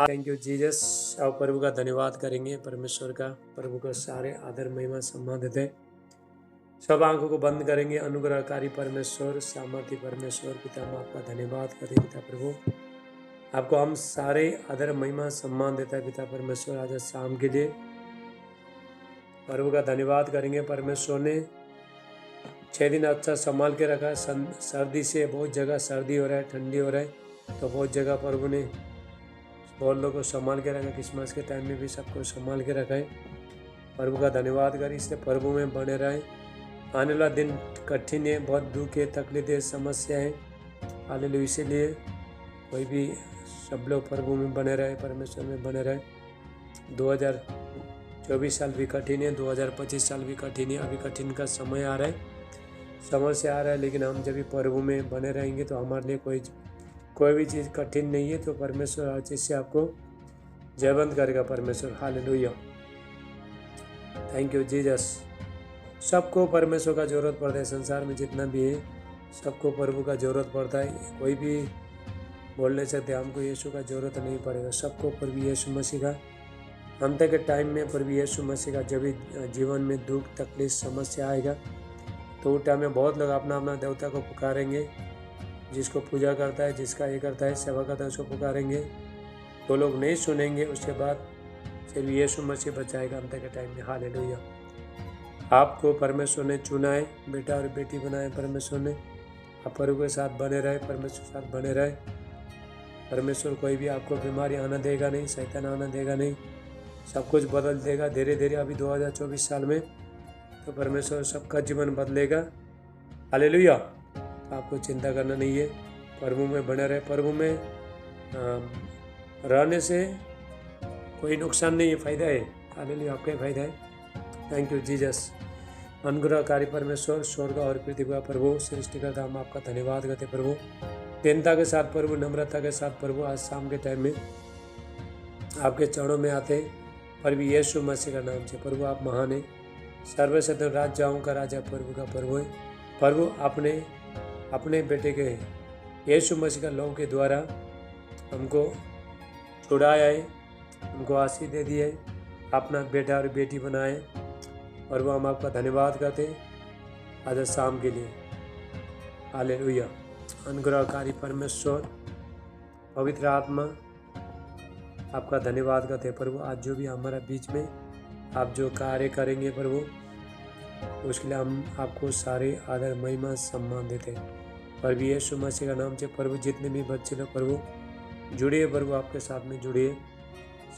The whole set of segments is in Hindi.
Thank you Jesus. और प्रभु का धन्यवाद करेंगे, परमेश्वर का, प्रभु को सारे आदर महिमा सम्मान देते हैं। सब आंखों को बंद करेंगे। अनुग्रहकारी परमेश्वर, सामर्थ्य परमेश्वर, पिता हम आपका धन्यवाद करते हैं। पिता प्रभु आपको हम सारे आदर महिमा सम्मान देता है। पिता परमेश्वर आज शाम के लिए प्रभु का धन्यवाद करेंगे। परमेश्वर ने 6 दिन अच्छा संभाल के रखा। सर्दी से बहुत जगह सर्दी हो रहा है, ठंडी हो रहा है, तो बहुत जगह प्रभु ने बहुत लोगों को संभाल के रखा। क्रिसमस के टाइम में भी सबको संभाल के रखा है। प्रभु का धन्यवाद करें, इसलिए प्रभु में बने रहे। आने वाला दिन कठिन है, बहुत दुख है, तकलीफ है, समस्या है। हालेलुया। इसीलिए कोई भी सब लोग प्रभु में बने रहे, परमेश्वर में बने रहे। 2024 साल भी कठिन है, 2025 साल भी कठिन है। अभी कठिन का समय आ रहा है, समस्या आ रहा है, लेकिन हम जब भी प्रभु में बने रहेंगे तो हमारे लिए कोई भी चीज़ कठिन नहीं है। तो परमेश्वर हर चीज़ से आपको जयवंत करेगा परमेश्वर। हालेलुया। Thank you Jesus. सबको परमेश्वर का ज़रूरत पड़ता है। संसार में जितना भी है सबको प्रभु का ज़रूरत पड़ता है। कोई भी बोल नहीं सकते हमको यीशु का ज़रूरत नहीं पड़ेगा। सबको प्रभु यीशु मसीह का अंत के टाइम में प्रभु यीशु मसीह का जब भी जीवन में दुख तकलीफ समस्या आएगा तो उस टाइम में बहुत लोग अपना अपना देवता को पुकारेंगे। जिसको पूजा करता है, जिसका ये करता है, सेवा करता है, उसको पुकारेंगे। तो लोग नहीं सुनेंगे। उसके बाद सिर्फ यीशु मसीह बचाएगा अंत के टाइम में। हालेलुया। आपको परमेश्वर ने चुना है, बेटा और बेटी बनाए परमेश्वर ने। आप प्रभु के साथ बने रहे, परमेश्वर के साथ बने रहे। परमेश्वर कोई भी आपको बीमारी आना देगा नहीं, शैतान आना देगा नहीं। सब कुछ बदल देगा धीरे धीरे। अभी 2024 साल में तो परमेश्वर सबका जीवन बदलेगा। हालेलुया। आपको चिंता करना नहीं है, प्रभु में बने रहे। प्रभु में रहने से कोई नुकसान नहीं है, फ़ायदा है। हालेलुया, आपका फ़ायदा है। Thank you Jesus. अनुग्रहकारी परमेश्वर, स्वर्ग और पृथ्वी का प्रभु, सृष्टिकर्ता, हम आपका धन्यवाद करते प्रभु। दीनता के साथ प्रभु, नम्रता के साथ प्रभु, आज शाम के टाइम में आपके चरणों में आते प्रभु यीशु मसीह का नाम से। प्रभु आप महान है, सर्वशक्ति राजाओं का राजा, प्रभु का प्रभु है। प्रभु आपने अपने बेटे के यीशु मसीह का लहू के द्वारा हमको छुड़ाया है, हमको आशीष दे दी है, अपना बेटा और बेटी बनाए। और वो हम आपका धन्यवाद करते आज शाम के लिए। हालेलुया। अनुग्रहकारी परमेश्वर, पवित्र आत्मा, आपका धन्यवाद करते हैं प्रभु। आज जो भी हमारा बीच में आप जो कार्य करेंगे प्रभु, उसके लिए हम आपको सारे आदर महिमा सम्मान देते हैं प्रभु यीशु मसीह का नाम से। प्रभु जितने भी बच्चे लोग प्रभु जुड़िए, प्रभु आपके साथ में जुड़िए,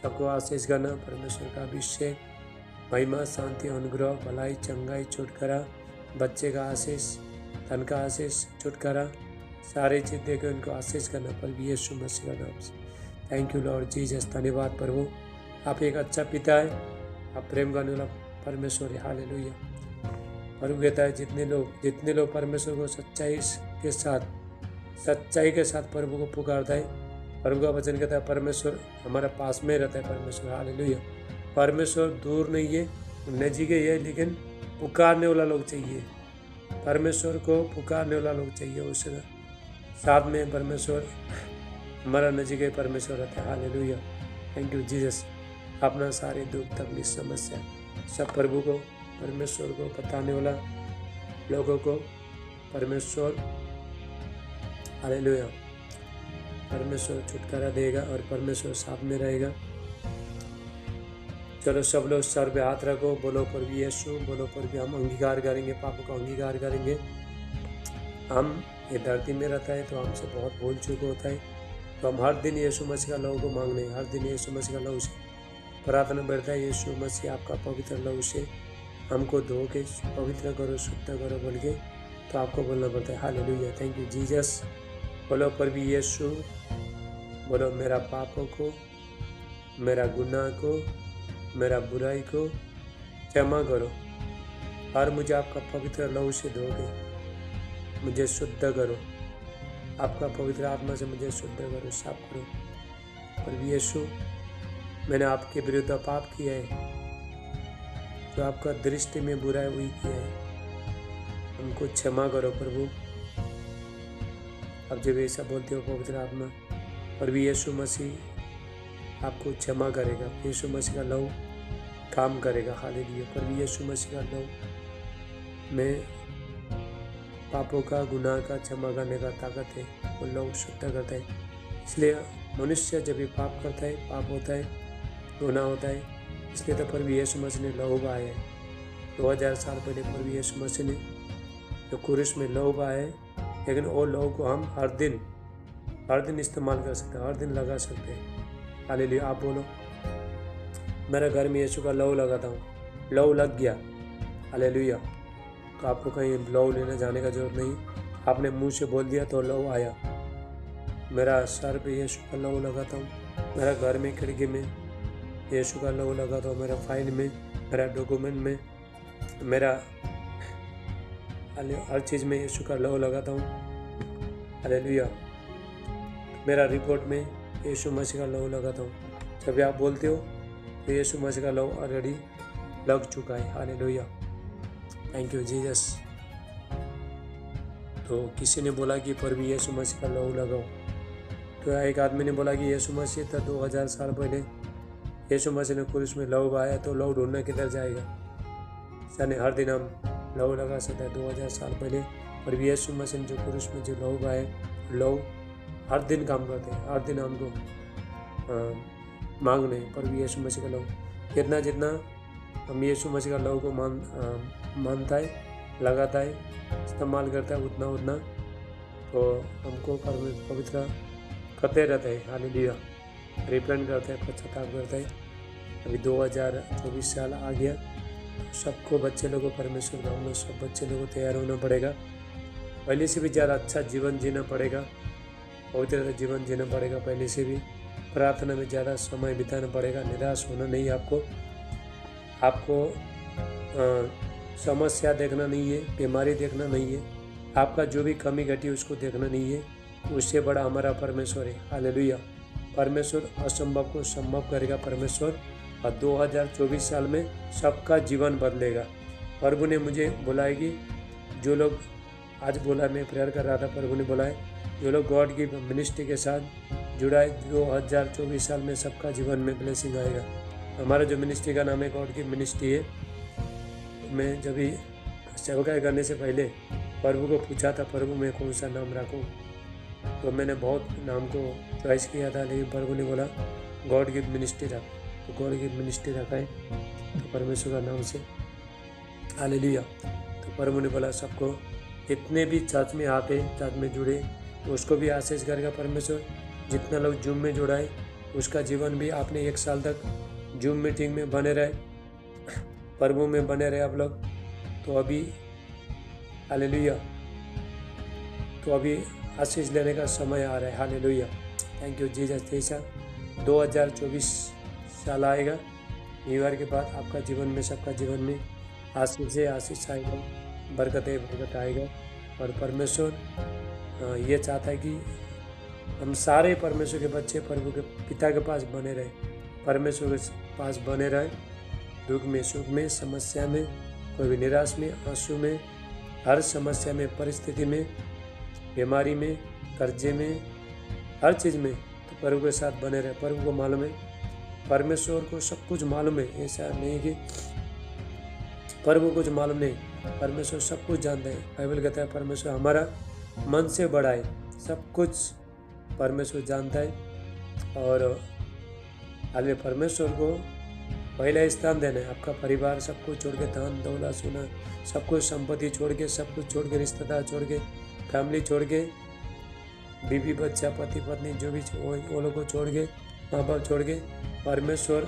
सबको आशीष करना। परमेश्वर का अभिषेक, महिमा, शांति, अनुग्रह, भलाई, चंगाई, छुटकारा, बच्चे का आशीष, धन का आशीष, छुटकारा, सारे चीज़ देकर उनको आशीष करना प्रभु यीशु मसीह का नाम से। Thank you Lord Jesus. धन्यवाद प्रभु। आप एक अच्छा पिता है, आप प्रेम करने वाला परमेश्वर है। हालेलुया। प्रभु कहता है जितने लोग परमेश्वर को सच्चाई के साथ प्रभु को पुकारता है, प्रभु का वचन कहता है परमेश्वर हमारा पास में रहता है। परमेश्वर, हालेलुया। परमेश्वर दूर नहीं है, नजीक है, लेकिन पुकारने वाला लोग चाहिए। परमेश्वर को पुकारने वाला लोग चाहिए। उस साथ में परमेश्वर हमारा नजीक है, परमेश्वर रहता है। हालेलुया। Thank you Jesus. अपना सारे दुख तकलीफ समस्या सब प्रभु को, परमेश्वर को बताने वाला लोगों को परमेश्वर, हालेलुया, परमेश्वर छुटकारा देगा और परमेश्वर साथ में रहेगा। चलो सब लोग सर पे हाथ रखो, बोलो प्रभु यीशु, बोलो प्रभु। हम अंगीकार करेंगे, पापों का अंगीकार करेंगे। हम ये धरती में रहता है तो हमसे बहुत भूल चूक होता है, तो हम हर दिन यीशु मसीह का लहू को मांगने, हर दिन यीशु मसीह का लहू से प्रार्थना बढ़ता है। यीशु मसीह आपका पवित्र लहू से हमको धो के पवित्र करो, शुद्ध करो बोल के, तो आपको बोलना पड़ता है। हालेलुया। Thank you Jesus. बोलो प्रभु यीशु, बोलो मेरा पापों को, मेरा गुनाह को, मेरा बुराई को क्षमा करो और मुझे आपका पवित्र लहू से धो के मुझे शुद्ध करो। आपका पवित्र आत्मा से मुझे शुद्ध करो, साफ करो। प्रभु यीशु, मैंने आपके विरुद्ध पाप किया है, जो आपका दृष्टि में बुराई हुई किया है, हमको क्षमा करो प्रभु। अब जब ऐसा बोलते हो पवित्र आत्मा, प्रभु यीशु मसीह आपको क्षमा करेगा। यीशु मसीह का लहू काम करेगा। हालेलुया। प्रभु यीशु मसीह का लहू में पापों का, गुनाह का क्षमा करने का ताकत है। वो लहू शुद्ध करता है। इसलिए मनुष्य जब भी पाप करता है, पाप होता है, गुनाह होता है, इसलिए तो प्रभु यीशु मसीह ने लहू बहाया है। 2000 साल पहले प्रभु यीशु मसीह ने जो क्रूस में लहू बहाया है, लेकिन वो लहू को हम हर दिन इस्तेमाल कर सकते हैं, हर दिन लगा सकते हैं। हालेलुया। आप बोलो, मेरे घर में यीशु का लहू लगाता हूँ, लहू लग गया। हालेलुया। तो आपको कहीं लहू लेने जाने का जरूरत नहीं, आपने मुंह से बोल दिया तो लहू आया। मेरा सर पे यीशु का लहू लगाता हूँ, मेरा घर में खिड़की में यीशु का लहू लगाता हूँ, मेरा फाइल में, मेरा डॉक्यूमेंट में, मेरा हर चीज़ में यीशु का लहू लगाता हूँ। हालेलुया। मेरा रिपोर्ट में यीशु मसीह का लहू लगाता हूँ। जब आप बोलते हो तो यीशु मसीह का लहू ऑलरेडी लग चुका है। हालेलुया। Thank you Jesus. तो किसी ने बोला कि प्रभु यीशु मसीह का लहू लगाओ, तो एक आदमी ने बोला कि यीशु मसीह था 2000 साल पहले यीशु मसीह ने क्रूस में लहू बहाया, तो लहू ढूंढने किधर जाएगा। यानी हर दिन हम लहू लगा सकते हैं। 2000 साल पहले प्रभु यीशु मसीह ने जो क्रूस में जो लहू बहाया, लहू हर दिन काम करते हैं। हर दिन हमको मांगने प्रभु यीशु मसीह का लहू। जितना हम यीशु मसीह का लहू को मानता है, लगाता है, इस्तेमाल करता है, उतना तो हमको पवित्र करते रहता है। हालेलुया। रिपेंट करते हैं, पश्चाताप करते हैं। अभी 2024 साल आ गया, सबको, बच्चे लोगों को परमेश्वर का, हम लोग सब बच्चे लोगों को तैयार होना पड़ेगा। पहले से भी ज़्यादा अच्छा जीवन जीना पड़ेगा, पवित्र जीवन जीना पड़ेगा। पहले से भी प्रार्थना में ज़्यादा समय बिताना पड़ेगा। निराश होना नहीं, आपको समस्या देखना नहीं है, बीमारी देखना नहीं है, आपका जो भी कमी घटी उसको देखना नहीं है। उससे बड़ा हमारा परमेश्वर है। हालेलुया। परमेश्वर असंभव को संभव करेगा परमेश्वर, और 2024 साल में सबका जीवन बदलेगा। प्रभु ने मुझे बोला है कि जो लोग, आज बोला, मैं प्रेयर कर रहा था, प्रभु ने बोला है जो लोग गॉड की मिनिस्ट्री के साथ जुड़ा है, 2024 साल में सबका जीवन में ब्लेसिंग आएगा। हमारा जो मिनिस्ट्री का नाम है गॉड की मिनिस्ट्री है। मैं जब भी सेवकाई करने से पहले प्रभु को पूछा था, प्रभु मैं कौन सा नाम रखूँ, तो मैंने बहुत नाम को चॉइस किया था, लेकिन प्रभु ने बोला गॉड गिव मिनिस्ट्री रख, तो गॉड गिव मिनिस्ट्री रखा है, तो परमेश्वर का नाम से। हालेलुया। तो प्रभु ने बोला सबको, जितने भी चर्च में आते, चर्च में जुड़े, तो उसको भी आशीष करेगा परमेश्वर। जितना लोग जूम में जुड़ा है, उसका जीवन भी आपने 1 साल तक जूम मीटिंग में बने रहे, प्रभु में बने रहे आप लोग, तो अभी हालेलुया, तो अभी आशीष लेने का समय आ रहा है। हालेलुया। Thank you Jesus. जैसा 2024 साल आएगा, न्यू ईयर के बाद आपका जीवन में, सबका जीवन में आशीष आएगा, बरकत आएगा। और परमेश्वर ये चाहता है कि हम सारे परमेश्वर के बच्चे प्रभु के पिता के पास बने रहे, परमेश्वर के पास बने रहे, दुख में, सुख में, समस्या में, कोई भी निराश में, आंसू में, हर समस्या में, परिस्थिति में, बीमारी में, कर्जे में, हर चीज़ में, तो प्रभु के साथ बने रहे। प्रभु को मालूम है, परमेश्वर को सब कुछ मालूम है। ऐसा नहीं कि प्रभु कुछ मालूम नहीं, परमेश्वर सब कुछ जानते हैं। बाइबल कहता है परमेश्वर हमारा मन से बड़ा है, सब कुछ परमेश्वर जानता है। और हाल परमेश्वर को पहला स्थान देना है। आपका परिवार सब कुछ छोड़ के, धन दौलत सोना सब कुछ, संपत्ति छोड़ के, सब कुछ छोड़ के, रिश्तेदार छोड़ के, फैमिली छोड़ के, बीवी बच्चा, पति पत्नी जो भी वो लोग को छोड़ के, माँ बाप छोड़ के, परमेश्वर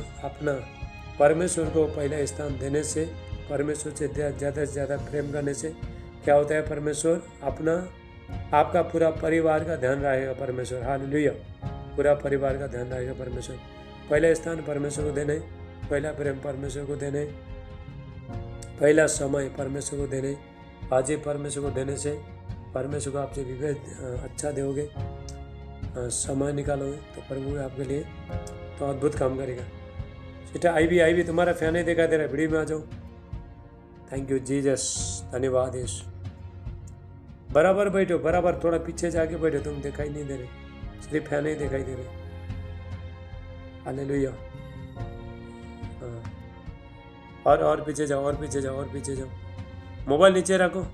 को पहला स्थान देने से, परमेश्वर से ज़्यादा से ज़्यादा प्रेम करने से क्या होता है, परमेश्वर आपका पूरा परिवार का ध्यान रखेगा। परमेश्वर हालेलुया, पूरा परिवार का ध्यान रखेगा परमेश्वर। पहला स्थान परमेश्वर को देने, पहला प्रेम परमेश्वर को देने, पहला समय परमेश्वर को देने, आज परमेश्वर को देने से परमेश्वर को आपसे विवेक अच्छा दोगे, समय निकालोगे, तो प्रभु आपके लिए तो अद्भुत काम करेगा। बेटा आई भी तुम्हारा फैन ही दिखाई दे रहा है, वीडियो में आ जाओ। थैंक यू जीसस, धन्यवाद यीशु। बराबर बैठो, बराबर थोड़ा पीछे जाके बैठो, तुम दिखाई नहीं दे रहे, सिर्फ फैन ही दिखाई दे रहे। हालेलुया। हाँ, और पीछे जाओ, और पीछे जाओ, और पीछे जाओ। मोबाइल नीचे रखो,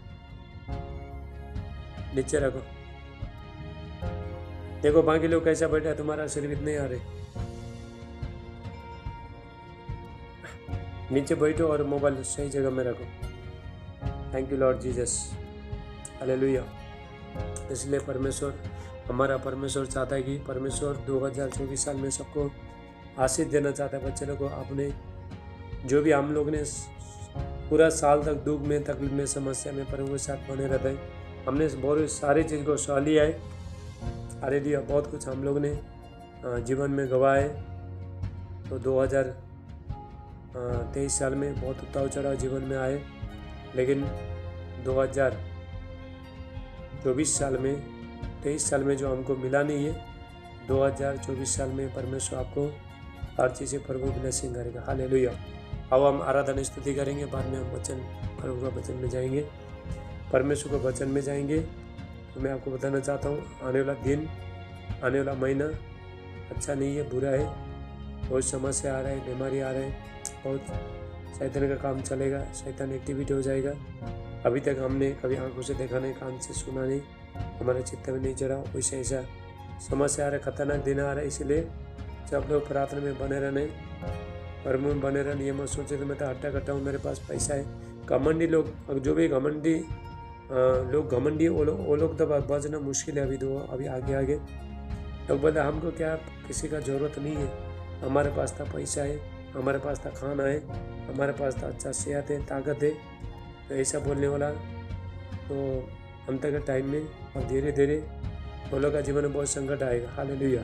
नीचे रखो। देखो बाकी लोग कैसा बैठा है, तुम्हारा सिर इतने आ रहे। नीचे बैठो और मोबाइल सही जगह में रखो। Thank you Lord Jesus, hallelujah. इसलिए परमेश्वर, हमारा परमेश्वर चाहता है कि परमेश्वर 2024 साल में सबको आशीष देना चाहता है। बच्चे लोग को अपने जो भी हम लोग ने पूरा साल तक दुख में, तकलीफ में, समस्या में प्रभु के साथ बने रहते हैं। हमने बहुत सारी चीज़ को सह लिया है, हालेलुया। बहुत कुछ हम लोग ने जीवन में गंवाया है। तो 2023 साल में बहुत उतार चढ़ाव जीवन में आए, लेकिन 2024 साल में, 23 साल में जो हमको मिला नहीं है, 2024 साल में परमेश्वर आपको हर चीज़ से प्रभु ब्लेसिंग करेगा, हालेलुया। अब हम आराधना स्तुति करेंगे, बाद में हम वचन, प्रभु का वचन में जाएंगे, परमेश्वर के वचन में जाएंगे। तो मैं आपको बताना चाहता हूँ, आने वाला दिन, आने वाला महीना अच्छा नहीं है, बुरा है। बहुत समस्या आ रहा है, बीमारी आ रहा है, बहुत शैतान का काम चलेगा, शैतान एक्टिविटी हो जाएगा। अभी तक हमने कभी आंखों से देखा नहीं, कान से सुना नहीं, हमारे चित्त में नहीं चढ़ा, वैसे ऐसा समस्या आ रहा है, खतरनाक दिन आ रहा है। इसलिए सब लोग प्रार्थना में बने रहने, प्रभु में बने रहने। ये मत सोचे तो मैं तो हट्टा कट्टा हूँ, मेरे पास पैसा है। घमंडी लोग, जो भी घमंडी लोग घमंडी, वो लोग तो बचना मुश्किल है अभी आगे लोग बोलते हमको क्या किसी का ज़रूरत नहीं है, हमारे पास तो पैसा है, हमारे पास तो खाना है, हमारे पास तो अच्छा सेहत है, ताकत है। तो ऐसा बोलने वाला तो अंत के टाइम में और धीरे धीरे वो लोग का जीवन में बहुत संकट आएगा, हालेलुया।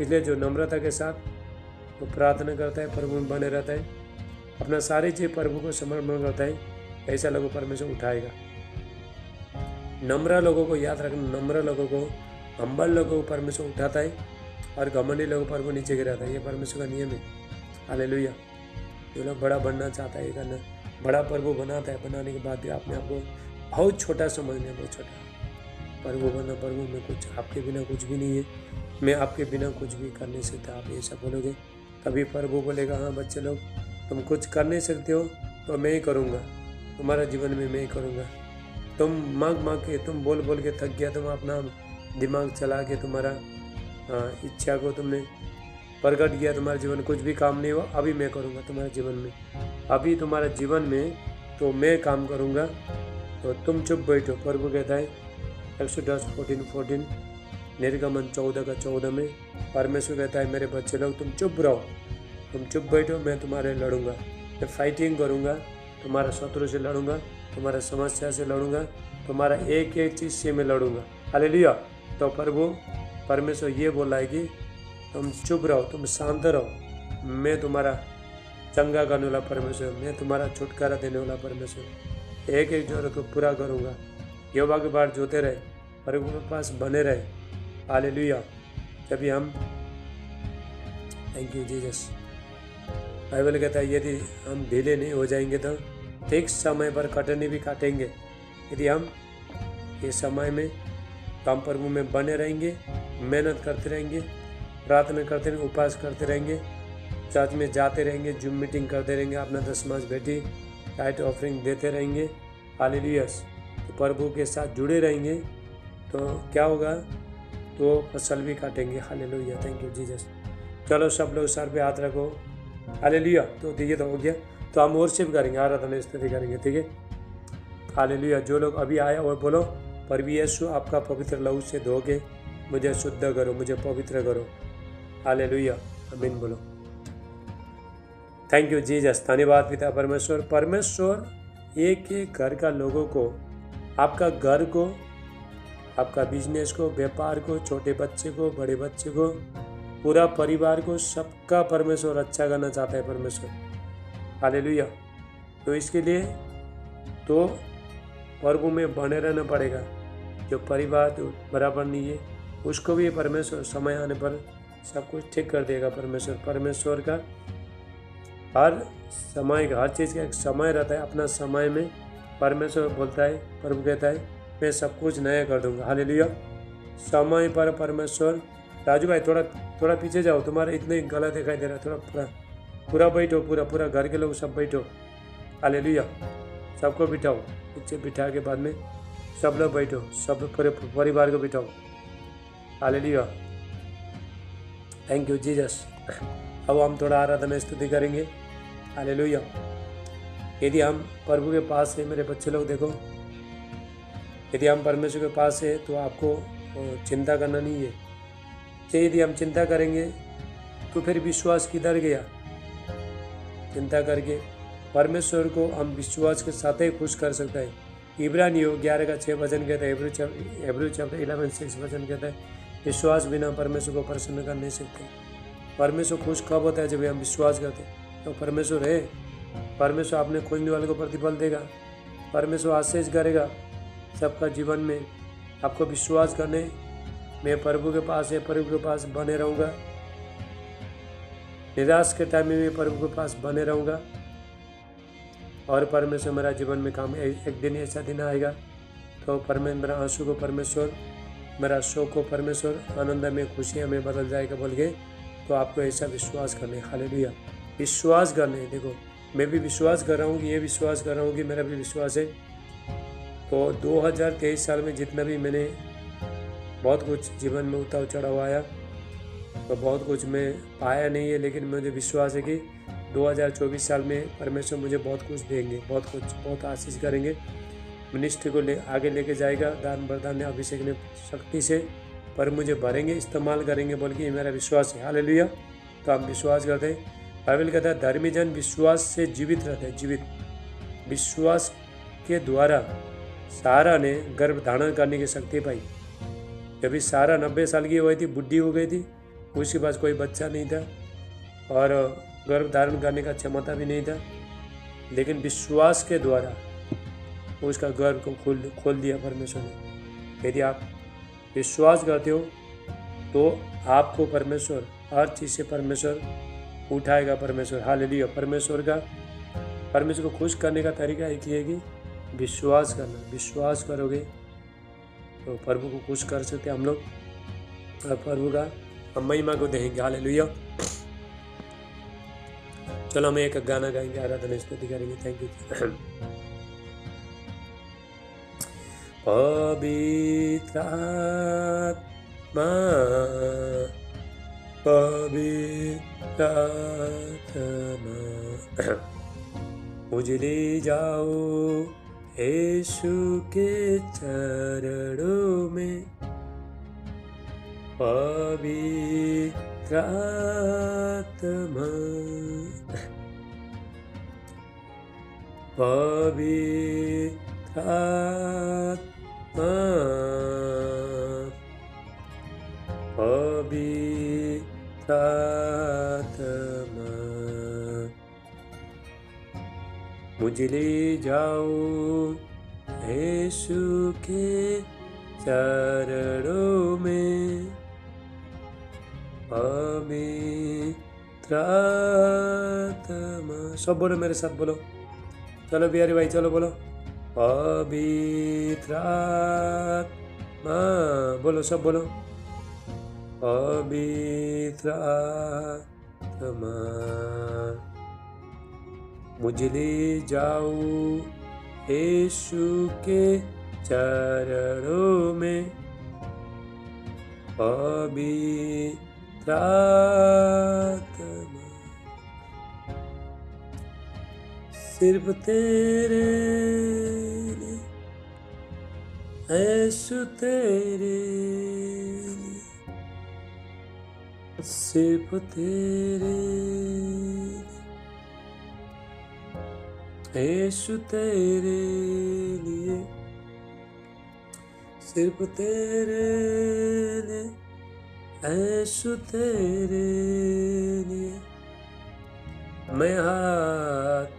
इसलिए जो नम्रता के साथ वो प्रार्थना करता है, प्रभु में बने रहता है, अपना सारी चीज़ प्रभु को समर्पण करता है, ऐसा लोगों परमेश्वर उठाएगा। नम्र लोगों को याद रखना, नम्र लोगों को, हम्बल लोगों को परमेश्वर उठाता है और घमंडी लोगों को प्रभु नीचे गिराता है। ये परमेश्वर का नियम है, हालेलुया। जो लोग बड़ा बनना चाहता है, ये करना, बड़ा प्रभु बनाता है, बनाने के बाद भी आपने आपको बहुत छोटा समझना, बहुत छोटा प्रभु बनना। प्रभु में कुछ, आपके बिना कुछ भी नहीं है, मैं आपके बिना कुछ भी कर नहीं सकता। आप ऐसा बोलोगे तभी प्रभु बोलेगा हाँ बच्चे लोग, तुम कुछ कर नहीं सकते हो तो मैं ही करूँगा, तुम्हारा जीवन में मैं ही करूँगा। तुम मांग के, तुम बोल के थक गया, तुम अपना दिमाग चला के तुम्हारा इच्छा को तुमने प्रकट किया, तुम्हारे जीवन कुछ भी काम नहीं हुआ, अभी मैं करूँगा तुम्हारे जीवन में, अभी तुम्हारे जीवन में तो मैं काम करूँगा, तो तुम चुप बैठो। प्रभु कहता है एक्सोडस 14:14, निर्गमन 14:14 में परमेश्वर कहता है मेरे बच्चे लोग तुम चुप रहो, तुम चुप बैठो, मैं तुम्हारे लड़ूंगा, मैं फाइटिंग करूँगा, तुम्हारा शत्रु से लड़ूंगा, तुम्हारा समस्या से लड़ूंगा, तुम्हारा एक एक चीज़ से मैं लड़ूंगा, हालेलुया। तो प्रभु परमेश्वर ये बोला है कि तुम चुप रहो, तुम शांत रहो, मैं तुम्हारा चंगा करने वाला परमेश्वर, मैं तुम्हारा छुटकारा देने वाला परमेश्वर, एक एक जरूरत को पूरा करूँगा। यहोवा के बात जोते रहे, प्रभु के पास बने रहे, हालेलुया। जब हम, थैंक यू जीसस, बाइबल कहता है यदि हम ढीले नहीं हो जाएंगे तो ठीक समय पर कटनी भी काटेंगे। यदि हम ये समय में काम प्रभु में बने रहेंगे, मेहनत करते रहेंगे, प्रार्थना करते रहेंगे, उपवास करते रहेंगे, चर्च में जाते रहेंगे, जूम मीटिंग करते रहेंगे, अपना 10 भेटी टाइट ऑफरिंग देते रहेंगे, हालेलुया। तो प्रभु के साथ जुड़े रहेंगे तो क्या होगा, तो फसल भी काटेंगे, हालेलुया। Thank you Jesus. चलो सब लोग सर पे हाथ रखो, हालेलुया। तो ठीक है, तो हो गया। तो हम वर्शिप करेंगे, आराधना स्तुति करेंगे, ठीक है, हालेलुया। जो लोग अभी आए और बोलो प्रभु यीशु आपका पवित्र लहू से धो के मुझे शुद्ध करो, मुझे पवित्र करो, हालेलुया, आमीन बोलो। थैंक यू जीसस, धन्यवाद पिता परमेश्वर। परमेश्वर एक एक घर का लोगों को, आपका घर को, आपका बिजनेस को, व्यापार को, छोटे बच्चे को, बड़े बच्चे को, पूरा परिवार को, सबका परमेश्वर अच्छा करना चाहता है परमेश्वर, हालेलुया। तो इसके लिए तो प्रभु में बने रहना पड़ेगा। जो परिवार तो बराबर नहीं है, उसको भी परमेश्वर समय आने पर सब कुछ ठीक कर देगा परमेश्वर। परमेश्वर का हर समय का, हर चीज़ का एक समय रहता है, अपना समय में परमेश्वर बोलता है, प्रभु कहता है मैं सब कुछ नया कर दूंगा, हालेलुया। समय पर परमेश्वर राजू भाई थोड़ा थोड़ा पीछे जाओ, तुम्हारा इतना ही गला दिखाई दे रहा है, थोड़ा पूरा पूरा बैठो, पूरा पूरा घर के लोग सब बैठो। हालेलुया, सबको बिठाओ, पीछे बिठा के बाद में सब लोग बैठो, सब पूरे परिवार को बिठाओ। Hallelujah, thank you Jesus. अब हम थोड़ा आराधना स्तुति करेंगे। हालेलुया। यदि हम प्रभु के पास है, मेरे बच्चे लोग देखो, यदि हम परमेश्वर के पास है तो आपको चिंता करना नहीं है। यदि हम चिंता करेंगे तो फिर विश्वास किधर गया? चिंता करके परमेश्वर को हम विश्वास के साथ ही खुश कर सकते हैं। इब्रानियों 11:6 वचन कहता है, हिब्रू चैप्टर 11:6 वचन कहता है, विश्वास बिना परमेश्वर को प्रसन्न कर नहीं सकते। परमेश्वर खुश कब होता है? जब हम विश्वास करते हैं। तो परमेश्वर है, परमेश्वर अपने खोजने वाले को प्रतिफल देगा, परमेश्वर आशीष करेगा सबका जीवन में। आपको विश्वास करने, मैं प्रभु के पास है, प्रभु के पास बने रहूँगा। निराश के टाइम में मैं प्रभु के पास बने रहूँगा और परमेश्वर मेरा जीवन में काम। एक दिन ऐसा दिन आएगा तो परमेश्वर मेरा आंसू को परमेश्वर, मेरा शोक को परमेश्वर आनंद में, खुशियाँ में बदल जाएगा बोल के। तो आपको ऐसा विश्वास करने, हालेलुया, विश्वास करने। देखो मैं भी विश्वास कर रहा हूँ कि ये विश्वास कर रहा हूँ कि मेरा भी विश्वास है। तो 2023 साल में जितना भी मैंने बहुत कुछ जीवन में उतार चढ़ाव आया, तो बहुत कुछ मैं पाया नहीं है, लेकिन मुझे विश्वास है कि 2024 साल में परमेश्वर मुझे बहुत कुछ देंगे, बहुत कुछ, बहुत आशीष करेंगे। मिनिस्ट्री को आगे लेके जाएगा, दान वरदान ने, अभिषेक ने शक्ति से पर मुझे भरेंगे, इस्तेमाल करेंगे बोल के, ये मेरा विश्वास है। हालेलुया। तो हम विश्वास करते हैं। बाइबल कहता है धर्मी जन विश्वास से जीवित रहते हैं, जीवित। विश्वास के द्वारा सारा ने गर्भ धारण करने की शक्ति पाई। जब सारा 90 साल की हुई थी, बुढ़ी हो गई थी, उसके पास कोई बच्चा नहीं था और गर्भ धारण करने का क्षमता भी नहीं था, लेकिन विश्वास के द्वारा उसका गर्भ को खोल दिया परमेश्वर ने। यदि आप विश्वास करते हो तो आपको परमेश्वर, हर चीज़ से परमेश्वर उठाएगा परमेश्वर। हालेलुया। परमेश्वर को खुश करने का तरीका एक ही है कि विश्वास करना। विश्वास करोगे तो प्रभु को खुश कर सकते हम लोग, और प्रभु का हम महिमा को देंगे। हालेलुया। चलो हम एक गाना गाएंगे, आराधना स्तुति करेंगे। Thank you. पवित्र आत्मा, पवित्र आत्मा, मुझे ले जाओ यीशु के चरणों में। पवित्र आत्मा, पवित्र आत्मा, पवित्र आत्मा, मुझे ले जाओ यीशु के चरणों में। पवित्र आत्मा, सब बोलो मेरे साथ, बोलो। चलो बिहारी भाई, चलो बोलो। पवित्र आत्मा, बोलो, सब बोलो। पवित्र आत्मा, मुझे ले जाओ यीशु के चरणों में। पवित्र आत्मा, सिर्फ तेरे लिए, यीशु तेरे लिए, सिर्फ तेरे लिए, यीशु तेरे लिए, सिर्फ तेरे लिए, यीशु तेरे लिए, मैं हाथ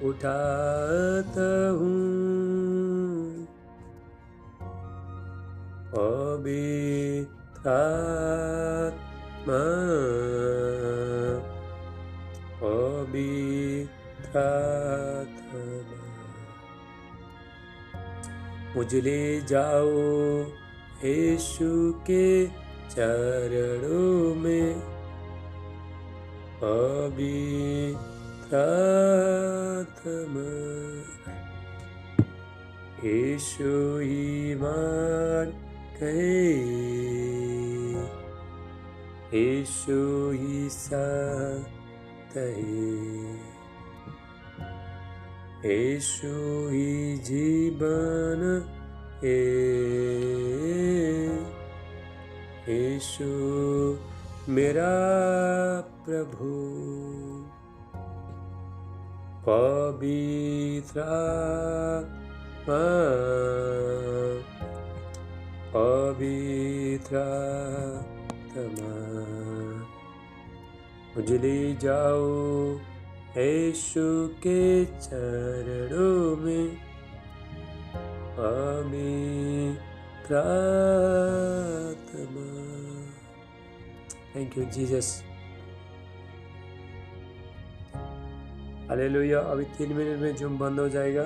उठाता हूँ। पवित्र आत्मा, पवित्र आत्मा, मुझे ले जाओ यीशु के चरणों में पवित्रात्मा यीशु ही मान गए, यीशु ही साथ है, यीशु ही जीवन है, यीशु मेरा प्रभु। पवित्रात्मा मुझे ले जाओ यीशु के चरणों में, पवित्रात्मा। Thank you Jesus. हालेलुया। अभी 3 मिनट में जूम बंद हो जाएगा,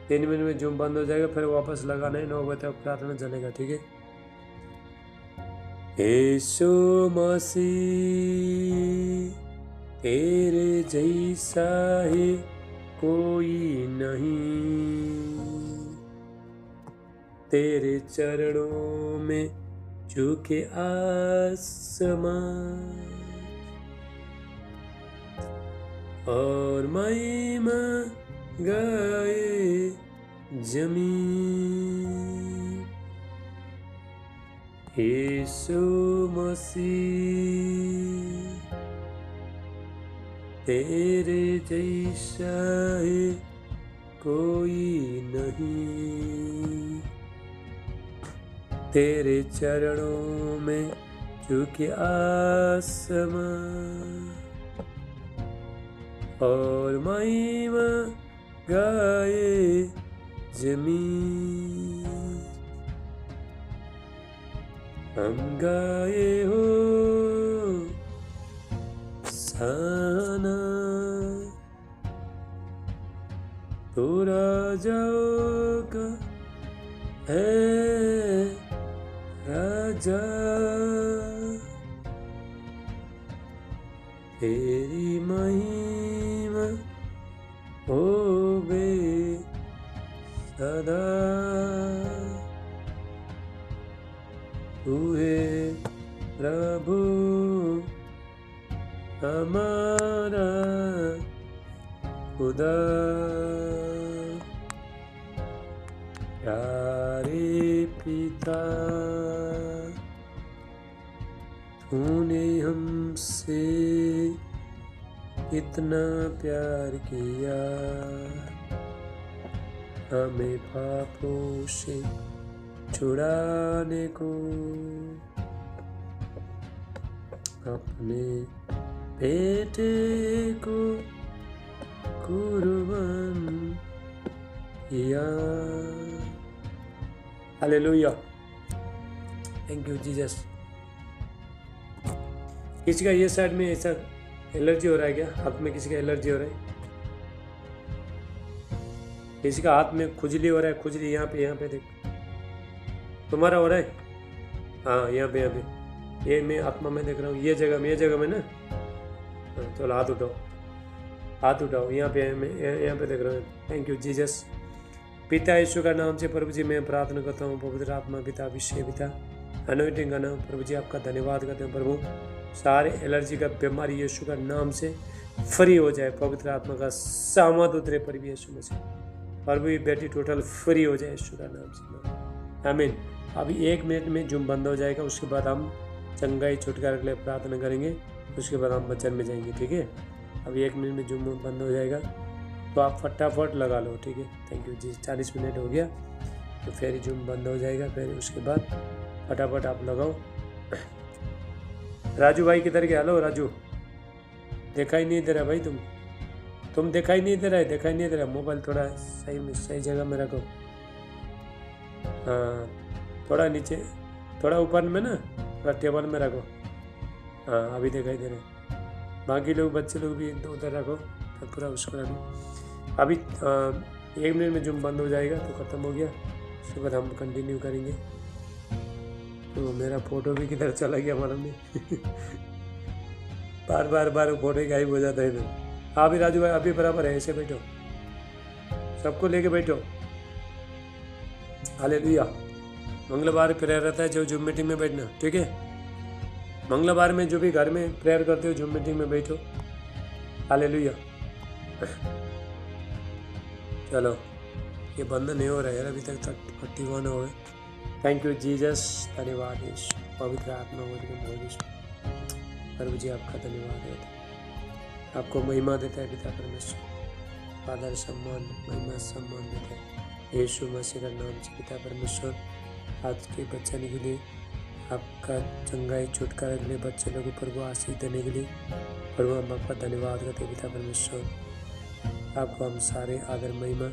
3 मिनट में जूम बंद हो जाएगा, फिर वापस लगाना है। 9 बजे तक प्रार्थना चलेगा, ठीक है। यीशु मसीह तेरे जैसा है कोई नहीं, तेरे चरणों में झुके आसमान और महिमा गाए जमीन। यीशु मसीह तेरे जैसा है कोई नहीं, तेरे चरणों में झुके आसमान और महिमा गाए जमीन। हम गाए हो साना तो राजाओं का है राजा, तेरी महिमा होवे सदा। तू है प्रभु हमारा खुदा, प्यारे पिता तूने हमसे इतना प्यार किया, हमें पापों से छुड़ाने को अपने बेटे को कुर्बान किया। हालेलुया। Thank you Jesus. किसी का ये साइड में ऐसा एलर्जी हो रहा है क्या? हाथ में किसी का एलर्जी हो रहा है? किसी का हाथ में खुजली हो रहा है? खुजली यहाँ पे देख, तुम्हारा हो रहा है? हाँ, यहाँ पे ये मैं आत्मा में देख रहा हूँ, ये जगह में ना। चलो हाथ उठाओ, यहाँ पे देख रहा हूँ। Thank you Jesus. पिता यीशु का नाम से प्रभु जी मैं प्रार्थना करता हूँ, पवित्र आत्मा पिता, अभिषेक पिता, अनॉइंटिंग का नाम प्रभु जी आपका धन्यवाद करते हैं प्रभु। सारे एलर्जी का बीमारी यीशु का नाम से फ्री हो जाए, पवित्र आत्मा का सामत उतरे प्रभु यीशु में से, प्रभु बेटी टोटल फ्री हो जाए यीशु का नाम से, आमीन। अभी 1 मिनट में जूम बंद हो जाएगा, उसके बाद हम चंगाई छुटकारा के लिए प्रार्थना करेंगे, उसके बाद हम वचन में जाएंगे, ठीक है। अभी 1 मिनट में जूम बंद हो जाएगा, तो आप फटाफट लगा लो, ठीक है। Thank you ji. 40 मिनट हो गया तो फिर जूम बंद हो जाएगा, फिर उसके बाद फटाफट आप लगाओ। राजू भाई किधर गया? हेलो राजू, दिखाई नहीं दे रहा भाई, तुम दिखाई नहीं दे रहा, मोबाइल थोड़ा सही जगह में रखो। हाँ, थोड़ा नीचे, थोड़ा ऊपर में ना, थोड़ा टेबल में रखो। हाँ, अभी दिखाई दे रहे। बाकी लोग, बच्चे लोग भी उधर रखो, तो पूरा उसको रखो। अभी 1 मिनट में जूम बंद हो जाएगा तो ख़त्म हो गया, उसके बाद हम कंटिन्यू करेंगे। तो मेरा फोटो भी किधर चला गया मालूम नहीं। बार बार बार फोटो गायब हो जाता है इधर। आप भी राजू भाई, आप भी बराबर है, ऐसे बैठो, सबको लेके बैठो। हालेलुया। मंगलवार प्रेयर रहता है, जो जूम मीटिंग में बैठना, ठीक है। मंगलवार में जो भी घर में प्रेयर करते हो, जूम मीटिंग में बैठो। हालेलुया। चलो, ये बंद नहीं हो रहा है अभी तक 31 हो गए। थैंक यू जीसस, धन्यवाद यीशु, पवित्र आत्मा प्रभु जी आपका धन्यवाद है, आपको महिमा देता है पिता परमेश्वर, आदर सम्मान महिमा सम्मान देता है यीशु मसीह का नाम से पिता परमेश्वर। आज के बचाने के लिए, आपका चंगाई छुटकारा के लिए, बच्चे लोगों को प्रभु आशीष देने के लिए प्रभु हम आपका धन्यवाद करते हैं पिता परमेश्वर। आपको हम सारे आदर महिमा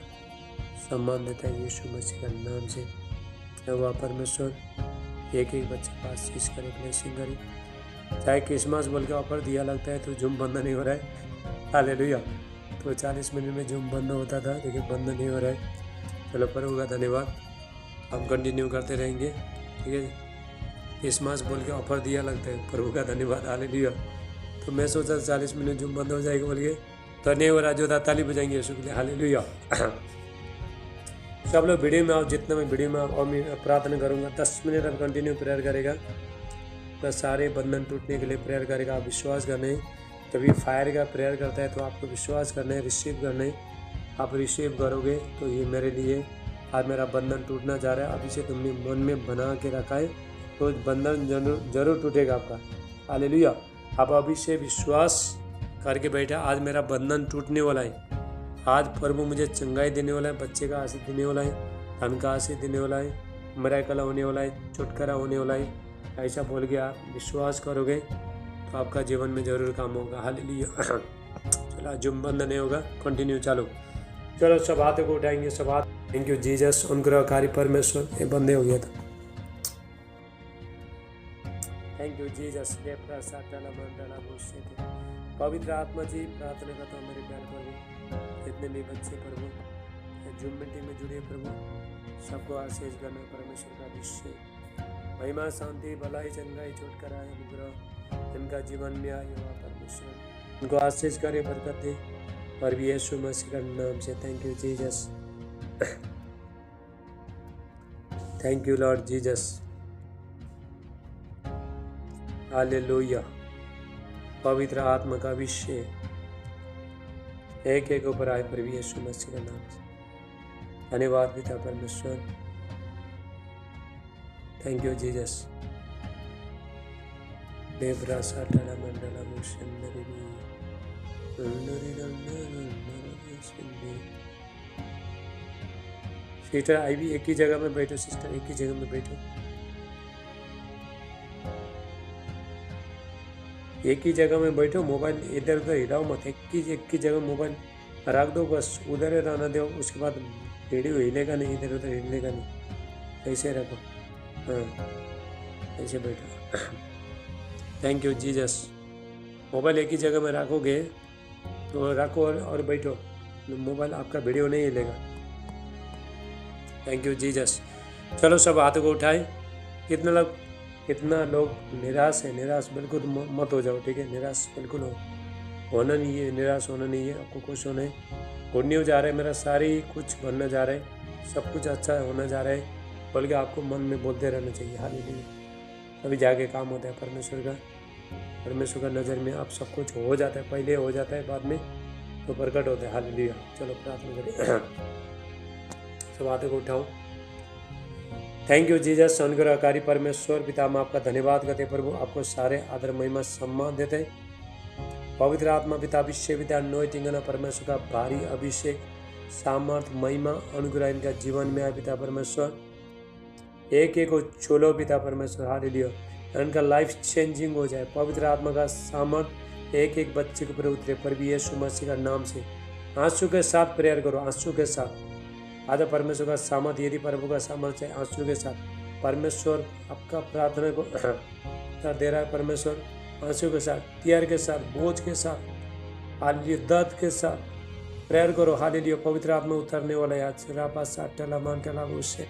सम्मान देता है यीशु मसीह का नाम से। वह परमेश्वर एक एक बच्चे का आशीष करे, ब्लेसिंग करे। चाहे क्रिसमस बोल के ऑफर दिया लगता है तो जूम बंद नहीं हो रहा है। हालेलुया। तो 40 मिनट में जूम बंद होता था, लेकिन बंद नहीं हो रहा है। चलो प्रभु का धन्यवाद, हम कंटिन्यू करते रहेंगे, ठीक है। क्रिसमस बोल के ऑफर दिया लगता है, प्रभु का धन्यवाद। हालेलुया। तो मैं सोचा 40 मिनट जूम बंद हो जाएगा बोल के, तो नहीं हो रहा। जो था ताली बजाएंगे यीशु के लिए। हालेलुया। सब लोग वीडियो में आओ, जितना मैं वीडियो में और मैं प्रार्थना करूँगा 10 मिनट अब कंटिन्यू प्रेयर करेगा, तो सारे बंधन टूटने के लिए प्रेयर करेगा। आप विश्वास करना है, कभी फायर का प्रेयर करता है तो आपको विश्वास करना है, रिसीव करना है। आप रिसीव करोगे तो ये मेरे लिए आज मेरा बंधन टूटना जा रहा है। अभी से तुमने मन में बना के रखा है तो बंधन जरूर टूटेगा आपका। हालेलुया। आप अभी से विश्वास करके बैठा, आज मेरा बंधन टूटने वाला है। आज प्रभु मुझे चंगाई देने वाला है, बच्चे का आशीष देने वाला है, धन का आशीष देने वाला है, मिरेकल होने वाला है, छुटकारा होने वाला है। ऐसा बोल के आप विश्वास करोगे तो आपका जीवन में जरूर काम होगा। हालेलुया। चलो, जुम बंद नहीं होगा, कंटिन्यू चालू। चलो, सब हाथों को उठाएंगे, सब हाथ। थैंक यू जीसस, अनुग्रहकारी परमेश्वर। ये बंदे हो गया था। Thank you Jesus. पवित्र आत्मा जी, प्रार्थना करता हूँ मेरे प्यार प्रभु, जितने भी बच्चे प्रभु जूम मीटिंग में जुड़े प्रभु, सबको आशीष करना परमेश्वर का अभिषेक, महिमा शांति भलाई चंगाई छुटकारा अनुग्रह इनका जीवन में आए हुआ परमेश्वर, उनको आशीष करे, बरकत दे, और भी यीशु मसीह का नाम से। Thank you Jesus, thank you Lord Jesus. Hallelujah. पवित्र आत्मा का अभिषेक एक एक ऊपर आए प्रभु यीशु मसीह का नाम से। धन्यवाद पिता परमेश्वर। Thank you Jesus. देवरा साटाला मंडला मुशन्नरी सिस्टर आई भी एक ही जगह में बैठो, सिस्टर एक ही जगह में बैठो, एक ही जगह में बैठो। मोबाइल इधर उधर हिलाओ मत, एक ही जगह मोबाइल रख दो, बस उधर ही रहना दो। उसके बाद वीडियो हिलेगा नहीं, इधर उधर हिलेगा नहीं, ऐसे रखो। हाँ, ऐसे बैठो। Thank you Jesus. मोबाइल एक ही जगह में रखोगे तो रखो और बैठो, मोबाइल आपका वीडियो नहीं हिलेगा। Thank you Jesus. चलो, सब हाथों को उठाए। कितना लोग निराश है, निराश बिल्कुल मत हो जाओ, ठीक है। निराश बिल्कुल होना नहीं है, निराश होना नहीं है, आपको खुश होना है। गुड न्यूज आ रहा है, मेरा सारी कुछ बनने जा रहा है, सब कुछ अच्छा होने जा रहा है बोल के आपको मन में बोलते रहना चाहिए। हालेलुया। तभी जाके काम होता है परमेश्वर का नज़र में आप सब कुछ हो जाता है, पहले हो जाता है, बाद में तो प्रकट होता है। हालेलुया। चलो प्रार्थना करें। सब हाथों को उठाओ। Thank you Jesus. अनुग्रहकारी परमेश्वर पिता, हम आपका धन्यवाद करते प्रभु, आपको सारे आदर महिमा सम्मान देते हैं। पवित्र आत्मा पिता, अभिषेक पिता, अनॉइंटिंग परमेश्वर का भारी अभिषेक, सामर्थ, महिमा, अनुग्रह इनका जीवन में आए पिता परमेश्वर। एक एक को चोलो पिता परमेश्वर। हालेलुया। इनका लाइफ चेंजिंग हो जाए। पवित्र आत्मा का सामर्थ एक एक बच्चे के ऊपर उतरे प्रभु यीशु मसीह का नाम से। आंसू के साथ प्रेयर करो, आंसू के साथ। आधा परमेश्वर का सामर्थ, यदि प्रभु का सामर्थ्य है, आंसू के साथ परमेश्वर आपका प्रार्थना को दे रहा है। परमेश्वर आंसू के साथ, टीयर के साथ, बोझ के साथ, हालेलुया, दर्द के साथ प्रेयर करो। हालेलुया। पवित्र आत्मा उतरने वाला है आज। रापा साटला मान टला वो सेट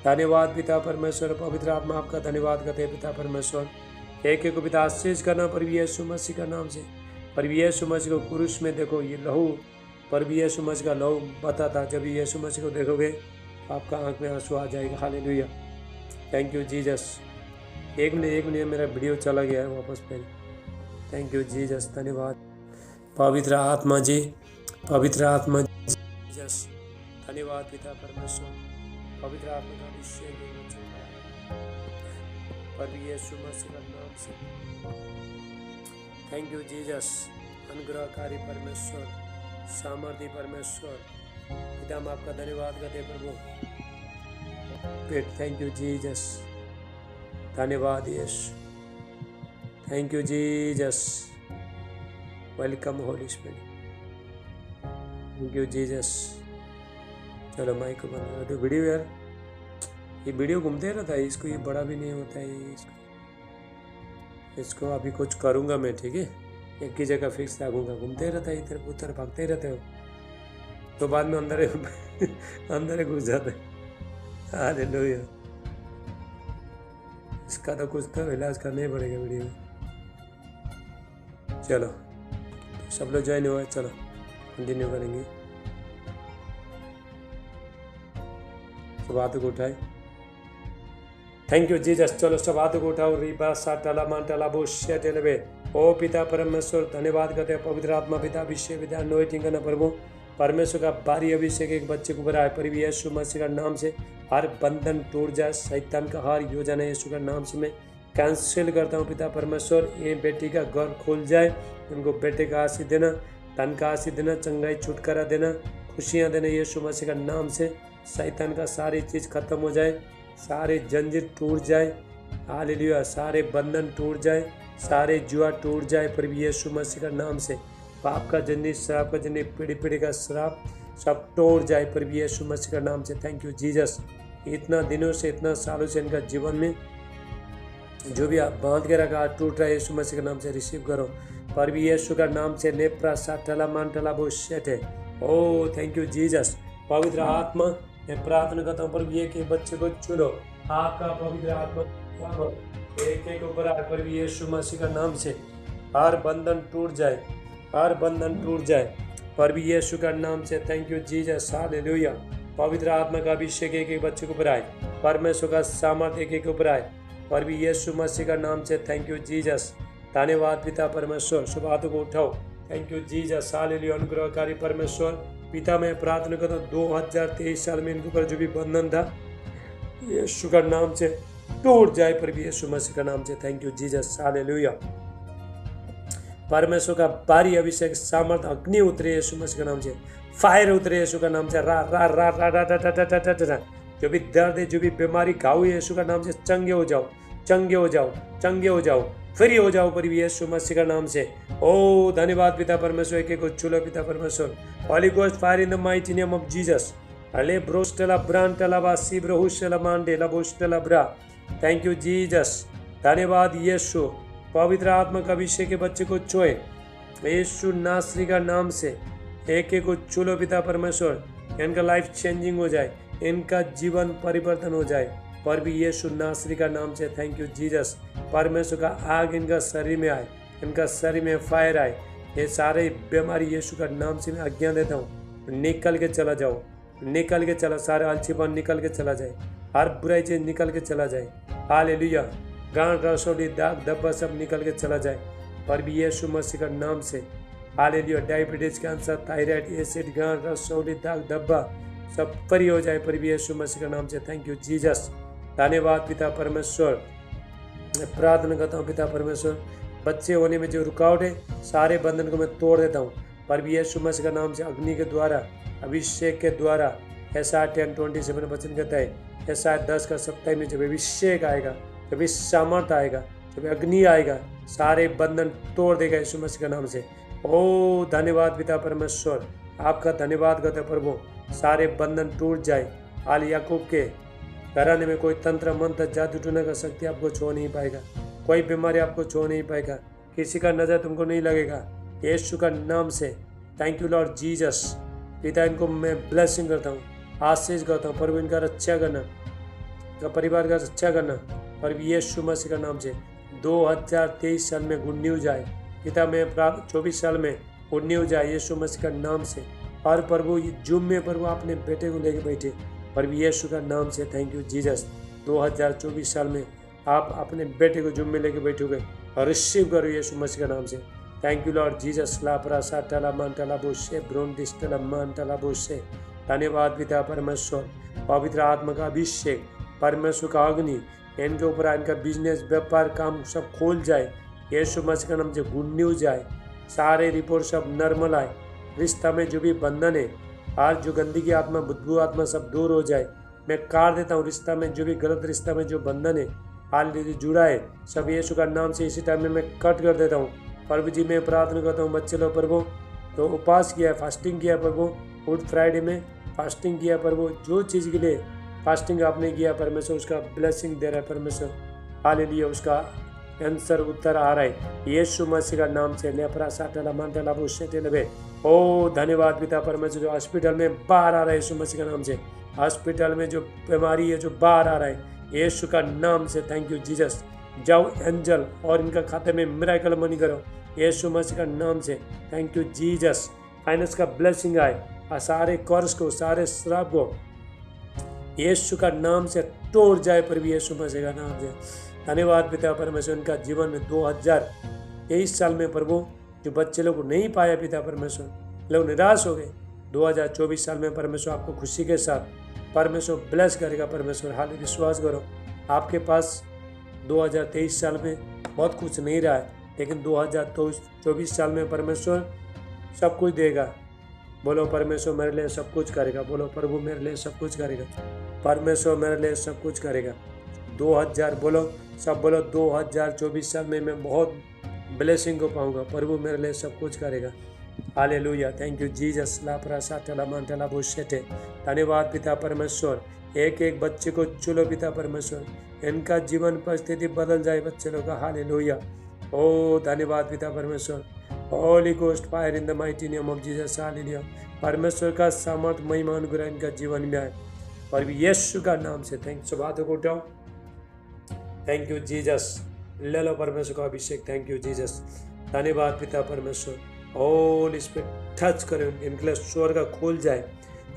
धन्यवाद पिता परमेश्वर, पवित्र आत्मा आपका धन्यवाद करते हैं पिता परमेश्वर। एक एक को पिता आशीष करना प्रभु यीशु मसीह का नाम से। प्रभु यीशु मसीह को क्रूस में देखो, ये लहू प्रभु यीशु मसीह का लहू बता था। जब यीशु मसीह को देखोगे आपका आंख में आंसू आ जाएगा। Hallelujah, thank you Jesus. एक मिनट मेरा वीडियो चला गया है वापस पे। थैंक यू जीसस, धन्यवाद पवित्र आत्मा जी, पवित्र आत्मा जीसस, धन्यवाद पिता परमेश्वर। पवित्र आत्मा का अभिषेक प्रभु यीशु मसीह का नाम से। थैंक यू जीसस, अनुग्रहकारी परमेश्वर, सामर्थी परमेश्वर, पिता हम आपका धन्यवाद करते प्रभु। थैंक यू जीसस, धन्यवाद Yeshu, thank you Jesus, welcome holy spirit, thank you Jesus. चलो माइक को बंद कर दो। वीडियो यार, ये वीडियो घूमते रहता है, इसको ये बड़ा भी नहीं होता है। इसको अभी कुछ करूँगा मैं, ठीक है, एक ही जगह फिक्स रखूँगा। घूमते रहता है, इधर उधर भागते रहते हो तो बाद में अंदर घुस जाते हैं। हालेलुया, इसका तो कुछ तो इलाज करना ही पड़ेगा वीडियो में। चलो तो सब लोग ज्वाइन हुआ, चलो कंटिन्यू करेंगे। सब हाथों को उठाए। Thank you Jesus. चलो सब हाथों को उठाओ। रिबा सा टला मान टला बोश्य टेलवे। ओ पिता परमेश्वर, धन्यवाद करते हैं पवित्र आत्मा पिता अभिषेक विद्या अनॉइंटिंग करना प्रभु। परमेश्वर का भारी अभिषेक एक बच्चे को भरा है प्रभु यीशु मसीह का नाम से। हर बंधन टूट जाए, शैतान का हर योजना यीशु का नाम से मैं कैंसिल करता हूँ पिता परमेश्वर। ये बेटी का घर खुल जाए, उनको बेटे का आशीष देना, धन का आशीष देना, चंगाई छुटकारा देना, खुशियाँ देना यीशु मसीह का नाम से। शैतान का सारी चीज़ खत्म हो जाए, सारे जंजीर टूट जाए। हालेलुया, सारे बंधन टूट जाए, सारे जुआ टूट जाए प्रभु यीशु मसीह का नाम से। पाप का जंजीर, श्राप का जंजीर, पीढ़ी का श्राप सब तोड़ जाए प्रभु यीशु मसीह का नाम से। Thank you Jesus. इतना दिनों से, इतना सालों से इनका जीवन में जो भी आप बांध के रखा टूट रहा है यीशु मसीह के नाम से रिसीव करो प्रभु यीशु का नाम से। नेप्रा साटला मानटला बोशेट है। ओ थैंक यू जीसस। पवित्र आत्मा मैं प्रार्थना करता हूँ प्रभु एक एक बच्चे को चुनो, आपका पवित्र आत्मा एक एक ऊपर प्रभु यीशु मसीह का नाम से। हर बंधन टूट जाए, हर बंधन टूट जाए प्रभु यीशु का नाम से। Thank you Jesus, hallelujah. पवित्र आत्मा का अभिषेक एक एक बच्चे को ऊपर आए, परमेश्वर का सामर्थ्य एक एक ऊपर आए प्रभु यीशु मसीह का नाम से। थैंक यू जीसस, धन्यवाद पिता परमेश्वर। शुभ हाथों को उठाओ। Thank you Jesus, hallelujah. अनुग्रहकारी परमेश्वर पिता मैं प्रार्थना करता हूँ 2023 साल में इनके ऊपर जो भी बंधन था यीशु का नाम से टूट जाए प्रभु यीशु मसीह का नाम से। Thank you Jesus, hallelujah. परमेश्वर का भारी अभिषेक सामर्थ्य अग्नि उतरे यीशु मसीह का नाम से, फायर उतरे यीशु का नाम से। रा रा रा रा रा रा रा रा रा। जो भी दर्द है, जो भी बीमारी, घाव यीशु का नाम से चंगे हो जाओ, चंगे हो जाओ, चंगे हो जाओ, फ्री हो जाओ प्रभु यीशु मसीह का नाम से। ओ धन्यवाद पिता परमेश्वर। एक एक को छू लो पिता परमेश्वर। Holi ghost fire in the mighty name of Jesus. अले ब्रोस्टला ब्रांटला वासी ब्रोहुशला मांडेला बोस्टला ब्रा। थैंक यू जीसस, धन्यवाद यीशु। पवित्र आत्मा का अभिषेक के बच्चे को छुए यीशु नासरी का नाम से। एक एक को छू लो पिता परमेश्वर। इनका लाइफ चेंजिंग हो जाए, इनका जीवन परिवर्तन हो जाए प्रभु यीशु नासरी का नाम से। Thank you Jesus. परमेश्वर का आग इनका शरीर में आए, इनका शरीर में फायर आए। ये सारे बीमारी यीशु का नाम से मैं आज्ञा देता हूँ, निकल के चला जाओ, निकल के चला। सारे अलसीपन निकल के चला जाए, हर बुराई चीज निकल के चला जाए। हालेलुया। गांठ रसोली दाग धब्बा सब निकल के चला जाए प्रभु यीशु मसीह का नाम से। Hallelujah. Diabetes, cancer, thyroid, acid, गांठ रसोली दाग धब्बा सब फ्री हो जाए प्रभु यीशु मसीह का नाम से। थैंक यू जीसस, धन्यवाद पिता परमेश्वर। मैं प्रार्थना करता हूँ पिता परमेश्वर, बच्चे होने में जो रुकावट है सारे बंधन को मैं तोड़ देता हूँ प्रभु यीशु मसीह का नाम से। अग्नि के द्वारा, अभिषेक के द्वारा। ऐसा 10:27 वचन कहता है, ऐसा 10 का 27 में जब अभिषेक आएगा, जब सामर्थ आएगा, जब अग्नि आएगा, सारे बंधन तोड़ देगा यीशु मसीह का नाम से। ओ धन्यवाद पिता परमेश्वर, आपका धन्यवाद करते प्रभु। सारे बंधन टूट जाए। आल याकूब के घराने में कोई तंत्र मंत्र जादू टूने का शक्ति आपको छू नहीं पाएगा, कोई बीमारी आपको छू नहीं पाएगा, किसी का नजर तुमको नहीं लगेगा यीशु का नाम से। Thank you Lord Jesus. पिता इनको मैं ब्लेसिंग करता हूँ, आशीष करता हूँ प्रभु। इनका रक्षा करना का परिवार का अच्छा करना प्रभु यीशु मसीह का नाम से। 2023 साल में गुड न्यूज आए पिता, में प्राप्त 24 साल में गुड न्यूज आए यीशु मसीह का नाम से। और प्रभु जूम में प्रभु अपने बेटे को लेके बैठे प्रभु यीशु का नाम से। Thank you Jesus. 2024 साल में आप अपने बेटे को जूम में लेके बैठोगे और रिसीव करो यीशु मसीह का नाम से। Thank you Lord Jesus. लापरा साटला मानटला बोशे ब्रोन डिस्टला मानटला बोशे। धन्यवाद पिता परमेश्वर। पवित्र आत्मा का अभिषेक, परमेश्वर का अग्नि इनके ऊपर, इनका बिजनेस व्यापार काम सब खोल जाए यीशु मसीह का नाम से। गुड न्यूज आए, सारे रिपोर्ट सब नॉर्मल आए। रिश्ता में जो भी बंधन है, आज जो गंदगी आत्मा बदबू आत्मा सब दूर हो जाए। मैं काट देता हूँ रिश्ता में जो भी गलत रिश्ता में जो बंधन है हाल जुड़ा है, सब यीशु का नाम से इसी टाइम में मैं कट कर देता हूँ। प्रभु जी मैं प्रार्थना करता हूँ बच्चे लोग प्रभु तो उपवास किया, फास्टिंग किया प्रभु, गुड फ्राइडे में फास्टिंग किया प्रभु, जो चीज़ के लिए फास्टिंग आपने किया परमेश्वर उसका ब्लेसिंग दे रहा है परमेश्वर। हालेलुया, उसका आंसर उत्तर आ रहा है यीशु मसीह का नाम से। लेपरा साटला मांटला बुशेटे लबे। ओ धन्यवाद पिता परमेश्वर, जो हॉस्पिटल में बाहर आ रहा है यीशु मसीह का नाम से। हॉस्पिटल में जो बीमारी है जो बाहर आ रहा है यीशु का नाम से। Thank you Jesus. जाओ एंजल और इनका खाते में मिरेकल मनी करो यीशु मसीह का नाम से। Thank you Jesus. फाइनेंस का ब्लेसिंग आए और सारे कर्ज को, सारे श्राप को यीशु का नाम से तोड़ जाए प्रभु यीशु मसीह का नाम से। धन्यवाद पिता परमेश्वर। उनका जीवन में 2023 साल में प्रभु जो बच्चे लोग नहीं पाया पिता परमेश्वर, लोग निराश हो गए। 2024 साल में परमेश्वर आपको खुशी के साथ परमेश्वर ब्लेस करेगा परमेश्वर। हाल विश्वास करो, आपके पास 2023 साल में बहुत कुछ नहीं रहा है, लेकिन 2024 साल में परमेश्वर सब कुछ देगा। बोलो परमेश्वर मेरे लिए सब कुछ करेगा। बोलो प्रभु मेरे लिए सब कुछ करेगा। परमेश्वर मेरे लिए सब कुछ करेगा। 2000 बोलो, सब बोलो 2024 साल में मैं बहुत ब्लेसिंग को पाऊंगा। प्रभु मेरे लिए सब कुछ करेगा। Hallelujah, thank you Jesus. लापरा साटला मांटला बुशेटे। धन्यवाद पिता परमेश्वर। एक एक बच्चे को चुनो पिता परमेश्वर, इनका जीवन परिस्थिति बदल जाए बच्चे लोग का। हालेलुया, ओ धन्यवाद पिता परमेश्वर। Holi ghost fire in the mighty name of Jesus. Hallelujah, परमेश्वर का सामर्थ महिमा अनुग्रह इनका जीवन में आए और यीशु का नाम से। Thank you. बातों को उठाओ। Thank you Jesus. ले लो परमेश्वर का अभिषेक। Thank you Jesus. धन्यवाद पिता परमेश्वर। होली स्पिरिट टच करो इनके लिए, स्वर्ग खोल जाए,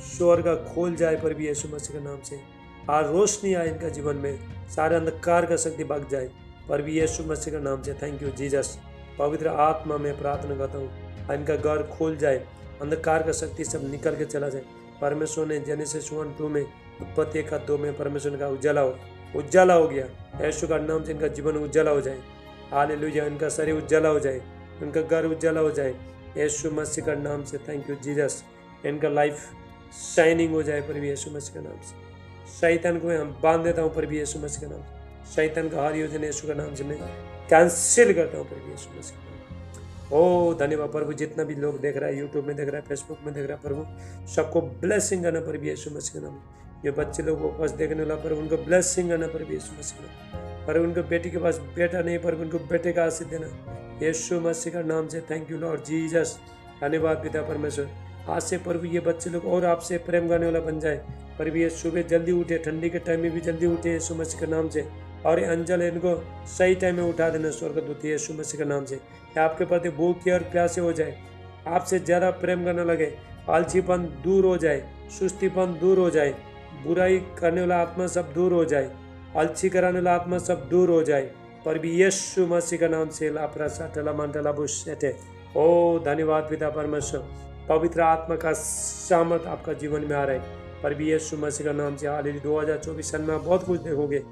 स्वर्ग खोल जाए प्रभु यीशु मसीह के नाम से। आज रोशनी आए इनका जीवन में, सारे अंधकार का शक्ति भाग जाए प्रभु यीशु मसीह के नाम से। Thank you Jesus. पवित्र आत्मा में प्रार्थना करता हूँ इनका घर खोल जाए, अंधकार का शक्ति सब निकल के चला जाए। परमेश्वर ने जेनेसिस 1:2 में, उत्पत्ति 1:2 में परमेश्वर का उजाला हो गया। यीशु का नाम से इनका जीवन उजाला हो जाए। हालेलुया, इनका शरीर उजाला हो जाए, इनका घर उजाला हो जाए यीशु मसीह का नाम से। Thank you Jesus. इनका लाइफ शाइनिंग हो जाए प्रभु यीशु मसीह के नाम से। शैतान को मैं बांध देता हूँ प्रभु यीशु मसीह के नाम से। शैतान का हर योजना यीशु के नाम से मैं कैंसिल करता हूँ प्रभु यीशु मसीह के नाम से। ओ धन्यवाद प्रभु। जितना भी लोग देख रहा है, यूट्यूब में देख रहा है, फेसबुक में देख रहा है प्रभु, सबको ब्लेसिंग करना प्रभु यीशु मसीह के नाम से। जो बच्चे लोग को बस देखने वाला पर उनको ब्लेसिंग करना प्रभु यीशु मसीह के नाम। पर उनको बेटी के पास बेटा नहीं, पर उनको बेटे का आशीष देना यीशु मसीह का नाम से। Thank you Lord Jesus. धन्यवाद पिता परमेश्वर। आज से प्रभु ये बच्चे लोग और आपसे प्रेम करने वाला बन जाए प्रभु। ये सुबह जल्दी उठे, ठंडी के टाइम में भी जल्दी उठे यीशु मसीह के नाम से। और ये अंजल इनको सही टाइम में उठा देना स्वर्गदूत यीशु मसीह के नाम से। आपके प्रति भूखे और प्यासे हो जाए, आपसे ज़्यादा प्रेम करने लगे, आलसीपन दूर हो जाए, सुस्तीपन दूर हो जाए, बुराई करने वाला आत्मा सब दूर हो जाए, आलसी कराने वाला आत्मा सब दूर हो जाए प्रभु यीशु मसीह का नाम से। लापरा साटला मांटला बुशेटे। ओ धन्यवाद पिता परमेश्वर। पवित्र आत्मा का सामर्थ आपका जीवन में आ रहा है प्रभु यीशु मसीह का नाम से। हालेलुया। 2024 साल में आप बहुत कुछ देखोगे,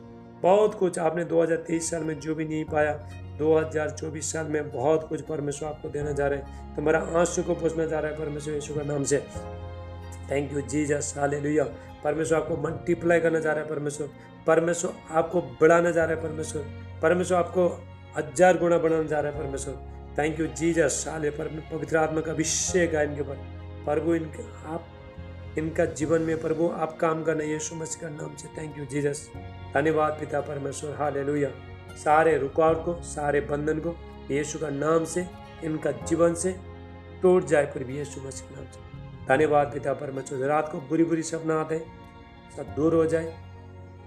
बहुत कुछ आपने 2023 साल में जो भी नहीं पाया 2024 साल में बहुत कुछ परमेश्वर आपको देना जा रहा है। तुम्हारा आंसू को पोंछना जा रहा है परमेश्वर यीशु का नाम से। Thank you Jesus. हालेलुया। परमेश्वर आपको मल्टीप्लाई करना जा रहा है परमेश्वर। परमेश्वर आपको बढ़ाना जा रहा है परमेश्वर। परमेश्वर आपको 1000 गुना बढ़ाना जा रहा है परमेश्वर। Thank you Jesus. हाले पवित्र आत्मा का अभिषेक है इनके पर प्रभु। इनका जीवन में प्रभु आप काम करना यीशु मसीह का नाम से। Thank you Jesus. धन्यवाद पिता परमेश्वर। हालेलुया। सारे रुकावट को, सारे बंधन को यीशु का नाम से इनका जीवन से टूट जाए प्रभु यीशु मसीह के नाम से। धन्यवाद पिता परमेश्वर। रात को बुरी बुरी सपना आते सब दूर हो जाए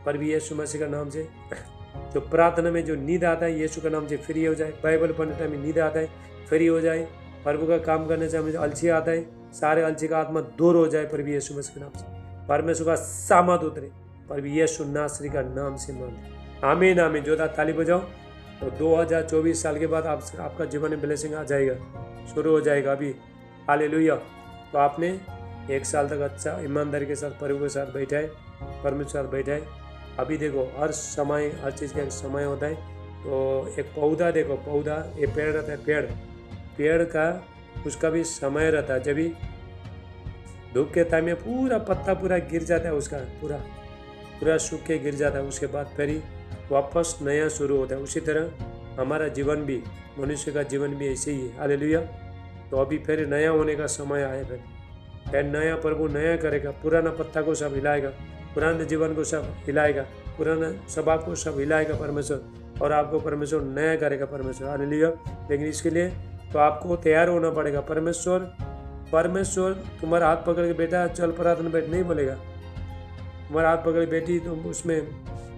प्रभु यीशु मसीह का नाम से। जो प्रार्थना में जो नींद आता है यीशु का नाम से फ्री हो जाए। बाइबल पढ़ने टाइम में नींद आता है फ्री हो जाए। प्रभु का काम करने से हमें अलसी आता है सारे अलसी का आत्मा दूर हो जाए प्रभु यीशु मसीह के नाम से। परमेश्वर का सामर्थ उतरे प्रभु यीशु नासरी का नाम से मांगते। आमीन आमीन। जोरदार ताली बजाओ। तो 2024 साल के बाद आपका जीवन में ब्लेसिंग आ जाएगा, शुरू हो जाएगा अभी। हालेलुया। तो आपने 1 साल तक अच्छा ईमानदारी के साथ प्रभु के साथ बैठा है, परमेश्वर के साथ बैठा है। अभी देखो हर समय हर चीज़ का एक समय होता है। तो एक पौधा देखो, पौधा ये पेड़ रहता है, पेड़ का उसका भी समय रहता है। जब भी धूप के टाइम में पूरा पत्ता पूरा गिर जाता है, उसका पूरा सूख के गिर जाता है, उसके बाद फिर ही वापस नया शुरू होता है। उसी तरह हमारा जीवन भी, मनुष्य का जीवन भी ऐसे ही है। हालेलुया। तो अभी फिर नया होने का समय आया, फिर नया प्रभु नया करेगा। पुराना पत्ता को सब हिलाएगा, पुराने जीवन को सब हिलाएगा, पुराना सभा को सब हिलाएगा परमेश्वर, और आपको परमेश्वर नया करेगा परमेश्वर। हालेलुया। लेकिन इसके लिए तो आपको तैयार होना पड़ेगा। परमेश्वर तुम्हारा हाथ पकड़ के बेटा चल प्रार्थना बैठ नहीं बोलेगा। तुम्हारा हाथ पकड़ बेटी तुम उसमें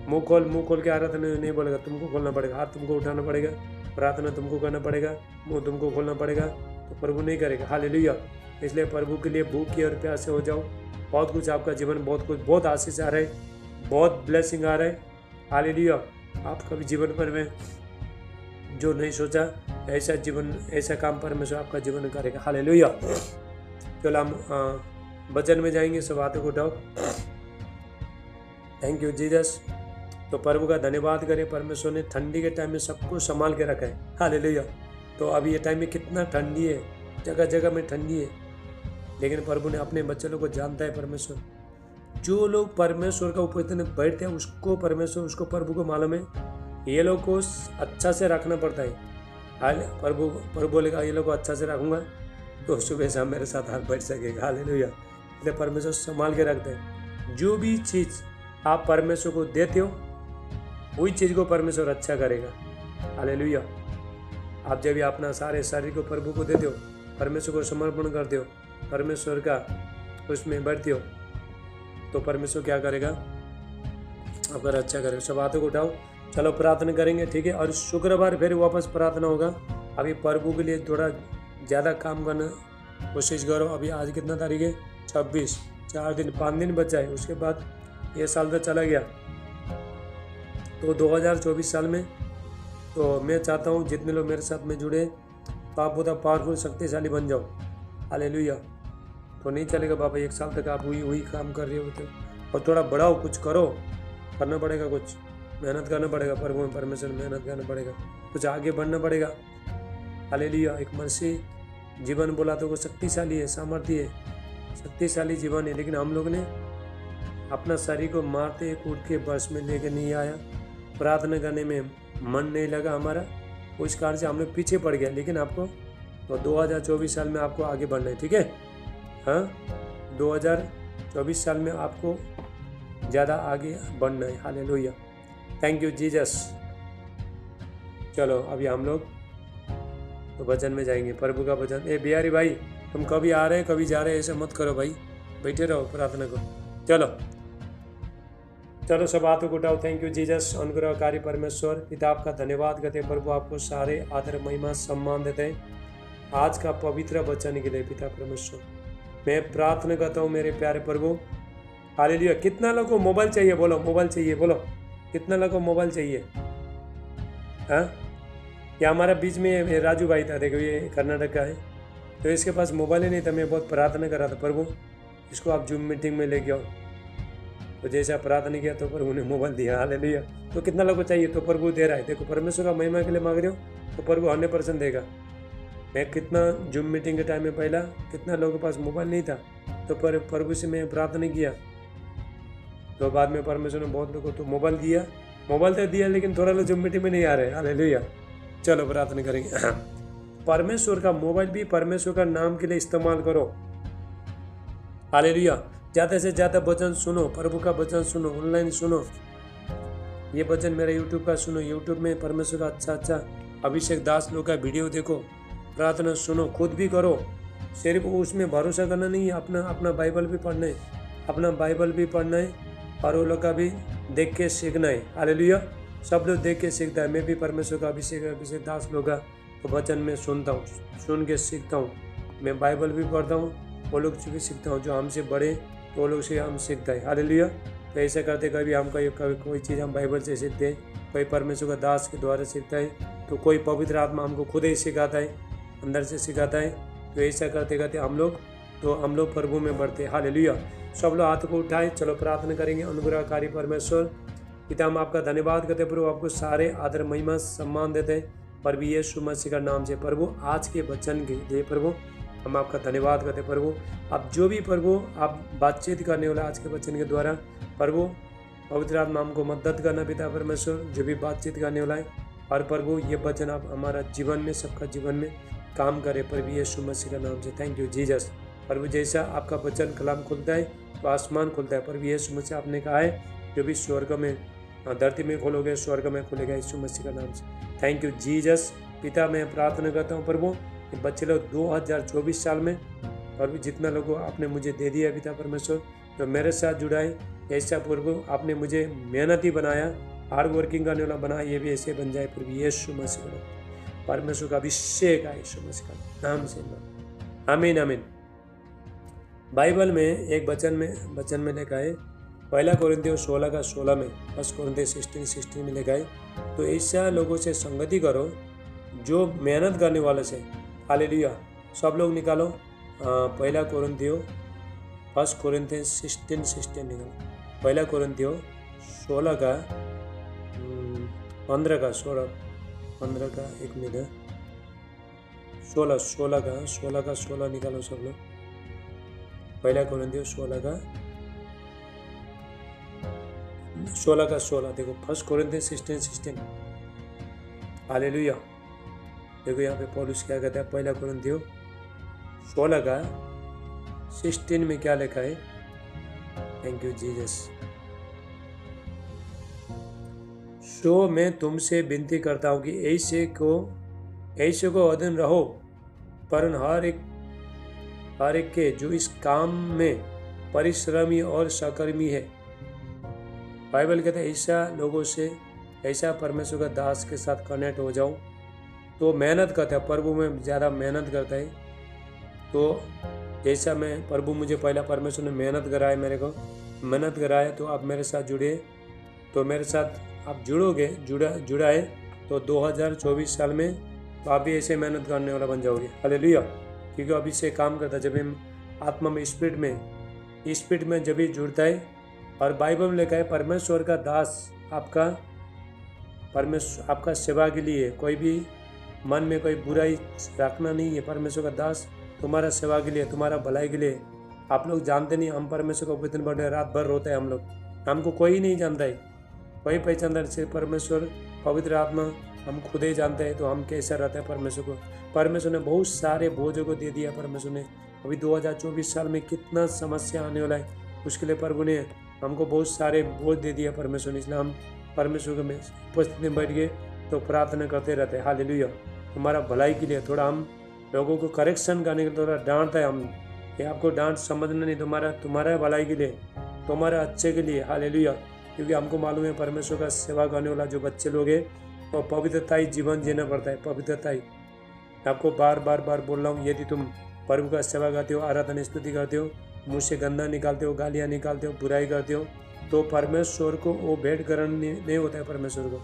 मुंह खोल के आराधना नहीं बोलेगा। तुमको खोलना पड़ेगा, हाथ तुमको उठाना पड़ेगा, प्रार्थना तुमको करना पड़ेगा, मुंह तुमको खोलना पड़ेगा, तो प्रभु नहीं करेगा। हालेलुया। इसलिए प्रभु के लिए भूखे और प्यासे हो जाओ। बहुत कुछ आपका जीवन, बहुत आशीष आ रहा है, बहुत ब्लेसिंग आ रहा है। हालेलुया। आपका भी जीवन पर में जो नहीं सोचा ऐसा जीवन, ऐसा काम परमेश्वर आपका जीवन करेगा। हालेलुया। चलो हम वचन में जाएंगे। सब हाथों को उठाओ। Thank you Jesus. तो प्रभु का धन्यवाद करें। परमेश्वर ने ठंडी के टाइम में सबको संभाल के रखा है। हालेलुया। तो अभी ये टाइम में कितना ठंडी है, जगह जगह में ठंडी है, लेकिन प्रभु ने अपने बच्चे लोग को जानता है परमेश्वर। जो लोग परमेश्वर का ऊपर बैठते हैं उसको परमेश्वर, उसको प्रभु को मालूम है ये लोग को अच्छा से रखना पड़ता है। प्रभु बोलेगा ये लोग को अच्छा से रखूंगा तो सुबह शाम मेरे साथ हाथ बैठ सकेगा। हालेलुया। इसलिए परमेश्वर संभाल के रखते हैं। जो भी चीज़ आप परमेश्वर को देते हो वही चीज़ को परमेश्वर अच्छा करेगा। हालेलुया। आप जब भी अपना सारे शरीर को प्रभु को देते हो, परमेश्वर को समर्पण करते हो, परमेश्वर का उसमें बढ़ते हो, तो परमेश्वर क्या करेगा, आपका अच्छा करेगा। सब हाथों को उठाओ। चलो प्रार्थना करेंगे, ठीक है। और शुक्रवार फिर वापस प्रार्थना होगा। अभी प्रभु के लिए थोड़ा ज़्यादा काम करना कोशिश करो। अभी आज कितना तारीख है? 26। 5 दिन बचा है। उसके बाद ये साल तो चला गया। तो 2024 साल में तो मैं चाहता हूँ जितने लोग मेरे साथ में जुड़े तो आप बहुत पावरफुल शक्तिशाली बन जाओ। हालेलुया। तो नहीं चलेगा बाबा 1 साल तक आप वही काम कर रहे हो, तो और थोड़ा बढ़ाओ, कुछ करो, करना पड़ेगा, कुछ मेहनत करना पड़ेगा। प्रभु में परमेश्वर मेहनत करना पड़ेगा, कुछ आगे बढ़ना पड़ेगा। हालेलुया। एक मसीह जीवन बोला तो वो शक्तिशाली है, सामर्थ्य है, शक्तिशाली जीवन है। लेकिन हम लोग ने अपना शरीर को मारते कूट के बस में लेके नहीं आया, प्रार्थना करने में मन नहीं लगा हमारा, उस कारण से हम लोग पीछे पड़ गया। लेकिन आपको तो 2024 साल में आपको आगे बढ़ना है, ठीक है। हाँ, 2024 साल में आपको ज़्यादा आगे बढ़ना है। हालेलुया। Thank you Jesus. चलो अभी हम लोग तो वचन में जाएंगे, प्रभु का वचन। ए बिहारी भाई, तुम कभी आ रहे कभी जा रहे, ऐसे मत करो भाई, बैठे रहो प्रार्थना करो। चलो सब हाथों को उठाओ। Thank you Jesus. अनुग्रहकारी परमेश्वर पिता आपका धन्यवाद करते हैं प्रभु, आपको सारे आदर महिमा सम्मान देते हैं आज का पवित्र वचन के लिए। पिता परमेश्वर मैं प्रार्थना करता हूँ मेरे प्यारे प्रभु। हालेलुया। कितना लोगों को मोबाइल चाहिए? बोलो मोबाइल चाहिए, बोलो कितना लोगों को मोबाइल चाहिए? हाँ, या हमारा बीच में राजू भाई था, देखो ये कर्नाटक का है, तो इसके पास मोबाइल ही नहीं था। मैं बहुत प्रार्थना कर रहा था, प्रभु इसको आप जूम मीटिंग में लेके आओ। तो जैसा प्रार्थना किया तो प्रभु ने मोबाइल दिया। हालेलुया। तो कितना लोगों को चाहिए? तो प्रभु दे रहा है। देखो परमेश्वर का महिमा के लिए मांग रहे हो तो प्रभु 100% देगा। मैं कितना जूम मीटिंग के टाइम में पहला कितना लोगों के पास मोबाइल नहीं था, तो प्रभु से मैं प्रार्थना किया, तो बाद में परमेश्वर ने बहुत लोगों को तो मोबाइल दिया। मोबाइल तो दिया लेकिन थोड़ा लोग जूम मीटिंग में नहीं आ रहे। हालेलुया। चलो प्रार्थना करेंगे। परमेश्वर का मोबाइल भी परमेश्वर का नाम के लिए इस्तेमाल करो। हालेलुया। ज़्यादा से ज़्यादा वचन सुनो, प्रभु का वचन सुनो, ऑनलाइन सुनो। ये वचन मेरा यूट्यूब का सुनो, यूट्यूब में परमेश्वर का अच्छा अभिषेक दास लोग का वीडियो देखो, प्रार्थना सुनो, खुद भी करो। सिर्फ उसमें भरोसा करना नहीं है, अपना बाइबल भी पढ़ना है, अपना बाइबल भी पढ़ना है और वो लोग का भी देख के सीखना है। हालेलुया। सब लोग देख के सीखता है। मैं भी परमेश्वर का अभिषेक दास लोग का तो वचन में सुनता हूँ, सुन के सीखता हूँ। मैं बाइबल भी पढ़ता हूँ, वो लोग से भी सीखता हूँ। जो हमसे बड़े तो वो लोग से हम सीखता है। हालेलुया। तो ऐसा करते कभी हम कभी कोई चीज़ हम बाइबल से सीखते हैं, कोई परमेश्वर का दास के द्वारा सीखता है, तो कोई पवित्र आत्मा हमको खुद ही सिखाता है, अंदर से सिखाता है। तो ऐसा करते करते हम लोग प्रभु में बढ़ते हैं। हालेलुया। सब लोग हाथ को उठाए, चलो प्रार्थना करेंगे। अनुग्रहकारी परमेश्वर पिता, हम आपका धन्यवाद करते प्रभु, आपको सारे आदर महिमा सम्मान देते हैं प्रभु यीशु मसीह का नाम से। प्रभु आज के वचन के लिए प्रभु हम आपका धन्यवाद करते प्रभु। आप जो भी प्रभु आप बातचीत करने वाला आज के वचन के द्वारा प्रभु पवित्र आत्मा हमको मदद करना पिता परमेश्वर, जो भी बातचीत करने वाला है। और प्रभु ये वचन आप हमारा जीवन में, सबका जीवन में काम करे प्रभु यीशु मसीह का नाम से। Thank you Jesus. प्रभु जैसा आपका वचन कलाम खुलता है तो आसमान खुलता है प्रभु यीशु मसीह। आपने कहा है जो भी स्वर्ग में धरती में खोलोगे स्वर्ग में खुलेगा यीशु मसीह का नाम से। Thank you Jesus. पिता मैं प्रार्थना करता हूँ प्रभु कि बच्चे लोग 2024 साल में प्रभु जितना लोगों आपने मुझे दे दिया पिता परमेश्वर, जो मेरे साथ जुड़ा है, ऐसा प्रभु आपने मुझे मेहनती बनाया, हार्ड वर्किंग करने वाला बनाया, ये भी ऐसे बन जाए प्रभु यीशु मसीह का परमेश्वर का अभिषेक है यीशु मसीह का नाम से। आमीन आमीन। बाइबल में एक वचन में लिखा है, पहला कोरिन्थियों 16 का 16 में, फर्स्ट कोरिन्थियों 16 में लिखा है, तो ऐसा लोगों से संगति करो जो मेहनत करने वाले से। हालेलुया। सब लोग निकालो पहला कोरिन्थियों फर्स्ट कोरिन्थियों 16 निकालो। पहला कोरिन्थियों 16 का 15 का एक मिनट है, 16 का 16 निकालो सब लोग। पहला कोरिन्थियों 16 का 16 देखो, फर्स्ट कोरिन्थियों 16। हालेलुया। देखो यहाँ पे पौलुस क्या कहता है, पहला कोरिन्थियों 16 का 16 में क्या लिखा है। Thank you Jesus. सो मैं तुमसे विनती करता हूँ कि ऐसे को अधीन रहो, पर हर एक के जो इस काम में परिश्रमी और सकर्मी है। बाइबल कहते हैं ऐसा लोगों से, ऐसा परमेश्वर का दास के साथ कनेक्ट हो जाऊं तो मेहनत करता है प्रभु में, ज़्यादा मेहनत करता है। तो जैसा मैं प्रभु मुझे पहला परमेश्वर ने मेहनत कराया, मेरे को मेहनत कराया, तो आप मेरे साथ जुड़े, तो मेरे साथ आप जुड़ा है तो 2024 साल में तो आप भी ऐसे मेहनत करने वाला बन जाओगे। हालेलुया। क्योंकि अभी से काम करता है, जब हम आत्मा में स्पिरिट में जब भी जुड़ता है। और बाइबल में लिखा है परमेश्वर का दास आपका सेवा के लिए, कोई भी मन में कोई बुराई रखना नहीं है। परमेश्वर का दास तुम्हारा सेवा के लिए, तुम्हारा भलाई के लिए। आप लोग जानते नहीं, हम परमेश्वर को कितने बड़े रात भर रोते हैं हम लोग, हमको कोई नहीं जानता है, कोई पहचानता है सिर्फ परमेश्वर पवित्र आत्मा, हम खुद ही जानते हैं। तो हम कैसा रहता है परमेश्वर को, परमेश्वर ने बहुत सारे बोझों को दे दिया। परमेश्वर ने अभी 2024 साल में कितना समस्या आने वाला है, उसके लिए प्रभु ने हमको बहुत सारे बोझ दे दिया परमेश्वर ने। इसलिए हम परमेश्वर के उपस्थिति में बैठ गए तो प्रार्थना करते रहते हैं। हालेलुया। तुम्हारा भलाई के लिए, थोड़ा हम लोगों को करेक्शन करने के लिए थोड़ा डांटता है हम, ये आपको डांट समझना नहीं, तुम्हारा भलाई के लिए, तुम्हारा अच्छे के लिए। हालेलुया। क्योंकि हमको मालूम है परमेश्वर का सेवा करने वाला जो बच्चे लोग हैं वो पवित्रता ही जीवन जीना पड़ता है, पवित्रता ही। आपको बार बार बोल रहा हूँ, यदि तुम प्रभु का सेवा करते हो, आराधना स्तुति करते हो, मुँह से गंदा निकालते हो, गालियाँ निकालते हो, बुराई करते हो, तो परमेश्वर को वो भेंट ग्रहण नहीं होता है परमेश्वर को।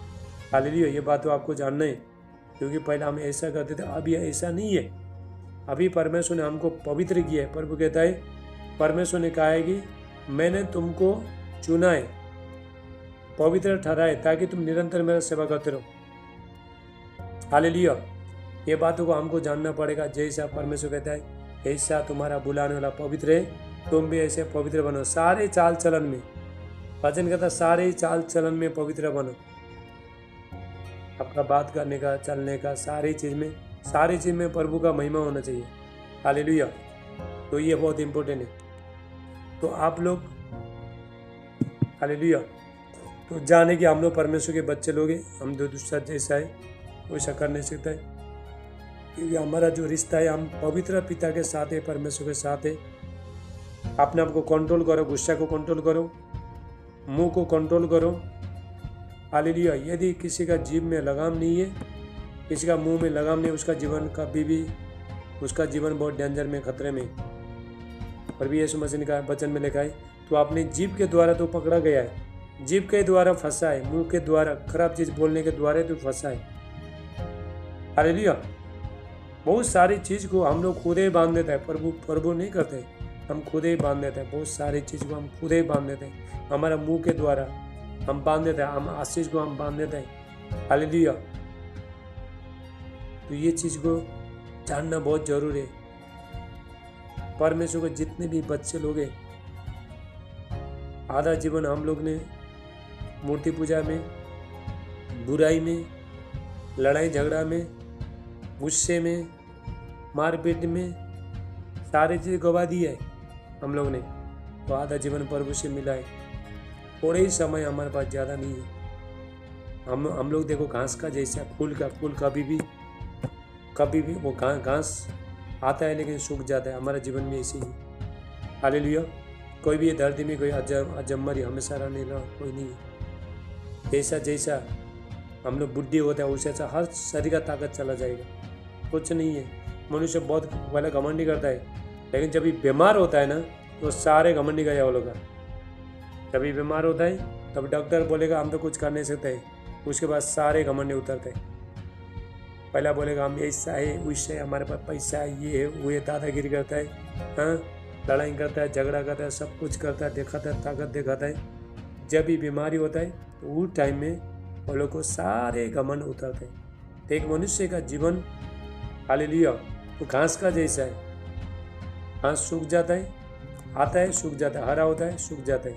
हालेलुया। ये बात तो आपको जानना है, क्योंकि पहले हम ऐसा करते थे, अभी ऐसा नहीं है। अभी परमेश्वर ने हमको पवित्र किया है। प्रभु कहता है, परमेश्वर ने कहा है कि मैंने तुमको चुना है, पवित्र ठहराए, ताकि तुम निरंतर मेरा सेवा करते रहो। हालेलुया। ये बातों को हमको जानना पड़ेगा। जैसा परमेश्वर कहता है ऐसा तुम्हारा बुलाने वाला पवित्र है, तुम भी ऐसे पवित्र बनो सारे चाल चलन में। वचन कहता सारे चाल चलन में पवित्र बनो। आपका बात करने का, चलने का, सारी चीज़ में प्रभु का महिमा होना चाहिए। हालेलुया। तो ये बहुत इम्पोर्टेंट है। तो आप लोग हालेलुया, तो जाने कि हम लोग परमेश्वर के बच्चे लोग हैं, हम जो दूसरा जैसा है वैसा कर नहीं सकता है। क्योंकि हमारा जो रिश्ता है, हम पवित्र पिता के साथ है, परमेश्वर के साथ है। अपने आप को कंट्रोल करो, गुस्सा को कंट्रोल करो, मुंह को कंट्रोल करो। हालेलुया। यदि किसी का जीभ में लगाम नहीं है, किसी का मुंह में लगाम नहीं, उसका जीवन कभी भी, उसका जीवन बहुत डेंजर में, खतरे में। और भी यीशु मसीह का वचन में लिखा है, तो अपनी जीभ के द्वारा तो पकड़ा गया है, जीभ के द्वारा फंसा है, मुंह के द्वारा खराब चीज बोलने के द्वारा तो फंसा है। हालेलुया। बहुत सारी चीज को हम लोग खुद ही बांध देते हैं, प्रभु नहीं करते, हम खुद ही बांध देते हैं। बहुत सारी चीज को हम खुद ही बांध देते हैं, हमारा मुंह के द्वारा हम बांध देते हैं, हम आशीष को हम बांध देते हैं। हालेलुया। तो ये चीज को जानना बहुत जरूरी है। परमेश्वर के जितने भी बच्चे लोग हैं, आधा जीवन हम लोग ने मूर्ति पूजा में, बुराई में, लड़ाई झगड़ा में, गुस्से में, मारपीट में, सारी चीज़ गवा दी है हम लोग ने। तो आधा जीवन प्रभु से मिला है। थोड़े ही समय हमारे पास, ज़्यादा नहीं है। हम लोग देखो घास का जैसा, फूल कभी भी वो घास आता है लेकिन सूख जाता है। हमारा जीवन में ऐसे ही। हालेलुया। कोई भी धरती में कोई अजम्मर हमेशा रहने वाला कोई नहीं है। जैसा हम लोग बुढ़ी होते हैं, उससे हर शरीर का ताकत चला जाएगा, कुछ नहीं है। मनुष्य बहुत पहले घमंडी करता है, लेकिन जब भी बीमार होता है ना, तो सारे घमंडी गया वो लोग। जब भी बीमार होता है तब डॉक्टर बोलेगा हम तो कुछ कर नहीं सकते, उसके बाद सारे घमंडी उतरते हैं। पहला बोलेगा हम ऐसा है, उससे हमारे पास पैसा है, ये है, वो है, दादागिरी करता है, हाँ, लड़ाई करता है, झगड़ा करता है, सब कुछ करता है, दिखाता है, ताकत दिखाता है। जब भी बीमारी होता है तो उस टाइम में वो लोग को सारे घमंड उतरते हैं। तो एक मनुष्य का जीवन, हालेलुया, तो घास का जैसा है। घास सूख जाता है, आता है, सूख जाता है, हरा होता है, सूख जाता है,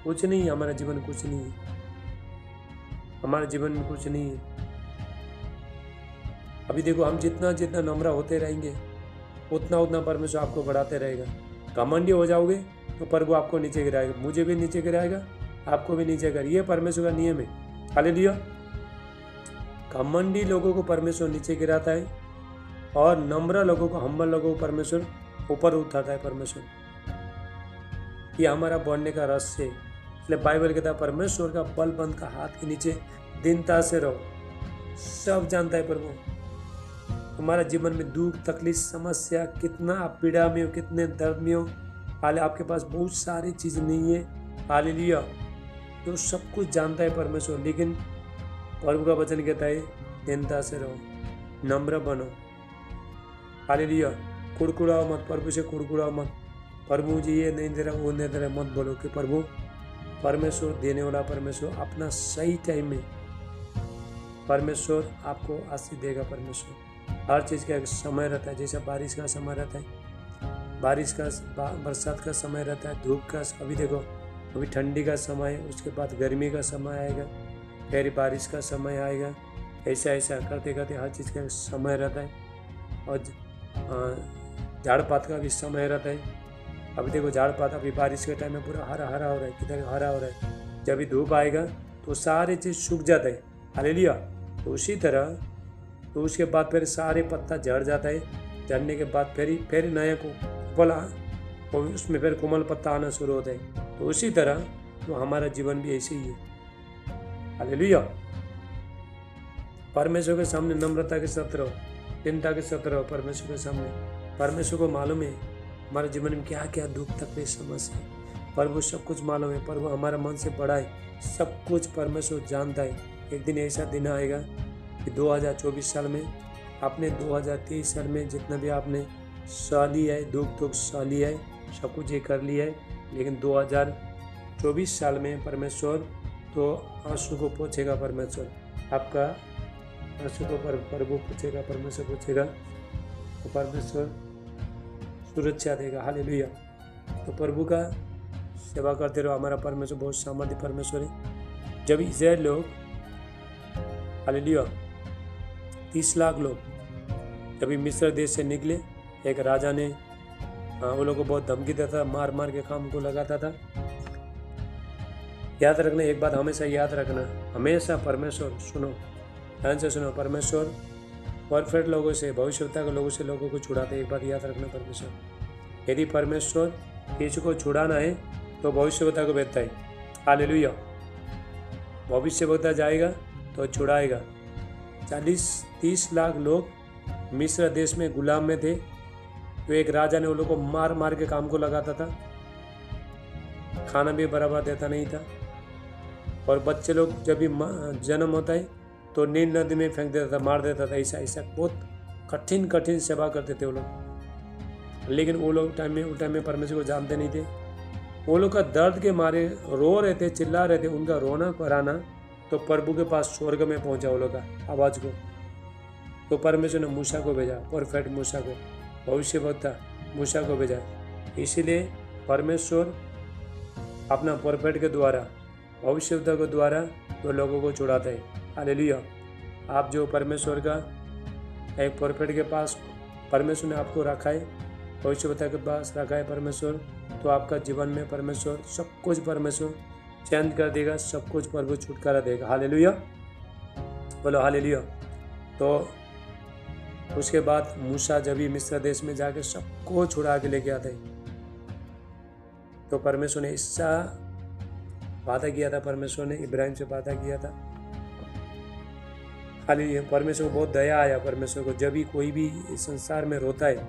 कुछ नहीं। हमारा जीवन कुछ नहीं है, हमारे जीवन में कुछ नहीं है। अभी देखो, हम जितना जितना नम्र होते रहेंगे, उतना उतना परमेश्वर आपको बढ़ाते रहेगा। घमंडी हो जाओगे तो प्रभु आपको नीचे गिराएगा, मुझे भी नीचे गिराएगा, आपको भी नीचे गिराएगा। ये परमेश्वर का नियम है। हालेलुया। घमंडी लोगों को परमेश्वर नीचे गिराता है और नम्र लोगों को, हम्बल लोगों को परमेश्वर ऊपर उठाता है। परमेश्वर ये हमारा बढ़ने का रहस्य है। इसलिए बाइबल कहता है परमेश्वर का बल बंद का हाथ के नीचे दीनता से रहो। सब जानता है प्रभु। हमारा जीवन में दुख, तकलीफ, समस्या, कितना आप पीड़ा में हो, कितने दर्द में हो, हाल आपके पास बहुत सारी चीज़ नहीं है। हालेलुया। तो सब कुछ जानता है परमेश्वर, लेकिन प्रभु का वचन कहता है दीनता से रहो, नम्र बनो। हालेलुया। कुड़कुड़ाओ मत, प्रभु से कुड़कुड़ाओ मत। प्रभु जी ये नहीं दे रहा, वो नहीं दे रहा, मत बोलो कि प्रभु, परमेश्वर देने वाला परमेश्वर अपना सही टाइम में परमेश्वर आपको आशीष देगा। परमेश्वर हर चीज़ का एक समय रहता है। जैसे बारिश का समय रहता है, बरसात का समय रहता है, धूप का, अभी देखो अभी ठंडी का समय है, उसके बाद गर्मी का समय आएगा, फिर बारिश का समय आएगा। ऐसा ऐसा करते करते हर चीज़ का एक समय रहता है। और झाड़ पात का भी समय रहता है। अभी देखो झाड़ पात अभी बारिश के टाइम में पूरा हरा हरा हो रहा है, किधर हरा हो रहा है। जब भी धूप आएगा तो सारी चीज़ सूख जाता है। हालेलुया। तो उसी तरह तो उसके बाद फिर सारे पत्ता झड़ जाता है। झड़ने के बाद फिर नया कोमल, और उसमें फिर कोमल पत्ता आना शुरू होता है। तो उसी तरह तो हमारा जीवन भी ऐसे ही है। हालेलुया। परमेश्वर के सामने नम्रता के साथ रहो, चिंता के साथ रहो परमेश्वर के सामने। परमेश्वर को मालूम है हमारे जीवन में क्या क्या दुख, तकलीफ, समस्या है। प्रभु सब कुछ मालूम है। प्रभु हमारा मन से बड़ा है, सब कुछ परमेश्वर जानता है। एक दिन ऐसा दिन आएगा कि 2024 साल में, आपने 2023 साल में जितना भी आपने सह लिया है, दुख सह लिया है, सब कुछ ये कर लिया है, लेकिन 2024 साल में परमेश्वर तो आंसू को पोंछेगा। परमेश्वर आपका आंसू को प्रभु पूछेगा, परमेश्वर पूछेगा, तो परमेश्वर सुरक्षा देगा। हालेलुया। तो प्रभु का सेवा करते रहो। हमारा परमेश्वर बहुत सामर्थ्य परमेश्वर है। जब इज़राइल लोग, हालेलुया, 30 लाख लोग जब मिस्र देश से निकले, एक राजा ने वो लोगों को बहुत धमकी देता था, मार मार के काम को लगाता था। याद रखना, एक बात हमेशा याद रखना, हमेशा परमेश्वर, सुनो ध्यान से सुनो, परमेश्वर परफेक्ट लोगों से, भविष्यवक्ता के लोगों से लोगों को छुड़ाते। एक बात याद रखना, परमेश्वर, यदि परमेश्वर किसी को छुड़ाना है तो भविष्यवक्ता को भेजता है। हालेलुया। भविष्यवक्ता जाएगा तो छुड़ाएगा। 40-30 लाख लोग मिस्र देश में गुलाम में थे, तो एक राजा ने उन लोगों को मार मार के काम को लगाता था, खाना भी बराबर देता नहीं था, और बच्चे लोग जब भी जन्म होता है तो नील नदी में फेंक देता था, मार देता था। ऐसा ऐसा बहुत कठिन कठिन सेवा करते थे वो लोग। लेकिन वो लोग उस टाइम में परमेश्वर को जानते नहीं थे। वो लोग का दर्द के मारे रो रहे थे, चिल्ला रहे थे। उनका रोना कराना तो प्रभु के पास स्वर्ग में पहुंचा वो लोग का आवाज़ को। तो परमेश्वर ने मूसा को भेजा, प्रोफेट मूसा को, भविष्यवक्ता मूसा को भेजा। इसीलिए परमेश्वर अपना प्रोफेट के द्वारा, भविष्यवक्ता के द्वारा तो लोगों को छुड़ाता है। हालेलुया। आप जो परमेश्वर का एक प्रोफेट के पास परमेश्वर ने आपको रखा है, भविष्यवक्ता के पास रखा है परमेश्वर, तो आपका जीवन में परमेश्वर सब कुछ परमेश्वर चेंज कर देगा, सब कुछ प्रभु छुटकारा देगा। हालेलुया, बोलो हालेलुया। तो उसके बाद मूसा जब भी मिस्र देश में जाके सबको छुड़ा के लेके आता है, तो परमेश्वर ने ऐसा वादा किया था, परमेश्वर ने इब्राहिम से वादा किया था। हालेलुया। परमेश्वर को बहुत दया आया परमेश्वर को। जब भी कोई भी इस संसार में रोता है,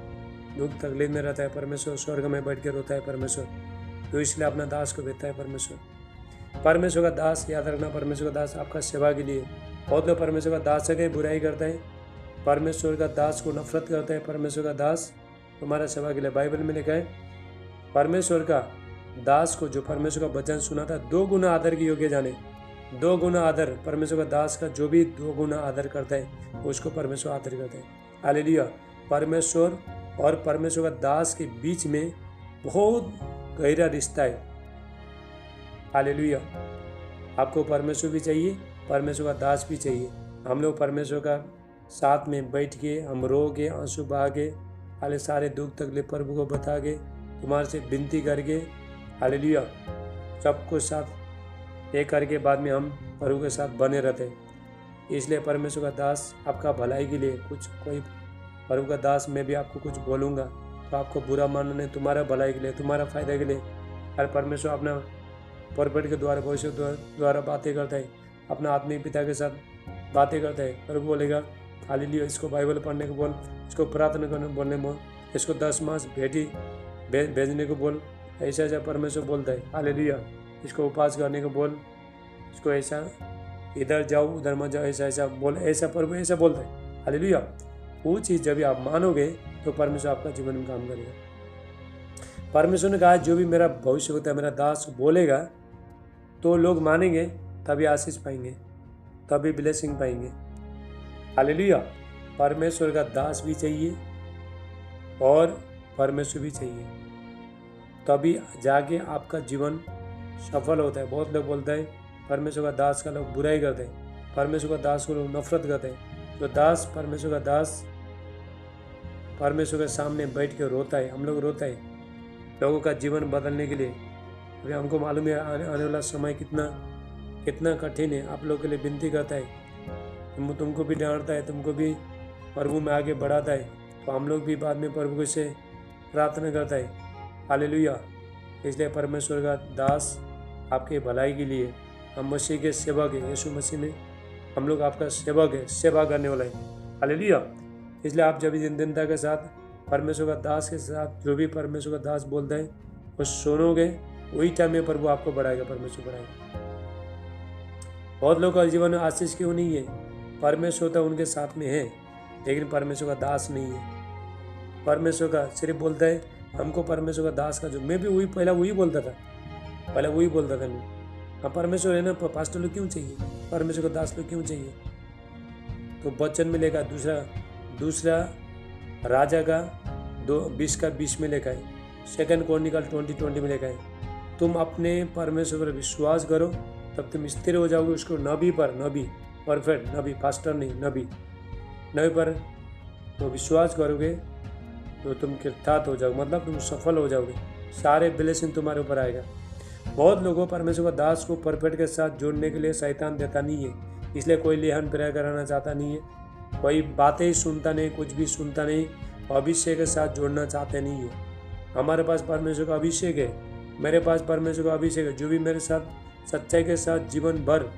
दुख तकलीफ में रहता है, परमेश्वर स्वर्ग में बैठ के रोता है परमेश्वर, तो इसलिए अपना दास को भेजता है परमेश्वर। परमेश्वर का दास, याद रखना, परमेश्वर का दास आपका सेवा के लिए। बहुत लोग परमेश्वर का दास है बुराई करता है, परमेश्वर का दास को नफरत करता है। परमेश्वर का दास तुम्हारा सेवा के लिए। बाइबल में लिखा है परमेश्वर का दास को, जो परमेश्वर का वचन सुना था, 2 गुना आदर के योग्य जाने। 2 गुना आदर परमेश्वर का दास का, जो भी 2 गुना आदर करता है उसको परमेश्वर आदर करता है। हालेलुया। परमेश्वर और परमेश्वर का दास के बीच में बहुत गहरा रिश्ता है। हालेलुया। आपको परमेश्वर भी चाहिए, परमेश्वर का दास भी चाहिए। हम लोग परमेश्वर का साथ में बैठ के हम रो के, आंसू बहा के, हाले सारे दुख तकलीफ प्रभु को बता के, तुम्हारे से विनती करके, हालेलुया, सबको साथ एक करके बाद में हम प्रभु के साथ बने रहते। इसलिए परमेश्वर का दास आपका भलाई के लिए कुछ, कोई प्रभु का दास मैं भी आपको कुछ बोलूँगा तो आपको बुरा मानना नहीं, तुम्हारा भलाई के लिए, तुम्हारा फायदा के लिए। हर परमेश्वर अपना प्रोफेट के द्वारा, भविष्य द्वारा बातें करता है, अपना आत्मिक पिता के साथ बातें करता है। प्रभु बोलेगा हालेलुया, इसको बाइबल पढ़ने को बोल, इसको प्रार्थना करने बोलने बोल, इसको 10 मास भेटी भेजने को बोल। ऐसा ऐसा परमेश्वर बोलता है। हालेलुया। इसको उपवास करने को बोल, इसको ऐसा, इधर जाओ उधर मत जाओ, ऐसा ऐसा बोल, ऐसा प्रभु ऐसा बोलता है। हालेलुया। वो चीज़ जब आप मानोगे तो परमेश्वर आपका जीवन में काम करेगा। परमेश्वर ने कहा जो भी मेरा भविष्य होता है, मेरा दास बोलेगा तो लोग मानेंगे, तभी आशीष पाएंगे, तभी ब्लेसिंग पाएंगे। हालेलुया। परमेश्वर का दास भी चाहिए और परमेश्वर भी चाहिए, तभी जाके आपका जीवन सफल होता है। बहुत लोग बोलते हैं परमेश्वर का दास का लोग बुराई करते हैं, परमेश्वर का दास को लोग नफरत करते हैं। तो दास, परमेश्वर का दास परमेश्वर के सामने बैठ के रोता है। हम लोग रोता है लोगों का जीवन बदलने के लिए। अभी हमको मालूम है आने वाला समय कितना कठिन है। आप लोगों के लिए विनती करता है, तुमको भी डांटता है, तुमको भी प्रभु में आगे बढ़ाता है। तो हम लोग भी बाद में प्रभु से प्रार्थना करता है। हालेलुया। इसलिए परमेश्वर का दास आपके भलाई के लिए, हम मसीह के सेवक है, यीशु मसीह में हम लोग आपका सेवक है, सेवा करने वाला है। हालेलुया। इसलिए आप जब दीनता के साथ परमेश्वर का दास के साथ जो भी परमेश्वर का दास बोलता है वो सुनोगे, वही टाइम में प्रभु आपको बढ़ाएगा, परमेश्वर बढ़ाएगा। बहुत लोगों का जीवन में आशीष क्यों नहीं है? परमेश्वर तो उनके साथ में है, लेकिन परमेश्वर का दास नहीं है। परमेश्वर का सिर्फ बोलता है हमको परमेश्वर का दास का, जो मैं भी वही पहला वही बोलता था मैं। हाँ परमेश्वर है ना, पास्टर लोग क्यों चाहिए, परमेश्वर का दास लोग क्यों चाहिए? तो वचन में लिखा, दूसरा राजा का 20:20 में लिखा है, 2 क्रॉनिकल 20:20 में लिखा है, तुम अपने परमेश्वर पर विश्वास करो तब तुम स्थिर हो जाओगे। उसको नबी परफेक्ट नबी, पास्टर नहीं, नबी पर तो विश्वास करोगे तो तुम कृतार्थ हो जाओगे, मतलब तुम सफल हो जाओगे, सारे ब्लेसिंग तुम्हारे ऊपर आएगा। बहुत लोगों परमेश्वर का दास को परफेक्ट के साथ जोड़ने के लिए शैतान देता नहीं है, इसलिए कोई लेहन प्रेयर कराना चाहता नहीं है, कोई बातें ही सुनता नहीं, कुछ भी सुनता नहीं, अभिषेक के साथ जोड़ना चाहते नहीं है। हमारे पास परमेश्वर का अभिषेक है, मेरे पास परमेश्वर का अभिषेक है। जो भी मेरे साथ सच्चाई के साथ जीवन भर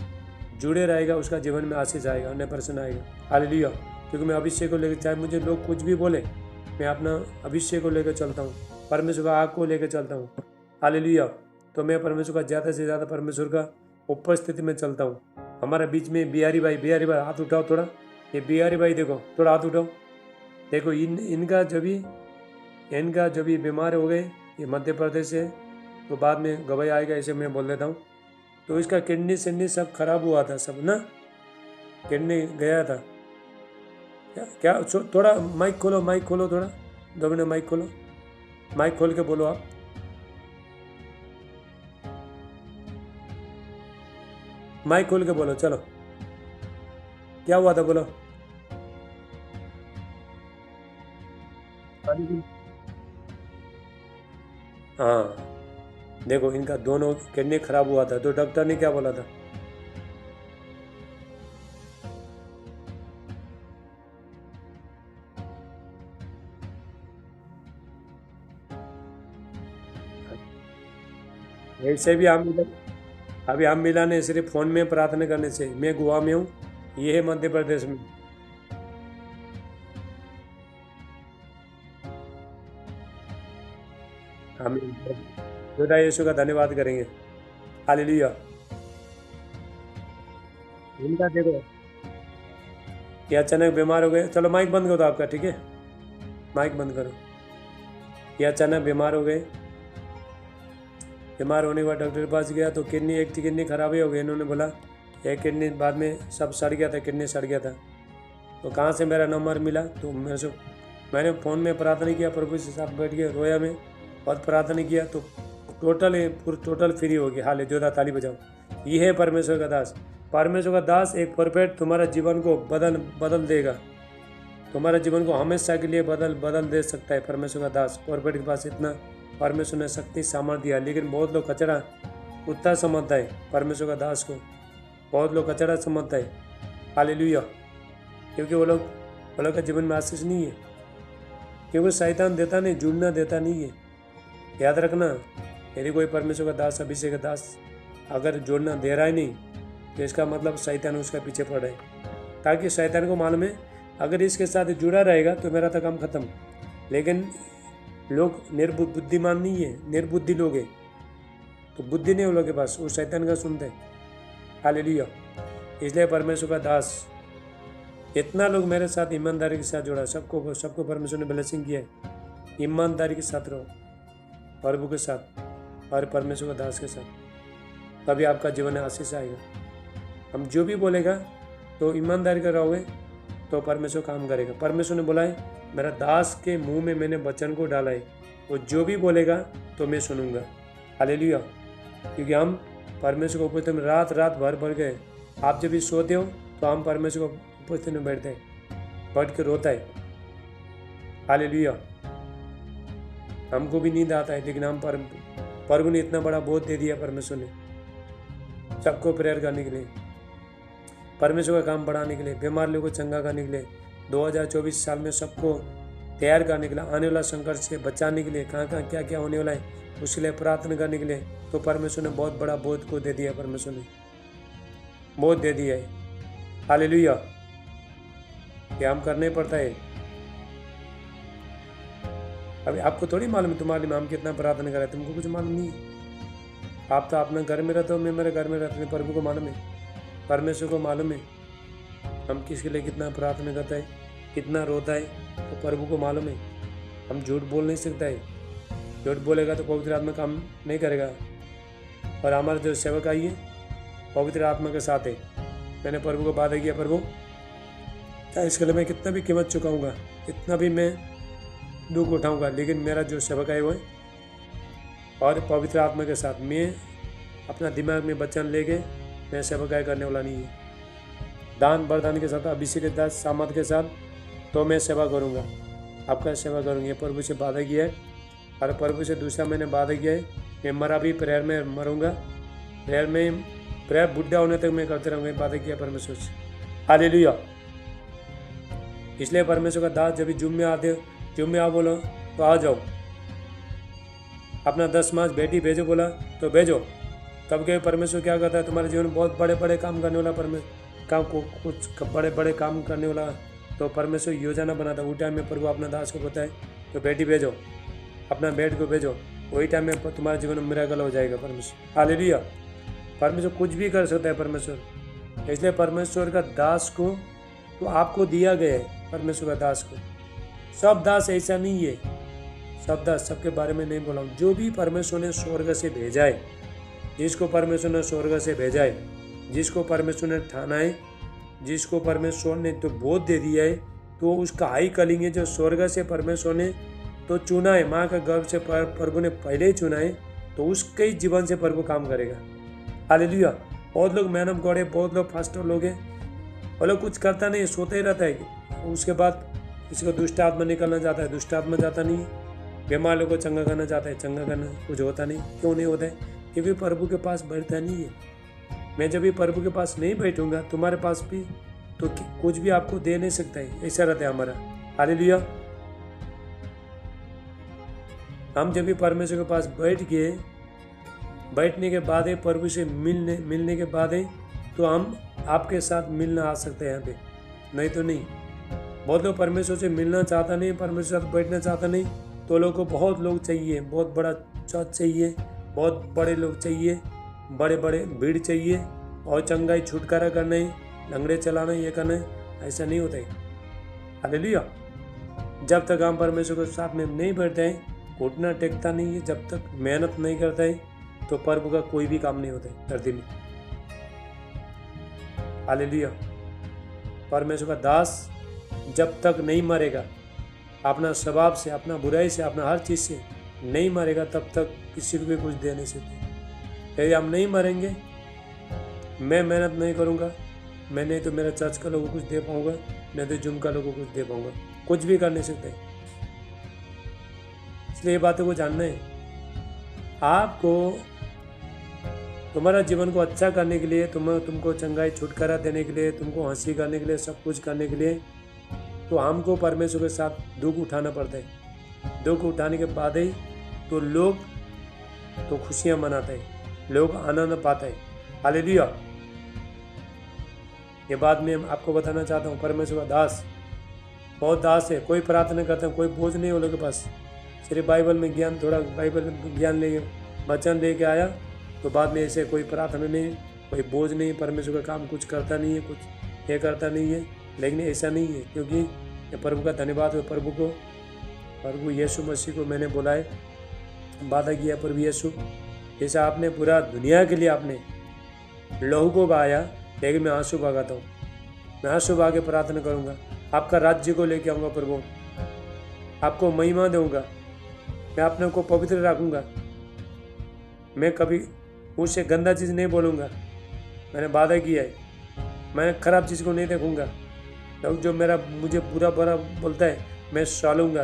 जुड़े रहेगा, उसका जीवन में आशीष आएगा, 100% आएगा। हालेलुया। क्योंकि मैं अभिषेक को लेकर, चाहे मुझे लोग कुछ भी बोले, मैं अपना अभिषेक को लेकर चलता हूँ, परमेश्वर का आग को लेकर चलता हूँ। हालेलुया। तो मैं परमेश्वर का ज़्यादा से ज़्यादा परमेश्वर का उपस्थिति में चलता हूँ। हमारे बीच में बिहारी भाई हाथ उठाओ थोड़ा। ये बिहारी भाई देखो, थोड़ा हाथ उठाओ। देखो इनका जो भी बीमार हो गए, ये मध्य प्रदेश से, तो बाद में गवाही आएगा, ऐसे मैं बोल देता हूँ। तो इसका किडनी सिडनी सब खराब हुआ था, सब ना, किडनी गया था क्या। थोड़ा माइक खोलो थोड़ा, 2 मिनट माइक खोलो, माइक खोल के बोलो आप। माइक खोल के बोलो, चलो क्या हुआ था बोलो। हाँ देखो, इनका दोनों किडनी खराब हुआ था, तो डॉक्टर ने क्या बोला था। ऐसे भी अभी हम मिलाने सिर्फ फोन में प्रार्थना करने से। मैं गोवा में हूँ, ये है मध्य प्रदेश में। हम खुदा यीशु का धन्यवाद करेंगे। हालेलुया। इनका देखो, ये अचानक बीमार हो गए। चलो माइक बंद करो आपका, ठीक है, माइक बंद करो। ये अचानक बीमार हो गए, बीमार होने के बाद डॉक्टर के पास गया तो एक किडनी खराब ही हो गई। इन्होंने बोला एक किडनी, बाद में सब सड़ गया था, किडनी सड़ गया था। तो कहाँ से मेरा नंबर मिला, तो मैंने फ़ोन में प्रार्थना किया, प्रभु से साथ बैठ के रोया में और प्रार्थना किया, तो टोटल फ्री हो गया। हाल जोधा ताली बजाओ। ये है परमेश्वर का दास। परमेश्वर का दास एक परफेक्ट तुम्हारा जीवन को बदल देगा, तुम्हारे जीवन को हमेशा के लिए बदल दे सकता है। परमेश्वर का दास परफेक्ट के पास इतना परमेश्वर ने शक्ति सामर्थ्य दिया, लेकिन बहुत लोग कचरा कुत्ता समझता है परमेश्वर का दास को, बहुत लोग कचरा समझता है। हालेलुया। क्योंकि वो लोग का जीवन में आशीष नहीं है, क्योंकि शैतान देता नहीं, जुड़ना देता नहीं है। याद रखना, यदि कोई परमेश्वर का दास, अभिषेक का दास अगर जोड़ना दे रहा है नहीं, तो इसका मतलब शैतान उसका पीछे पड़ रहा है। ताकि शैतान को मालूम है अगर इसके साथ जुड़ा रहेगा तो मेरा तो काम खत्म। लेकिन लोग बुद्धिमान नहीं है, निर्बुद्धि लोग हैं, तो बुद्धि नहीं उन लोगों के पास, वो शैतान का सुनते हैं। हालेलुया। इसलिए परमेश्वर का दास, इतना लोग मेरे साथ ईमानदारी के साथ जुड़ा, सबको परमेश्वर ने ब्लेसिंग किया है। ईमानदारी के साथ रहो, प्रभु के साथ और परमेश्वर का दास के साथ, तभी आपका जीवन में आशीष आएगा। हम जो भी बोलेगा तो ईमानदारी का रहोगे तो परमेश्वर काम करेगा। परमेश्वर ने बोला है, मेरा दास के मुंह में मैंने वचन को डाला है, वो जो भी बोलेगा तो मैं सुनूंगा। हालेलुया। क्योंकि हम परमेश्वर को उपस्थिति में रात भर गए। आप जब भी सोते हो तो हम परमेश्वर को उपस्थिति में बैठते हैं, बैठ के रोता है। हालेलुया। हमको भी नींद आता है, लेकिन हम प्रभु ने इतना बड़ा बोध दे दिया परमेश्वर ने, सबको प्रेयर करने के लिए, परमेश्वर का काम बढ़ाने के लिए, बीमार लोगों को चंगा करने के लिए, 2024 साल में सबको तैयार करने के लिए, आने वाला संकट से बचाने के लिए, कहाँ क्या क्या होने वाला है उसके लिए प्रार्थना करने के लिए। तो परमेश्वर ने बहुत बड़ा बोध को दे दिया, परमेश्वर ने बोध दे दिया है। हालेलुया। ये हम करना ही पड़ता है। अभी आपको थोड़ी मालूम है तुम्हारे लिए हम कितना प्रार्थना कर रहे हैं, तुमको कुछ मालूम नहीं है। आप तो अपना घर में रहते हो, मैं मेरे घर में रहता हूँ। प्रभु को मालूम है, परमेश्वर को मालूम है हम किसके लिए कितना प्रार्थना करता है, कितना रोता है, तो प्रभु को मालूम है। हम झूठ बोल नहीं सकता है, झूठ बोलेगा तो पवित्र आत्मा काम नहीं करेगा। और हमारा जो सेवक आई है पवित्र आत्मा के साथ है। मैंने प्रभु को वादा किया, प्रभु चाहे इसके लिए मैं कितना भी कीमत चुकाऊँगा, इतना भी मैं दुख उठाऊँगा, लेकिन मेरा जो सेवक है वो है और पवित्र आत्मा के साथ। मैं अपना दिमाग में वचन लेके मैं सेवकाई करने वाला नहीं है। दान वरदान के साथ, अभिषेक के साथ, सामर्थ के साथ, तो मैं सेवा करूँगा, आपका सेवा करूँगी। प्रभु से वादा किया है। और प्रभु से दूसरा मैंने वादा किया है, मैं मरा भी प्रेयर में मरूँगा, प्रेयर बुढ़ा होने तक मैं करते रहूँगा। वादा किया परमेश्वर से। हालेलुया। इसलिए परमेश्वर का दास जब भी जुम्मे आते हो, जुम्मे आओ बोलो तो आ जाओ। अपना 10 मास बेटी भेजो बोला तो भेजो, कभी कभी परमेश्वर क्या करता है, तुम्हारे जीवन में बहुत बड़े बड़े काम करने वाला कुछ बड़े बड़े काम करने वाला, तो परमेश्वर योजना बनाता है। उस टाइम में प्रभु अपना दास को बताए तो बेटी भेजो, अपना बेट को भेजो, वही टाइम में तुम्हारे जीवन में मिराकल हो जाएगा। परमेश्वर हालेलुया, परमेश्वर कुछ भी कर सकता है परमेश्वर। इसलिए परमेश्वर का दास को तो आपको दिया गया है, परमेश्वर का दास को। सब दास ऐसा नहीं है, सब दास सबके बारे में नहीं बोला हूँ। जो भी परमेश्वर ने स्वर्ग से भेजा है, जिसको परमेश्वर ने स्वर्ग से भेजा है, जिसको परमेश्वर ने ठाना है, जिसको परमेश्वर ने तो बोध दे दिया है, तो उसका हाई कलिंग है। जो स्वर्ग से परमेश्वर ने तो चुना है, माँ का गर्भ से प्रभु ने पहले ही चुना है, तो उसके ही जीवन से प्रभु काम करेगा। हालेलुया। बहुत लोग मैन ऑफ गॉड है, बहुत लोग फास्टर लोग हैं, वो लोग कुछ करता नहीं, सोते ही रहता है। उसके बाद किसी को दुष्ट आत्मा निकलना चाहता है, दुष्ट आत्मा जाता नहीं है। बीमार लोगों को चंगा करना चाहता है, चंगा करना कुछ होता नहीं। क्यों नहीं होता है? क्योंकि प्रभु के पास बैठता नहीं है। मैं जब भी प्रभु के पास नहीं बैठूंगा, तुम्हारे पास भी तो कुछ भी आपको दे नहीं सकता है। ऐसा रहता है हमारा। हालेलुया। हम जब भी परमेश्वर के पास बैठ गए, बैठने के बाद है, प्रभु से मिलने के बाद है, तो हम आपके साथ मिलना आ सकते हैं यहाँ पे, नहीं तो नहीं। बहुत लोग परमेश्वर से मिलना चाहता नहीं, परमेश्वर के साथ बैठना चाहता नहीं, तो लोगों को बहुत लोग चाहिए, बहुत बड़ा चर्च चाहिए, बहुत बड़े लोग चाहिए, बड़े बड़े भीड़ चाहिए, और चंगाई छुटकारा करना है, लंगड़े चलाना, ये करना है। ऐसा नहीं होता है। हालेलुया। जब तक हम परमेश्वर के साथ में नहीं बैठते हैं, घुटना टेकता नहीं है, जब तक मेहनत नहीं करता है, तो प्रभु का कोई भी काम नहीं होता है धरती में। हालेलुया। परमेश्वर का दास जब तक नहीं मरेगा, अपना स्वभाव से, अपना बुराई से, अपना हर चीज़ से नहीं मरेगा, तब तक किसी को भी कुछ दे नहीं सकते। यदि हम नहीं मरेंगे, मैं मेहनत नहीं करूँगा, मैं नहीं तो मेरा चर्च का लोगों को कुछ दे पाऊँगा, नहीं तो जुम का लोगों को कुछ दे पाऊँगा, कुछ भी कर नहीं सकते। इसलिए ये बातों को जानना है। आपको तुम्हारा जीवन को अच्छा करने के लिए, तुमको चंगाई छुटकारा देने के लिए, तुमको हंसी करने के लिए, सब कुछ करने के लिए, तो हमको परमेश्वर के साथ दुख उठाना पड़ता है। दुख उठाने के बाद ही तो लोग तो खुशियां मनाते हैं, लोग आनंद पाते हैं। हालेलुया। ये बात मैं आपको बताना चाहता हूँ। परमेश्वर का दास, बहुत दास है, कोई प्रार्थना करता है, कोई बोझ नहीं उन लोगों के पास। सिर्फ बाइबल में ज्ञान, थोड़ा बाइबल ज्ञान ले वचन लेके आया, तो बाद में ऐसे कोई प्रार्थना नहीं, कोई बोझ नहीं, परमेश्वर का काम कुछ करता नहीं है, कुछ ये करता नहीं है। लेकिन ऐसा नहीं है, क्योंकि ये प्रभु का धन्यवाद है। प्रभु यीशु मसीह को मैंने बुलाए, वादा किया प्रभु यीशु, जैसा आपने पूरा दुनिया के लिए आपने लहू को बहाया, लेकिन मैं आंसू बहाता हूँ। मैं आंसू बहा के प्रार्थना करूँगा, आपका राज्य को लेके आऊँगा प्रभु, आपको महिमा दूँगा, मैं अपने को पवित्र रखूँगा, मैं कभी मुझसे गंदा चीज़ नहीं बोलूँगा। मैंने वादा किया है, मैं खराब चीज़ को नहीं देखूँगा। लोग जो मुझे बुरा बोलता है, मैं सहूँगा,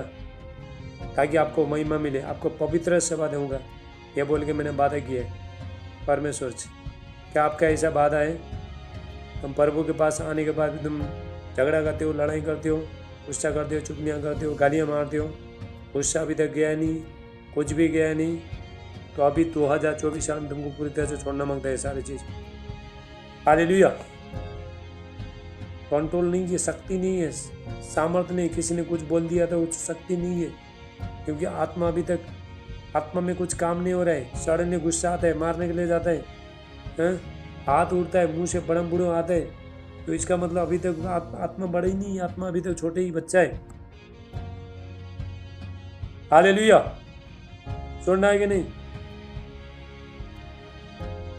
ताकि आपको महिमा मिले, आपको पवित्र सेवा दूँगा। ये बोल के मैंने वादा किया है परमेश्वर से। क्या आपका ऐसा वादा है? तुम प्रभु के पास आने के बाद भी तुम झगड़ा करते हो, लड़ाई करते हो, गुस्सा करते हो, चुगलियाँ करते हो, गालियाँ मारते हो, गुस्सा अभी तक गया नहीं, कुछ भी गया नहीं, तो अभी 2024 साल में तुमको पूरी तरह से छोड़ना मांगता है सारी चीज़। हालेलुया। कंट्रोल नहीं है, शक्ति नहीं है, सामर्थ्य नहीं। किसी ने कुछ बोल दिया तो कुछ शक्ति नहीं है, क्योंकि आत्मा अभी तक, आत्मा में कुछ काम नहीं हो रहा है। सड़न गुस्सा आता है, मारने के लिए जाता है, हाथ उड़ता है, मुंह से बड़म बुड़ो आता है, तो इसका मतलब अभी तक आत्मा बड़ा ही नहीं, आत्मा अभी तक छोटे ही बच्चा है। हालेलुया। सुनना है कि नहीं?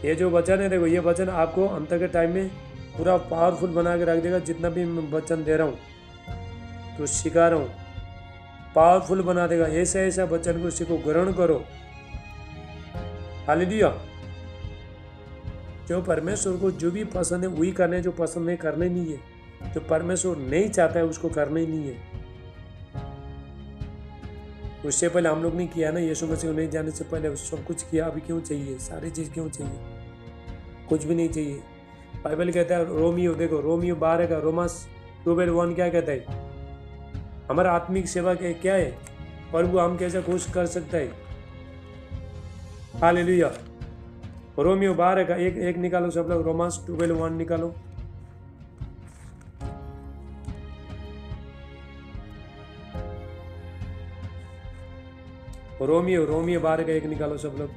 ये जो वचन है, देखो ये वचन आपको अंत के टाइम में पूरा पावरफुल बना के रख देगा। जितना भी मैं वचन दे रहा हूँ, तो सिखा रहा हूँ, पावरफुल बना देगा। ऐसा ऐसा वचन को सीखो, ग्रहण करो। हालेलुया। जो परमेश्वर को जो भी पसंद है वही करना है, जो पसंद नहीं करना ही नहीं है। जो परमेश्वर नहीं चाहता है उसको करना ही नहीं है। उससे पहले हम लोग नहीं किया ना, यीशु मसीह को नहीं जाने से पहले सब कुछ किया। अभी क्यों चाहिए? सारी चीज़ क्यों चाहिए? कुछ भी नहीं चाहिए। बाइबल कहता है, रोमियो देखो, रोमियो 12 का, रोमस 12:1 क्या कहता है? हमारा आत्मिक सेवा क्या है? प्रभु हम कैसे खुश कर सकता है? हालेलुया। रोमियो 12 का एक एक निकालो सब लोग, रोमांस 12:1 निकालो। रोमियो 12 का एक निकालो सब लोग।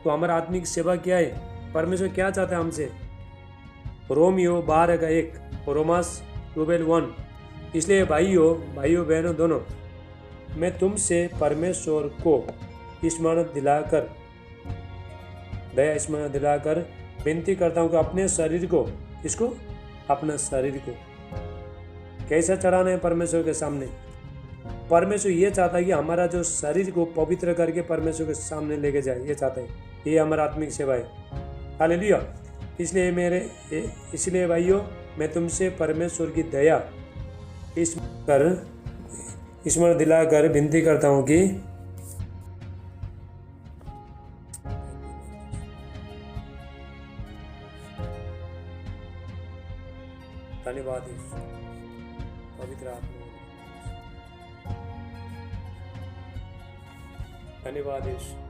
तो हमारा आत्मिक सेवा क्या है, परमेश्वर क्या चाहता है हमसे? रोमियो 12 का एक, रोमांस 12:1। इसलिए भाइयों बहनों दोनों, मैं तुमसे परमेश्वर को स्मरण दिलाकर विनती करता हूँ कि अपने शरीर को, इसको अपना शरीर को कैसा चढ़ाना है परमेश्वर के सामने? परमेश्वर ये चाहता है कि हमारा जो शरीर को पवित्र करके परमेश्वर के सामने लेके जाए, ये चाहता है। ये हमारा आत्मिक सेवा है। हालेलुया। इसलिए भाइयों, मैं तुमसे परमेश्वर की दया स्मरण दिलाकर विनती करता हूँ कि धन्यवाद पवित्र आत्मा, धन्यवाद यीशु।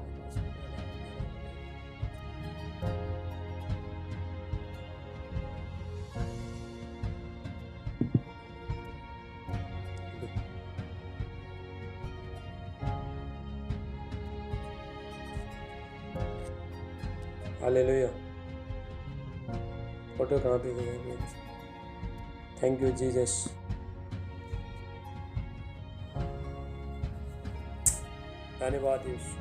हालेलुया। फोटो कहाँ पे गया? Thank you Jesus. धन्यवाद यीशु।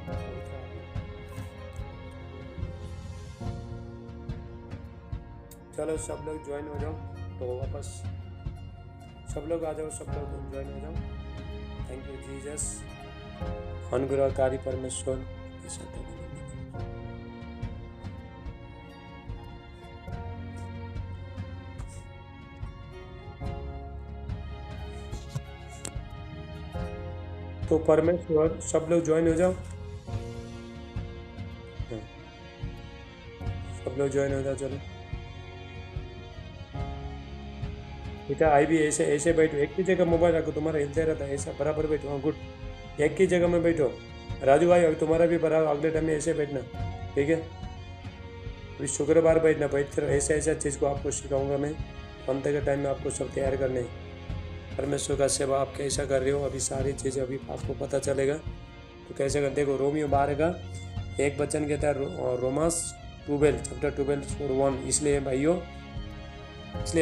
चलो सब लोग ज्वाइन हो जाओ, तो वापस सब लोग आ जाओ, सब लोग ज्वाइन हो जाओ। Thank you Jesus. अनुग्रहकारी परमेश्वर, तो परमेश्वर, सब लोग ज्वाइन हो जाओ, सब लोग ज्वाइन हो जाओ। चलो बेटा, आई भी ऐसे बैठो, एक ही जगह मोबाइल रखो, तुम्हारा हिलते रहता है, ऐसा बराबर बैठो। हाँ गुड, एक ही जगह में बैठो। राजू भाई, अभी तुम्हारा भी बराबर अगले टाइम में ऐसे बैठना, ठीक है? अभी शुक्रवार बैठना, बैठकर ऐसा चीज़ को आपको सिखाऊंगा मैं। अंत के टाइम में आपको सब तैयार करने, परमेश्वर का सेवा आप कैसा कर रहे हो, अभी सारी चीज़ें अभी आपको पता चलेगा। तो कैसे कर, देखो रोमियो 12 का एक वचन कहता है, रोमांस 12 चैप्टर 12:1। इसलिए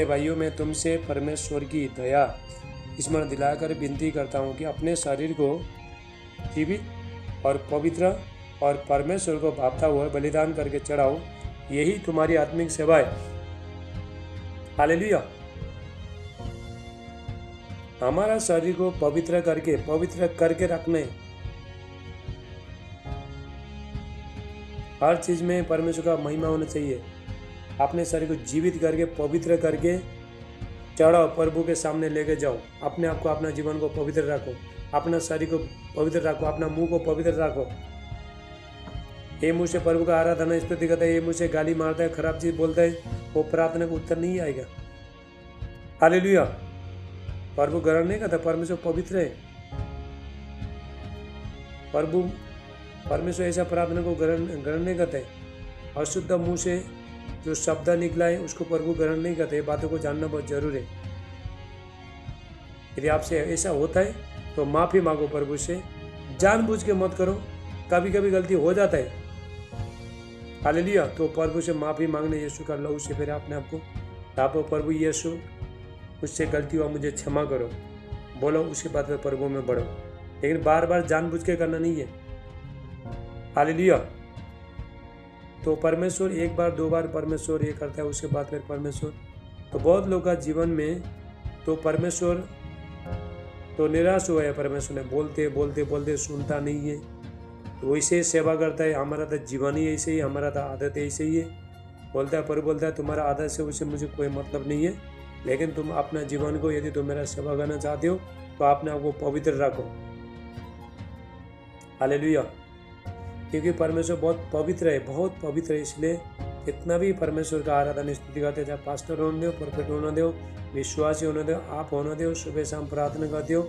भाइयों, मैं तुमसे परमेश्वर की दया स्मरण दिलाकर विनती करता हूँ कि अपने शरीर को जीवित और पवित्र और परमेश्वर को भावता हुआ बलिदान करके चढ़ाओ, यही तुम्हारी आत्मिक सेवा है। हालेलुया। हमारा शरीर को पवित्र करके रखने, हर चीज में परमेश्वर का महिमा होना चाहिए। अपने शरीर को जीवित करके पवित्र करके चढ़ाओ, प्रभु के सामने लेके जाओ। अपने आप को, अपना जीवन को पवित्र रखो, अपना शरीर को पवित्र रखो, अपना मुंह को पवित्र रखो। ये मुंह से प्रभु का आराधना स्तुति करता है, ये मुंह से गाली मारता है, खराब चीज बोलता है, वो प्रार्थना का उत्तर नहीं आएगा। हालेलुया। प्रभु ग्रहण नहीं करता, परमेश्वर पवित्र है। परमेश्वर ऐसा प्रार्थना को ग्रहण नहीं करते। अशुद्ध मुंह से जो शब्द निकला है उसको प्रभु ग्रहण नहीं करते। बातों को जानना बहुत जरूरी है। यदि आपसे ऐसा होता है तो माफी मांगो प्रभु से, जानबूझ के मत करो, कभी कभी गलती हो जाता है। हालेलुया। तो प्रभु से माफी मांगने, यीशु का लहू से फिर अपने आप को तापो, प्रभु यीशु मुझसे गलती हुआ, मुझे क्षमा करो, बोलो, उसके बाद में प्रभु में बढ़ो। लेकिन बार बार जानबूझ के करना नहीं है। हालेलुया। तो परमेश्वर एक बार दो बार परमेश्वर ये करता है, उसके बाद फिर परमेश्वर, तो बहुत लोगों का जीवन में तो परमेश्वर तो निराश हुआ है। परमेश्वर ने बोलते सुनता नहीं है, तो वैसे सेवा करता है। हमारा तो जीवन ही ऐसे ही, हमारा तो आदत ऐसे ही है। बोलता है, पर बोलता है तुम्हारा आदत से उससे मुझे कोई मतलब नहीं है, लेकिन तुम अपना जीवन को, यदि तुम मेरा सेवा करना चाहते हो तो अपने आप को पवित्र रखो। हालेलुया। क्योंकि परमेश्वर बहुत पवित्र है, इसलिए कितना भी परमेश्वर का आराधना स्तुति करते हैं, चाहे पास्टर होने दो, प्रोफेट होने दो, विश्वासी होने दो, आप होने दो, सुबह शाम प्रार्थना करते हो,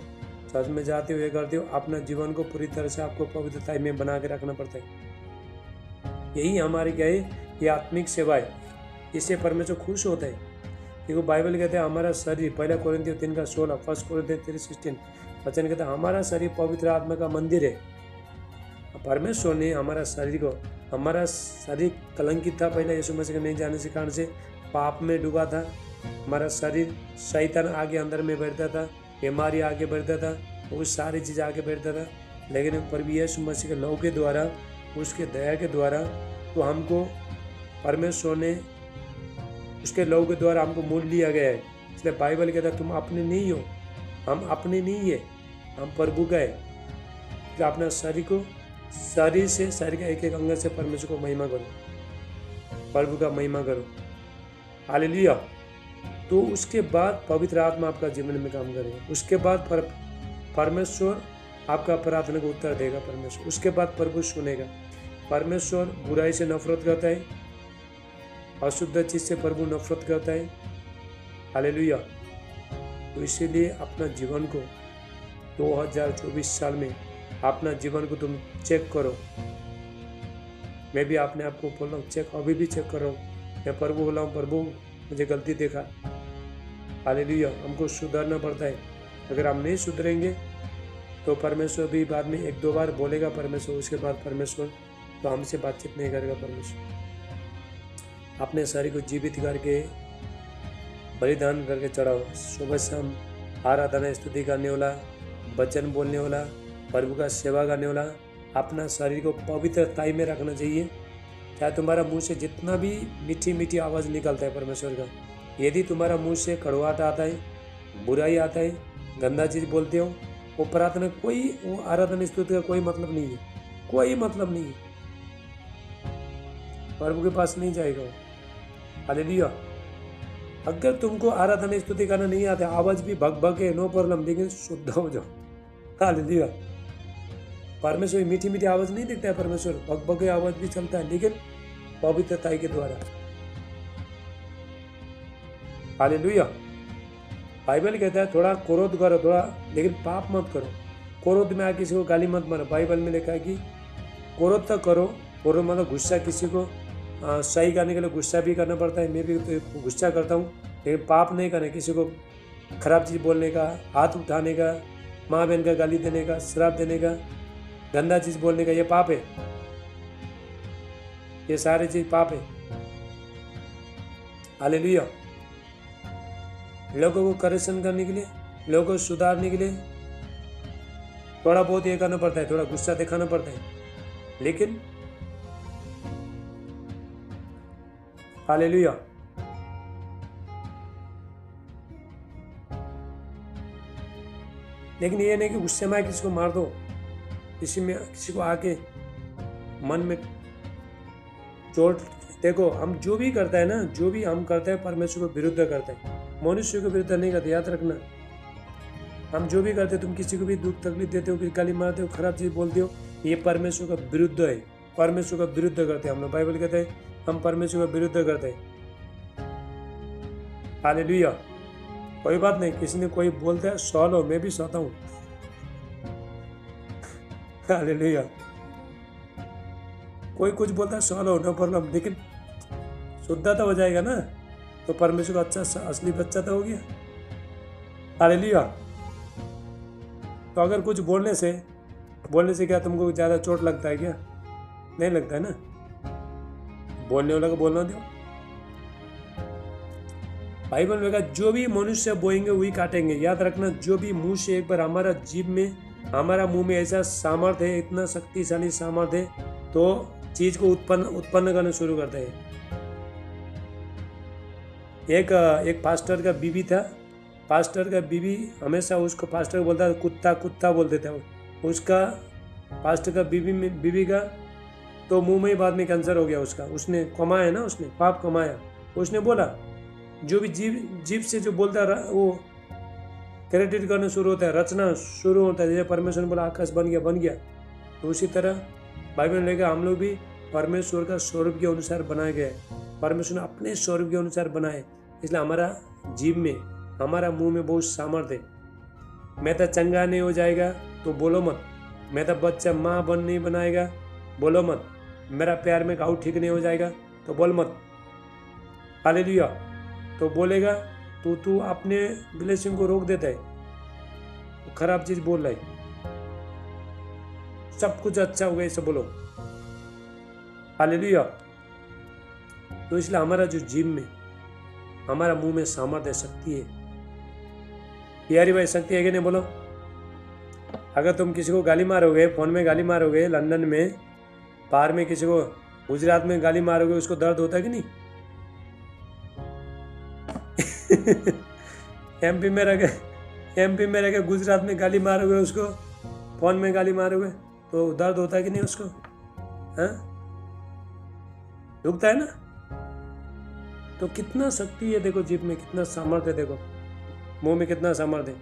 चर्च में जाते हो, ये करते हो, अपना जीवन को पूरी तरह से आपको पवित्रता में बना के रखना पड़ता है। यही हमारी क्या है, ये आत्मिक सेवा है, इससे परमेश्वर खुश होता है। देखो बाइबल कहते हैं हमारा शरीर, पहला कोरिन्थियों 3:16, 1 कोरिन्थियों 3:16 वचन कहता है हमारा शरीर पवित्र आत्मा का मंदिर है। परमेश्वर ने हमारा शरीर कलंकित था, पहले यीशु मसीह के नहीं जाने के कारण से पाप में डूबा था। हमारा शरीर शैतान आगे अंदर में बैठता था, बीमारी आगे बढ़ता था, वो सारी चीज़ आगे बढ़ता था। लेकिन प्रभु यीशु मसीह के लहू के द्वारा, उसके दया के द्वारा, तो हमको परमेश्वर ने उसके लहू के द्वारा हमको मोल लिया गया है। इसलिए बाइबल कहता है तुम अपने नहीं हो, हम अपने नहीं है, हम प्रभु का है। तो अपना शरीर से शरीर का एक एक अंग से परमेश्वर को महिमा करो, प्रभु का महिमा करो। हालेलुया। तो उसके बाद पवित्र आत्मा आपका जीवन में काम करेगा। उसके बाद परमेश्वर आपका प्रार्थना को उत्तर देगा परमेश्वर। उसके बाद प्रभु सुनेगा। परमेश्वर बुराई से नफरत करता है, अशुद्ध चीज से प्रभु नफरत करता है। हालेलुया। तो इसीलिए अपना जीवन को 2024 साल में अपना जीवन को तुम चेक करो। मैं भी अपने आप को बोल रहा हूँ चेक, अभी भी चेक कर रहा हूँ। मैं प्रभु बोला हूँ, प्रभु मुझे गलती देखा। हालेलुया। हमको सुधरना पड़ता है। अगर हम नहीं सुधरेंगे तो परमेश्वर भी बाद में 1-2 बार बोलेगा परमेश्वर, उसके बाद परमेश्वर तो हमसे बातचीत नहीं करेगा परमेश्वर। अपने शरीर को जीवित करके बलिदान करके चढ़ाओ। सुबह शाम आराधना स्तुति करने वाला, वचन बोलने वाला, प्रभु का सेवा करने वाला, अपना शरीर को पवित्रता में रखना चाहिए। चाहे तुम्हारा मुंह से जितना भी मीठी मीठी आवाज़ निकलता है परमेश्वर का, यदि तुम्हारा मुंह से कड़वाहट आता है, बुराई आता है, गंदा चीज़ बोलते हो, वो प्रार्थना वो आराधना स्तुति का कोई मतलब नहीं है, कोई मतलब नहीं है, प्रभु के पास नहीं जाएगा। हालेलुया। अगर तुमको आराधना स्तुति करना नहीं आता, आवाज भी भग भग है, नो प्रॉब्लम, लेकिन शुद्ध हो जाओ। हालेलुया। परमेश्वर मीठी मीठी आवाज नहीं दिखता है, परमेश्वर भग भग आवाज भी चलता है, लेकिन पवित्रता के द्वारा। हालेलुया। बाइबल कहता है थोड़ा क्रोध करो, थोड़ा, लेकिन पाप मत करो। क्रोध में आके किसी को गाली मत मारो। बाइबल में लिखा है कि क्रोध तो करो, क्रोध मतलब गुस्सा, किसी को सही करने के लिए गुस्सा भी करना पड़ता है। मैं भी तो गुस्सा करता हूँ, लेकिन पाप नहीं करना। किसी को खराब चीज़ बोलने का, हाथ उठाने का, माँ बहन का गाली देने का, श्राप देने का, गंदा चीज़ बोलने का, ये पाप है। ये सारी चीज़ पाप है। हालेलुया। लोगों को करेक्शन करने के लिए, लोगों को सुधारने के लिए थोड़ा बहुत ये करना पड़ता है, थोड़ा गुस्सा दिखाना पड़ता है, लेकिन हालेलुया। लेकिन ये नहीं कि गुस्से में किसी को मार दो, किसी को आके मन में चोट। देखो, हम जो भी करता है ना, जो भी हम करते हैं परमेश्वर को विरुद्ध करते हैं, मनुष्य को विरुद्ध नहीं करते। याद रखना, हम जो भी करते, तुम किसी को भी दुख तकलीफ देते हो, गाली मारते हो, खराब चीज बोलते हो, ये परमेश्वर का विरुद्ध है। परमेश्वर का विरुद्ध करते हैं हम लोग। बाइबल कहते हैं हम परमेश्वर का विरुद्ध करते हैं। हालेलुया। कोई बात नहीं, किसी ने कोई बोलता है सह लो, मैं भी सहता हूँ। हालेलुया। कोई कुछ बोलता है सह लो, नो प्रॉब्लम, लेकिन शुद्धता हो जाएगा ना, तो परमेश्वर का अच्छा असली बच्चा तो हो गया। हालेलुया। तो अगर कुछ बोलने से क्या तुमको ज़्यादा चोट लगता है क्या? नहीं लगता है ना। बोलने वाला को बोलना दो। बाइबल में कहा जो भी मनुष्य बोएंगे वही काटेंगे। याद रखना, जो भी मुंह से एक बार हमारा जीभ में, हमारा मुंह में ऐसा सामर्थ्य है, इतना शक्तिशाली सामर्थ्य है, तो चीज को उत्पन्न करना शुरू करता है। एक पास्टर का बीवी था। पास्टर का बीवी हमेशा उसको पास्टर को बोलता था कुत्ता कुत्ता बोलते थे। उसका पास्टर का बीवी का तो मुंह में ही बाद में कैंसर हो गया उसका। उसने कमाया ना, उसने पाप कमाया। उसने बोला, जो भी जीव से जो बोलता है वो क्रेडिट करना शुरू होता है, रचना शुरू होता है। जैसे परमेश्वर ने बोला आकाश बन गया, तो उसी तरह बाइबल में लिखा हम लोग भी परमेश्वर का स्वरूप के अनुसार बनाए गए। परमेश्वर ने अपने स्वरूप के अनुसार बनाए, इसलिए हमारा जीव में, हमारा मुंह में बहुत सामर्थ्य है। मैं तो चंगा नहीं हो जाएगा तो बोलो मत। मैं तो बच्चा माँ बन नहीं बनाएगा, बोलो मत। मेरा प्यार में घाव ठीक नहीं हो जाएगा, तो बोल मत। हालेलुया। तो बोलेगा तू अपने ब्लेसिंग को रोक देता है, तो खराब चीज बोल रहा है। सब कुछ अच्छा होगा ऐसे बोलो। हालेलुया। तो इसलिए हमारा जो जीव में, हमारा मुंह में सामर्थ्य शक्ति है। प्यारी भाई शक्ति है कि नहीं बोलो। अगर तुम किसी को गाली मारोगे, फोन में गाली मारोगे, लंदन में, बाहर में किसी को, गुजरात में गाली मारोगे, उसको दर्द होता है कि नहीं? एमपी में रह के गुजरात में गाली मारोगे, उसको फोन में गाली मारोगे, तो दर्द होता है कि नहीं उसको? हाँ, दुखता है ना। तो कितना शक्ति है देखो जीभ में, कितना सामर्थ्य है देखो, मुंह में कितना सामर्थ्य है।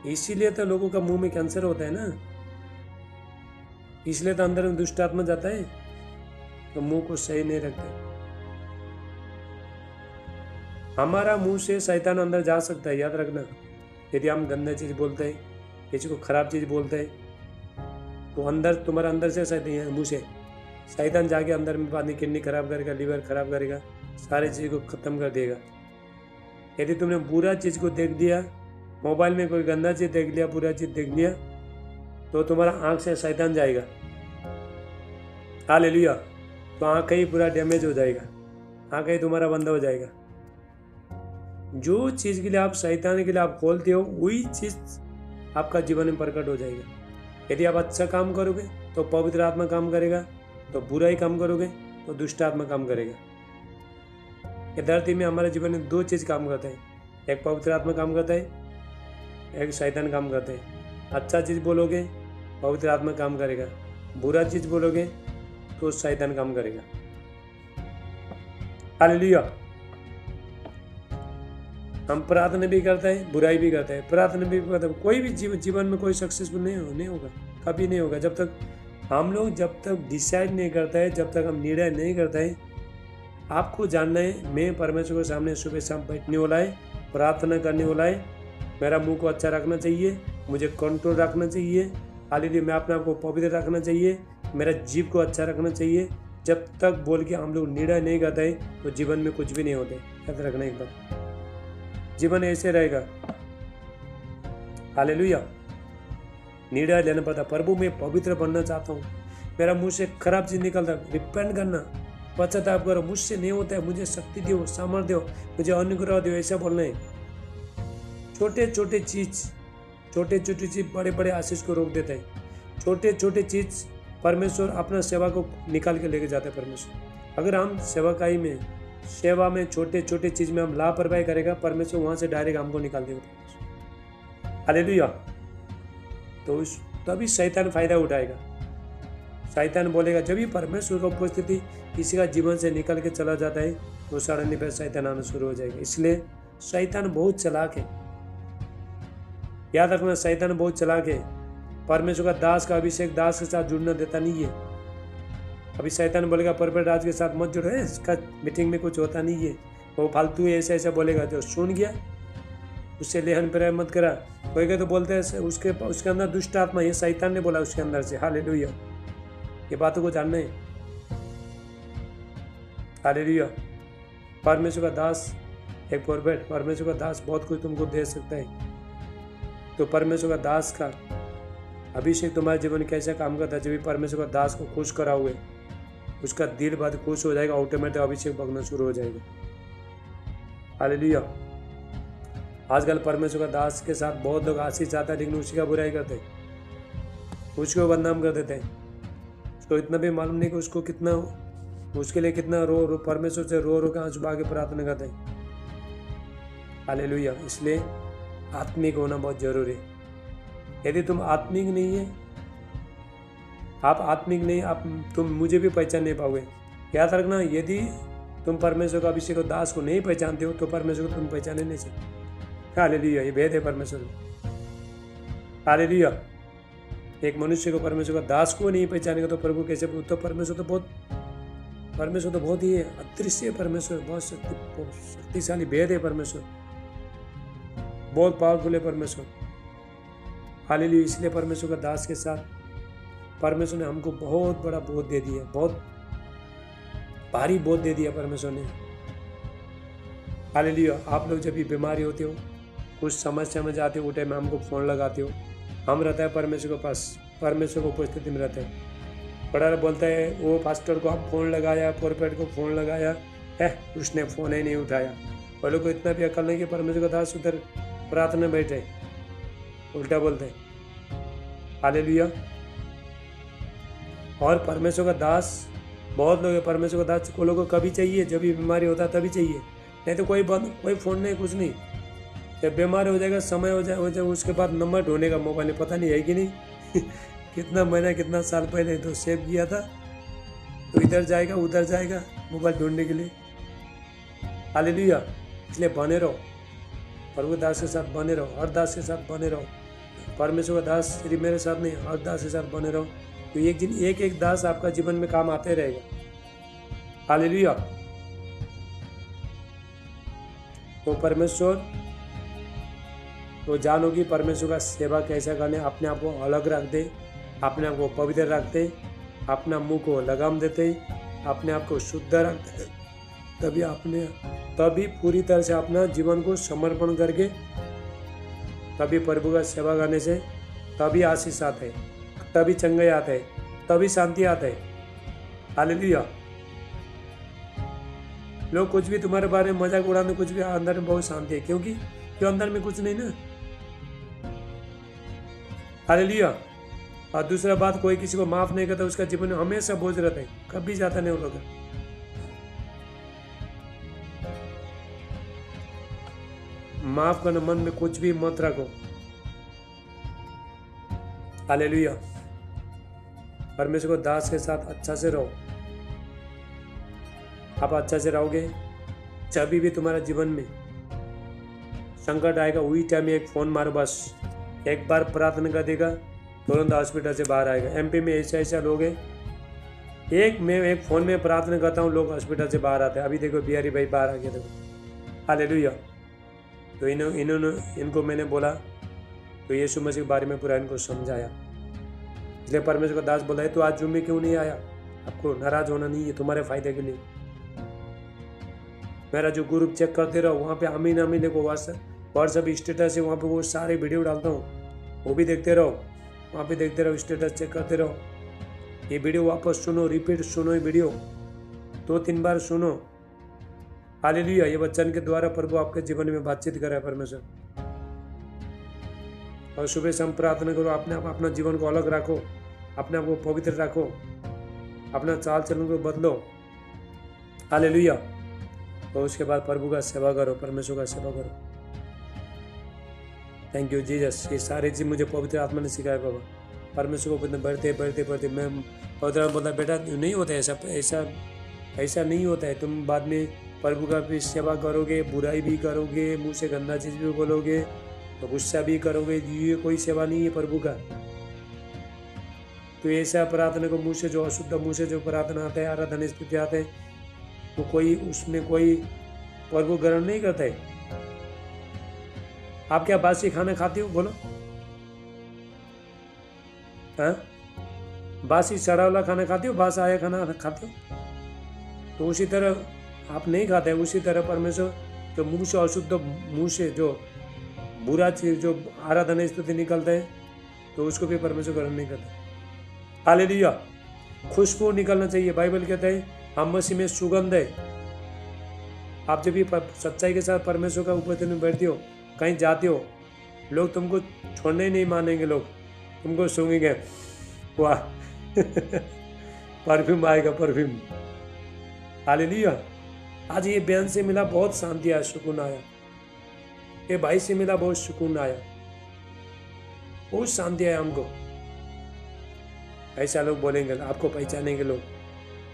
इसीलिए तो लोगों का मुंह में कैंसर होता है ना, इसलिए तो अंदर में दुष्ट आत्मा जाता है, तो मुंह को सही नहीं रखते। हमारा मुंह से शैतान अंदर जा सकता है, याद रखना। यदि हम गंदा चीज बोलते हैं, किसी को खराब चीज बोलते हैं, तो अंदर, तुम्हारा अंदर से शैतान, मुंह से शैतान जाके अंदर में पानी, किडनी खराब करेगा, लीवर खराब करेगा, सारी चीज को खत्म कर देगा। यदि तुमने बुरा चीज को देख दिया, मोबाइल में कोई गंदा चीज देख लिया, बुरा चीज देख लिया, तो तुम्हारा आंख से शैतान जाएगा। हालेलुया। तो आंख ही पूरा डैमेज हो जाएगा, आंख ही तुम्हारा बंद हो जाएगा। जो चीज के लिए आप शैतान के लिए आप खोलते हो, वही चीज आपका जीवन में प्रकट हो जाएगा। यदि आप अच्छा काम करोगे तो पवित्र आत्मा काम करेगा, तो बुराई काम करोगे तो दुष्ट आत्मा काम करेगा। ये धरती में हमारे जीवन में दो चीज काम करते हैं, एक पवित्र आत्मा काम करता है, एक शैतान काम करता है। अच्छा चीज बोलोगे पवित्र आत्मा काम करेगा, बुरा चीज बोलोगे तो शैतान काम करेगा। हालेलुया। हम प्रार्थना भी करते हैं, बुराई भी करते हैं, प्रार्थना भी करते हैं। कोई भी जीवन में कोई सक्सेसफुल नहीं होगा, कभी नहीं होगा, जब तक हम लोग जब तक डिसाइड नहीं करते हैं, जब तक हम निर्णय नहीं करते हैं। आपको जानना है, मैं परमेश्वर के सामने सुबह शाम बैठने वाला है, प्रार्थना करने वाला है। मेरा मुंह को अच्छा रखना चाहिए, मुझे कंट्रोल रखना चाहिए। हालेलुया। मैं अपने आप को पवित्र रखना चाहिए, मेरा जीव को अच्छा रखना चाहिए। जब तक बोल के हम लोग निर्णय नहीं करते हैं, तो जीवन में कुछ भी नहीं होते। याद रखना एक बार, जीवन ऐसे रहेगा। हालेलुया। निर्णय लेना पड़ता। प्रभु मैं पवित्र बनना चाहता हूँ, मेरा मुंह से खराब चीज निकलता, रिपेंट करना, पश्चाताप करो, मुझसे नहीं होता है, मुझे शक्ति दो, सामर्थ्य दो, मुझे अनुग्रह दो, ऐसा बोलना है। छोटे छोटे चीज बड़े बड़े आशीष को रोक देता है। छोटे छोटे चीज परमेश्वर अपना सेवा को निकाल के लेके जाता है परमेश्वर। अगर हम सेवा में छोटे छोटे चीज में हम लापरवाही करेगा, परमेश्वर वहां से डायरेक्ट हमको निकाल देगा। हालेलुया। तो तभी शैतान फायदा उठाएगा। शैतान बोलेगा, जब भी परमेश्वर की उपस्थिति किसी का जीवन से निकल के चला जाता है, तो सडनली फिर शैतान आना शुरू हो जाएगा। इसलिए शैतान बहुत चालाक है, याद रखना, शैतान बहुत चालाक है। परमेश्वर का दास का अभिषेक दास के साथ जुड़ना देता नहीं है। अभी शैतान बोलेगा परमेश्वर राज के साथ मत जुड़ो, इसका मीटिंग में कुछ होता नहीं है, वो फालतू है, ऐसा ऐसा बोलेगा। जो सुन गया उससे लेहन प्रेम मत करा। कोई तो बोलते हैं उसके अंदर दुष्ट आत्मा, ये शैतान ने बोला उसके अंदर से। हालेलुया। ये बातों को जानना है। हालेलुया। परमेश्वर का दास एक प्रोफेट, परमेश्वर का दास बहुत कुछ तुमको दे सकता है। तो परमेश्वर का दास का अभिषेक तुम्हारे जीवन में कैसे काम करता है? जब भी परमेश्वर का दास को खुश कराओगे, उसका दिल बात खुश हो जाएगा, ऑटोमेटिक अभिषेक बगना शुरू हो जाएगा। हालेलुया। आजकल परमेश्वर का दास के साथ बहुत लोग आशीष चाहता है, लेकिन उसी का बुराई करते हैं, उसको बदनाम कर देते हैं। उसको इतना भी मालूम नहीं कि उसको कितना, उसके लिए कितना रो परमेश्वर से रो के आंसू बहा के प्रार्थना करते हैं। हालेलुया। इसलिए आत्मिक होना बहुत जरूरी है। यदि तुम आत्मिक नहीं है, आप आत्मिक नहीं, तुम मुझे भी पहचान नहीं पाओगे। याद रखना, यदि तुम परमेश्वर का अभिषेक और दास को नहीं पहचानते हो, तो परमेश्वर को तुम पहचाने नहीं सकते। हालेलुया। ये भेद है परमेश्वर। हालेलुया। एक मनुष्य को परमेश्वर का दास को नहीं पहचानेगा तो प्रभु कैसे? तो परमेश्वर तो बहुत ही अदृश्य परमेश्वर, बहुत शक्तिशाली भेद है परमेश्वर, बहुत पावरफुल है परमेश्वर। हालेलुया। इसलिए परमेश्वर का दास के साथ परमेश्वर ने हमको बहुत बड़ा बोझ दे दिया, बहुत भारी बोझ दे दिया परमेश्वर ने। हालेलुया। आप लोग जब भी बीमारी होते हो, कुछ समस्या में जाते हो, वो टाइम में हमको फ़ोन लगाते हो, हम रहता है परमेश्वर के पास, परमेश्वर को उपस्थिति में रहते हैं। पढ़ा बोलता है वो पास्टर को आप फ़ोन लगाया, प्रोफेट को फ़ोन लगाया है, उसने फ़ोन ही नहीं उठाया। वो लोग को इतना भी अकल नहीं कि परमेश्वर का दास उधर प्रार्थना बैठे, उल्टा बोलते हैं। हालेलुया। और परमेश्वर का दास, बहुत लोग हैं परमेश्वर का दास को लोगों को कभी चाहिए, जब भी बीमारी होता है तभी चाहिए, नहीं तो कोई फ़ोन नहीं, कुछ नहीं। जब बीमार हो जाएगा, समय हो जाए उसके बाद नंबर ढूंढने का मोबाइल नहीं, पता नहीं है कि नहीं कितना महीना कितना साल पहले तो सेव किया था, तो इधर जाएगा उधर जाएगा मोबाइल ढूंढने के लिए। हालेलुया। इसलिए बने रहो, प्रभु दास के साथ बने रहो, हर दास के साथ बने रहो। परमेश्वर का दास सिर्फ मेरे साथ नहीं, हर दास के साथ बने रहो, तो एक दिन एक दास आपका जीवन में काम आते रहेगा। हालेलुया। तो परमेश्वर तो जानोगी परमेश्वर का सेवा कैसा करने, अपने आप को अलग रख दे, अपने आप को पवित्र रखते, अपना मुंह को लगाम देते, अपने आप को शुद्ध रखते, तभी पूरी तरह से अपना जीवन को समर्पण करके, तभी प्रभु का सेवा करने से तभी आशीष आते है, तभी चंगाई आते है, तभी शांति आते है। हालेलुया। लोग कुछ भी तुम्हारे बारे में मजाक उड़ाने, कुछ भी, अंदर में बहुत शांति है, क्योंकि क्यों अंदर में कुछ नहीं ना। हालेलुया। और दूसरा बात, कोई किसी को माफ नहीं करता, उसका जीवन में हमेशा बोझ रहता है, कभी जाता नहीं वो लोग। माफ करना, मन में कुछ भी मत रखो। हालेलुया। परमेश्वर को दास के साथ अच्छा से रहो। आप अच्छा से रहोगे, जब भी तुम्हारा जीवन में संकट आएगा, वही टाइम में एक फ़ोन मारो, बस एक बार प्रार्थना कर देगा, तुरंत हॉस्पिटल से बाहर आएगा। एमपी में ऐसा लोग हैं, मैं एक फ़ोन में प्रार्थना करता हूँ, लोग हॉस्पिटल से बाहर आते हैं। अभी देखो बिहारी भाई बाहर आ गए, देखो। हालेलुया। तो इनको मैंने बोला, तो यीशु मसीह के बारे में पूरा इनको समझाया। इसलिए परमेश्वर का दास बोला है, तो आज जूम में क्यों नहीं आया? आपको नाराज होना नहीं है, तुम्हारे फायदे के लिए। मेरा जो ग्रुप चेक करते रहो, वहाँ पे अमीन अमीन को व्हाट्सएप स्टेटस है, वहाँ पे वो सारे वीडियो डालता हूँ, वो भी देखते रहो, वहाँ पे देखते रहो, स्टेटस चेक करते रहो। ये वीडियो वापस सुनो, रिपीट सुनो, ये वीडियो 2-3 बार सुनो। हालेलुया। ये वचन के द्वारा प्रभु आपके जीवन में बातचीत करे परमेश्वर। और सुबह शाम प्रार्थना करो, अपना जीवन को अलग रखो, अपने आप को पवित्र रखो, अपना चाल चलन को बदलो। हालेलुया। और उसके बाद प्रभु का सेवा करो, परमेश्वर का सेवा करो। Thank you Jesus. ये सारी चीज़ मुझे पवित्र आत्मा ने सिखाया बाबा। परमेश्वर को बढ़ते मैं पवित्र बोलता, बेटा नहीं होता ऐसा नहीं होता है। तुम बाद में प्रभु का भी सेवा करोगे, बुराई भी करोगे, मुँह से गंदा चीज़ भी बोलोगे, तो गुस्सा भी करोगे, ये कोई सेवा नहीं है प्रभु का। तो ऐसा प्रार्थना को मुँह से जो अशुद्ध मुँह से जो प्रार्थना आता है, आराधना स्तुति आते हैं, तो कोई उसमें कोई प्रभु ग्रहण नहीं करता है। आप क्या बासी खाना खाते हो? बोलो, हाँ? बासी सड़ा वाला खाना खाते हो, बासा आया खाना खाते हो? तो उसी तरह आप नहीं खाते, उसी तरह परमेश्वर जो मुंह से अशुद्ध, मुंह से जो बुरा चीज, जो आराधना स्तुति निकलता है, तो उसको भी परमेश्वर ग्रहण नहीं करता। हालेलुया। खुशबू निकलना चाहिए। बाइबल कहता है हम मसीह में सुगंध है। आप जब भी सच्चाई के साथ परमेश्वर का उपस्थिति में बैठते हो, कहीं जाते हो, लोग तुमको छोड़ने ही नहीं मानेंगे, लोग तुमको सूंघेंगे, वाह परफ्यूम आएगा, परफ्यूम। हालेलुया। आज ये बहन से मिला, बहुत शांति आया, सुकून आया। ये भाई से मिला, बहुत सुकून आया, बहुत शांति आया हमको। ऐसा लोग बोलेंगे, आपको पहचानेंगे लोग।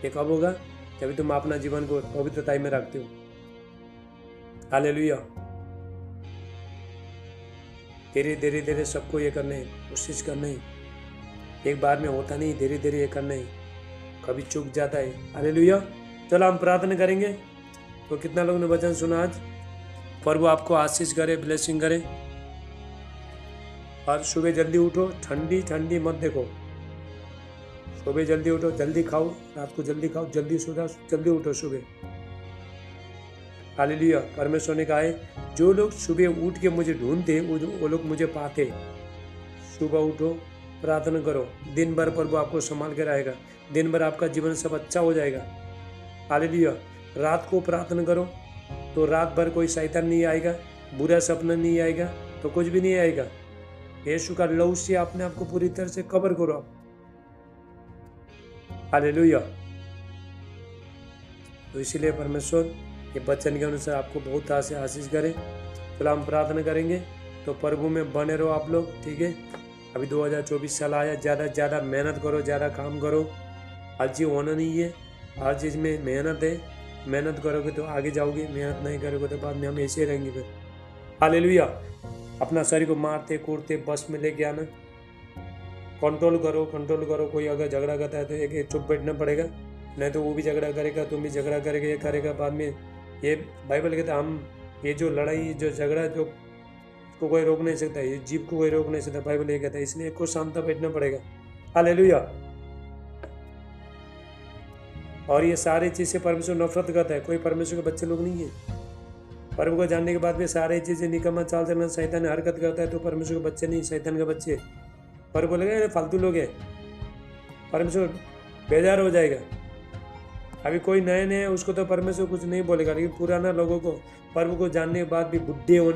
ये कब होगा? जब तुम अपना जीवन को पवित्रता में रखते हो। हालेलुया। धीरे धीरे सबको ये करने कोशिश करने, एक बार में होता नहीं, धीरे धीरे ये करने, कभी चूक जाता है। हालेलुया। चलो हम प्रार्थना करेंगे। तो कितना लोगों ने वचन सुना आज? प्रभु आपको आशीष करे, ब्लेसिंग करे। और सुबह जल्दी उठो, ठंडी ठंडी मत देखो, सुबह जल्दी उठो, जल्दी खाओ, रात को जल्दी खाओ, जल्दी सो जाओ, जल्दी उठो सुबह। हालेलुया। परमेश्वर ने कहा है जो लोग सुबह उठ के मुझे ढूंढते वो लोग मुझे पाते। सुबह उठो, प्रार्थना करो, दिन भर प्रभु आपको संभाल के रहेगा, दिन भर आपका जीवन सब अच्छा हो जाएगा। हालेलुया। रात को प्रार्थना करो तो रात भर कोई शैतान नहीं आएगा, बुरा सपना नहीं आएगा, तो कुछ भी नहीं आएगा। यीशु का लहू से अपने आप को पूरी तरह से कवर करो आप। हालेलुया। तो इसीलिए परमेश्वर ये वचन के अनुसार आपको बहुत आशीष करे। चलो हम प्रार्थना करेंगे। तो प्रभु में बने रहो आप लोग, ठीक है। अभी 2024 साल आया, ज़्यादा मेहनत करो, ज़्यादा काम करो। हर चीज़ होना नहीं है, हर चीज़ में मेहनत है। मेहनत करोगे तो आगे जाओगे, मेहनत नहीं करोगे तो बाद में हम ऐसे रहेंगे फिर। हालेलुया। अपना शरीर को मारते कूटते बस में लेके आना, कंट्रोल करो। कोई अगर झगड़ा करता है तो एक चुप बैठना पड़ेगा, नहीं तो वो भी झगड़ा करेगा, तुम भी झगड़ा करेगा, ये करेगा। बाद में ये बाइबल कहता है हम ये जो लड़ाई जो झगड़ा जो को कोई रोक नहीं सकता, ये जीव को कोई रोक नहीं सकता, बाइबल ये कहता है। इसलिए को शांत बैठना पड़ेगा। हालेलुया। और ये सारी चीज़ से परमेश्वर नफरत करता है। कोई परमेश्वर के बच्चे लोग नहीं है। प्रभु को जानने के बाद भी सारी चीज़ें निकम्मा चाल चलना शैतान हरकत करता है तो परमेश्वर के बच्चे नहीं, शैतान के बच्चे। पर बोलेगा फालतू लोग हैं, परमेश्वर बेजार हो जाएगा। अभी कोई नए उसको तो परमेश्वर कुछ नहीं बोलेगा, लेकिन पुराना लोगों को प्रभु को जानने के बाद भी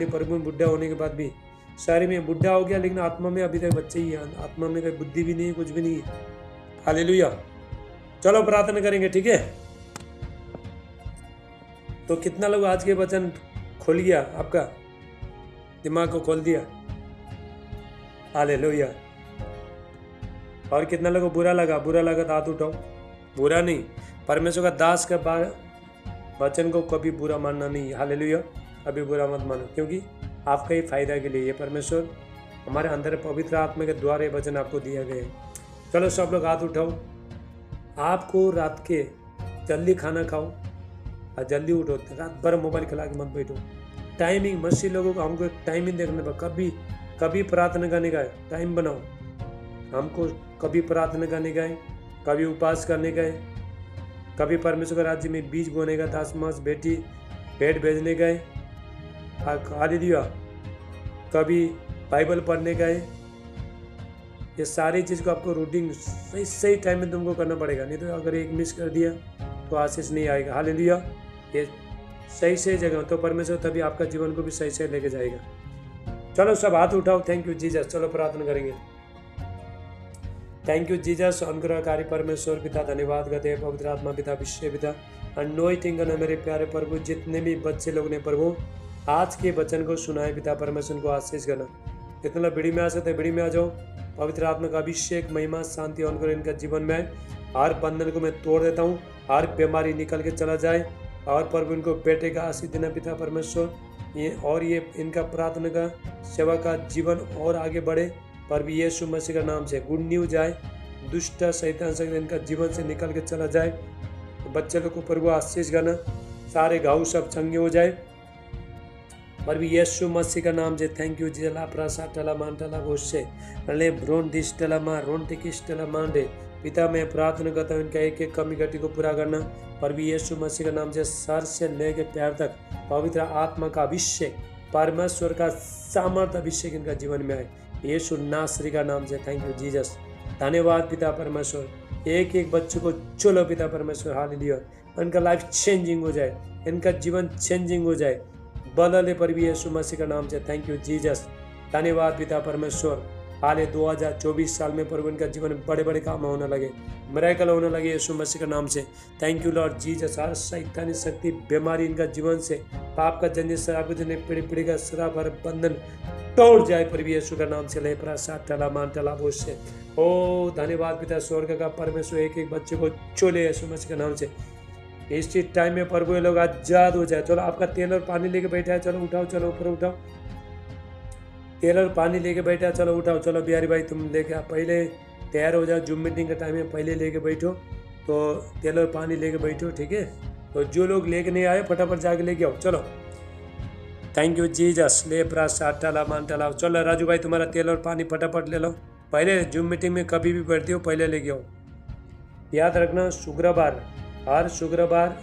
प्रभु में बुढ़ा होने के बाद भी शरीर में बुढ़ा हो गया, लेकिन आत्मा में अभी तक बच्चे ही है। आत्मा में कोई बुद्धि भी नहीं है, कुछ भी नहीं है। हालेलुया। चलो प्रार्थना करेंगे, ठीक है। तो कितना लोग आज के वचन खोल गया, आपका दिमाग को खोल दिया। हालेलुया। और कितना लोगों को बुरा लगा तो हाथ उठाओ। बुरा नहीं, परमेश्वर का दास का वचन को कभी बुरा मानना नहीं। हालेलुया। कभी बुरा मत मानो, क्योंकि आपका ही फायदा के लिए ये परमेश्वर हमारे अंदर पवित्र आत्मा के द्वारा ये वचन आपको दिया गया है। चलो सब लोग हाथ उठाओ। आपको रात के जल्दी खाना खाओ और जल्दी उठो, रात भर मोबाइल खिला के मत बैठो। टाइमिंग मसीह लोगों को हमको टाइमिंग देखने पर कभी प्रार्थना करने का टाइम बनाओ। हमको कभी प्रार्थना करने का है, कभी उपवास करने का है, कभी परमेश्वर के राज्य में बीज बोने का, दास मास बेटी भेंट भेजने का है। हालेलुया। कभी बाइबल पढ़ने का है। ये सारी चीज़ को आपको रूटीन सही टाइम में तुमको करना पड़ेगा, नहीं तो अगर एक मिस कर दिया तो आशीष नहीं आएगा। हालेलुया। ये सही जगह तो परमेश्वर तभी आपका जीवन को भी सही लेके जाएगा। चलो सब हाथ उठाओ। Thank you Jesus. चलो प्रार्थना करेंगे। Thank you Jesus. अनुग्रहकारी परमेश्वर पिता धन्यवाद करते हैं, पवित्र आत्मा पिता, विश्व पिता, अनॉइंटिंग करना मेरे प्यारे प्रभु। जितने भी बच्चे लोग ने प्रभु आज के वचन को सुनाए पिता, परमेश्वर को आशीष करना। कितने लोग बीड़ी में आ सकते हैं, बीड़ी में आ जाओ। पवित्र आत्मा का अभिषेक, महिमा, शांति अनुग्रह इनका जीवन में आए। हर बंधन को मैं तोड़ देता हूँ, हर बीमारी निकल के चला जाए। और प्रभु इनको बेटे का आशीष देना पिता परमेश्वर। ये इनका प्रार्थना का सेवा का जीवन और आगे बढ़े। प्रभु यीशु मसीह का नाम से गुड न्यूज आए, दुष्ट शैतान से इनका जीवन से निकल के चला जाए। बच्चे लोग को प्रभु आशीष करना, सारे घाव सब चंगे हो जाए। प्रभु यीशु मसीह का नाम से थैंक यू जिला प्रसाद टला मान टला गोशे ले ब्रोन दिस टला मा रोन टिकिस टला मांडे। पिता मैं प्रार्थना करता हूँ इनका एक कमी घटी को पूरा करना। प्रभु यीशु मसीह का नाम से सर से लेके पैर तक पवित्र आत्मा का अभिषेक, परमेश्वर का सामर्थ अभिषेक इनका जीवन में आए। यीशु नासरी का नाम से थैंक यू जीसस। धन्यवाद पिता परमेश्वर। एक बच्चे को चलो पिता परमेश्वर। हालेलुया। इनका लाइफ चेंजिंग हो जाए, इनका जीवन चेंजिंग हो जाए। बदले प्रभु यीशु मसीह का नाम से थैंक यू जीसस। धन्यवाद पिता परमेश्वर। हाले 2024 साल में प्रभु इनका जीवन में बड़े काम होने लगे, मिरेकल होने लगे यीशु मसीह के नाम से। Thank you Lord Jesus. हर शैतानी शक्ति, बीमारी इनका जीवन से, पाप का जंजीर, शराब के जंजीर, पीढ़ी का शराब हर बंधन तोड़ जाए प्रभु यीशु का नाम से। ले प्रसाद टला मान टला बोझ से। ओ धन्यवाद पिता स्वर्ग का परमेश्वर। एक बच्चे को चोले यीशु मसीह के नाम से। इस टाइम में प्रभु ये लोग आजाद हो जाए। चलो आपका तेल और पानी लेके बैठा है, चलो उठाओ, चलो ऊपर उठाओ। तेल और पानी लेके बैठा है, चलो उठाओ। चलो बिहारी भाई तुम लेके पहले तैयार हो जाओ, जूम मीटिंग का टाइम है, पहले लेके बैठो। तो तेल और पानी लेके बैठो, ठीक है। तो जो लोग लेके नहीं आए फटाफट जाके लेके आओ। चलो थैंक यू जीसस। ले प्रसाद टला मान टला। चलो राजू भाई तुम्हारा तेल और पानी फटाफट ले लो। पहले जूम मीटिंग में कभी भी बैठते हो पहले लेके आओ। याद रखना शुक्रवार, हर शुक्रवार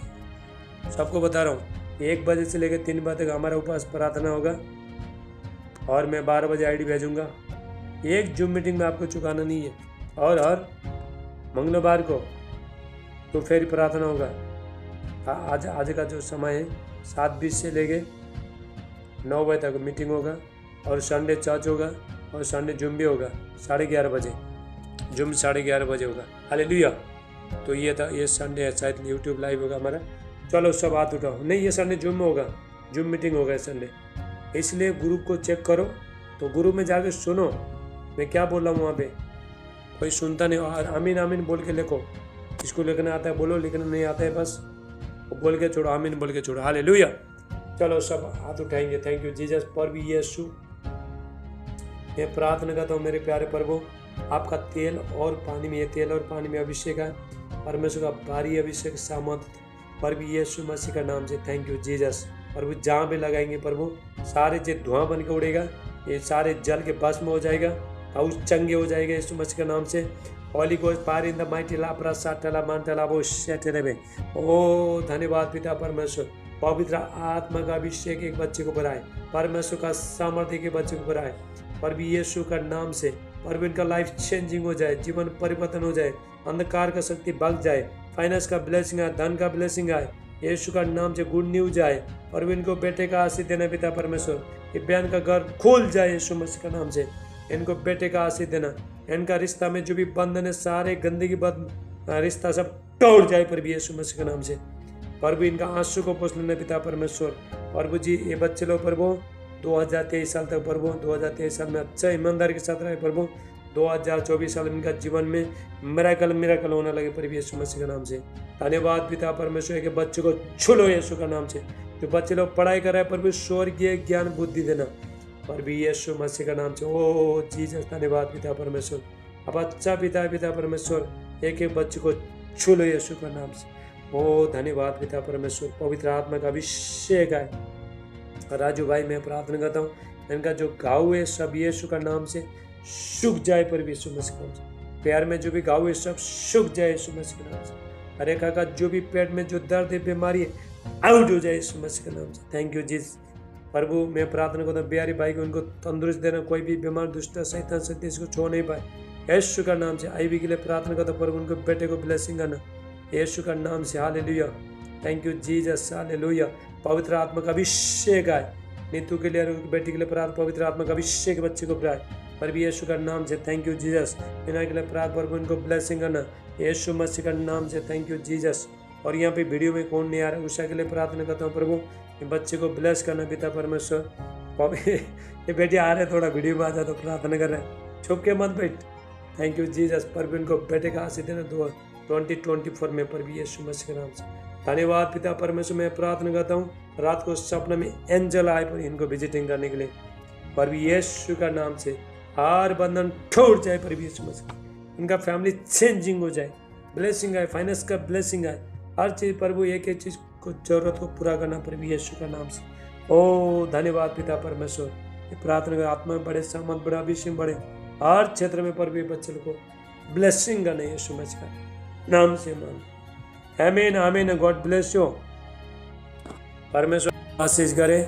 सबको बता रहा हूँ 1 बजे से लेकर 3 बजे तक हमारा उपवास प्रार्थना होगा और मैं 12 बजे आईडी भेजूंगा। एक जूम मीटिंग में आपको चुकाना नहीं है। और हर मंगलवार को तो फिर प्रार्थना होगा। आज का जो समय है 7:20 से लेके 9 बजे तक मीटिंग होगा और संडे चर्च होगा और संडे जूम भी होगा 11:30 बजे। जूम 11:30 बजे होगा। हालेलुया। तो ये था, ये संडे है, शायद यूट्यूब लाइव होगा हमारा। चलो सब हाथ उठाओ। नहीं, ये संडे जूम में होगा, जूम मीटिंग होगा संडे। इसलिए ग्रुप को चेक करो, तो ग्रुप में जाके सुनो मैं क्या बोल रहा हूँ। वहाँ पे कोई सुनता नहीं और आमीन आमीन बोल के लिखो। इसको लिखना आता है बोलो, लिखना नहीं आता है बस बोल के छोड़ो, आमीन बोल के छोड़ो। हालेलुया। चलो सब हाथ उठाएंगे। Thank you Jesus. प्रभु यीशु, मैं प्रार्थना करता हूँ मेरे प्यारे प्रभु, आपका तेल और पानी में, ये तेल और पानी में अभिषेक है, परमेश्वर का भारी अभिषेक सामर्थ प्रभु यीशु मसीह का नाम से। Thank you Jesus. प्रभु जहाँ भी लगाएंगे प्रभु, सारे जो धुआं बन के उड़ेगा, ये सारे जल के भस्म हो जाएगा और चंगे हो जाएगा यीशु मसीह के नाम से। Holy ghost pour in the mighty लापरा साटला मानटला वो शेटरे में। ओ धन्यवाद पिता परमेश्वर। पवित्र आत्मा का अभिषेक एक बच्चे को बढ़ाए, परमेश्वर का सामर्थ्य के बच्चे को बढ़ाए प्रभु यीशु का नाम से। प्रभु इनका लाइफ चेंजिंग हो जाए, जीवन परिवर्तन हो जाए, अंधकार का शक्ति भाग जाए, फाइनेंस का ब्लेसिंग आए, धन का ब्लेसिंग आए यीशु का नाम से। गुड न्यूज आए और इनको बेटे का आशीष देना पिता परमेश्वर। ये बहन का घर खुल जाए यीशु मसीह का नाम से। इनको बेटे का आशीष देना। इनका रिश्ता में जो भी बंधन है, सारे गंदगी रिश्ता सब तोड़ जाए प्रभु यीशु मसीह के नाम से। प्रभु इनका आंसू को पोष लेना पिता परमेश्वर। प्रभु जी ये बच्चे लोग प्रभु 2023 साल तक प्रभु 2023 साल में अच्छा ईमानदारी के साथ रहे प्रभु। 2024 साल इनका जीवन में मिराकल होने लगे प्रभु यीशु मसीह के नाम से। धन्यवाद पिता परमेश्वर के बच्चों को छुलो यीशु का नाम से। जो बच्चे लोग पढ़ाई कर रहे हैं प्रभु, स्वर्गीय ज्ञान बुद्धि देना प्रभु यीशु मसीह का नाम से। ओ जीसस, धन्यवाद पिता परमेश्वर। अब अच्छा पिता परमेश्वर एक एक बच्चे को छुलो यीशु का नाम से। ओ धन्यवाद पिता परमेश्वर। पवित्र आत्मा का अभिषेक है। राजू भाई मैं प्रार्थना करता हूँ, इनका जो घाव है सब यीशु का नाम से सूख जाए प्रभु यीशु मसीह का नाम से। पैर में जो भी घाव है सब सूख जाए यीशु मसीह के नाम से। हरे का जो भी पेट में जो दर्द है, बीमारी है, आउट हो जाए यीशु मसीह के नाम से। Thank you Jesus. प्रभु मैं प्रार्थना करता हूँ बिहारी भाई को, उनको तंदुरुस्त देना, कोई भी बीमार दुष्ट शैतान शक्ति इसको छो नहीं पाए यीशु का नाम से। आईवी के लिए प्रार्थना करता हूँ प्रभु, उनको बेटे को ब्लेसिंग करना यीशु का नाम से। Hallelujah. Thank you Jesus. Hallelujah. पवित्र आत्मा का अभिषेक आए नीतू के लिए और बेटी के लिए प्रार्थना, पवित्र आत्मा का अभिषेक बच्चे को प्राय प्रभु यीशु का नाम से। Thank you Jesus. बिना के लिए प्रार्थना प्रभु, उनको ब्लेसिंग करना यीशु मसीह का नाम से। Thank you Jesus. और यहाँ पे वीडियो में कौन नहीं आ रहा है, उषा के लिए प्रार्थना करता हूँ प्रभु, ये बच्चे को ब्लेस करना पिता परमेश्वर। ये बेटी आ रहे थोड़ा वीडियो में आ जा तो प्रार्थना कर रहे हैं, छुप के मत बैठ। Thank you Jesus. प्रभु इनको बेटे का आशीष देना 2024 में प्रभु यीशु मसीह के नाम से। धन्यवाद पिता परमेश्वर। मैं प्रार्थना करता हूँ रात को सपने में एंजल आए पर इनको विजिटिंग करने के लिए प्रभु यीशु का नाम से। हर बंधन टूट जाए प्रभु यीशु मसीह। इनका फैमिली चेंजिंग हो जाए, ब्लेसिंग आए, फाइनेंस का ब्लेसिंग आए, हर चीज़ प्रभु एक एक चीज़ को जरूरत को पूरा करना प्रभु यीशु का नाम से। ओ धन्यवाद पिता परमेश्वर। ये प्रार्थना कर आत्मा में बढ़े, सामर्थ बढ़े, अभिषेक बढ़े, हर क्षेत्र में प्रभु बच्चे को ब्लेसिंग करना यीशु मसीह का नाम से मान। आमीन आमीन। God bless you. परमेश्वर आशीष करे।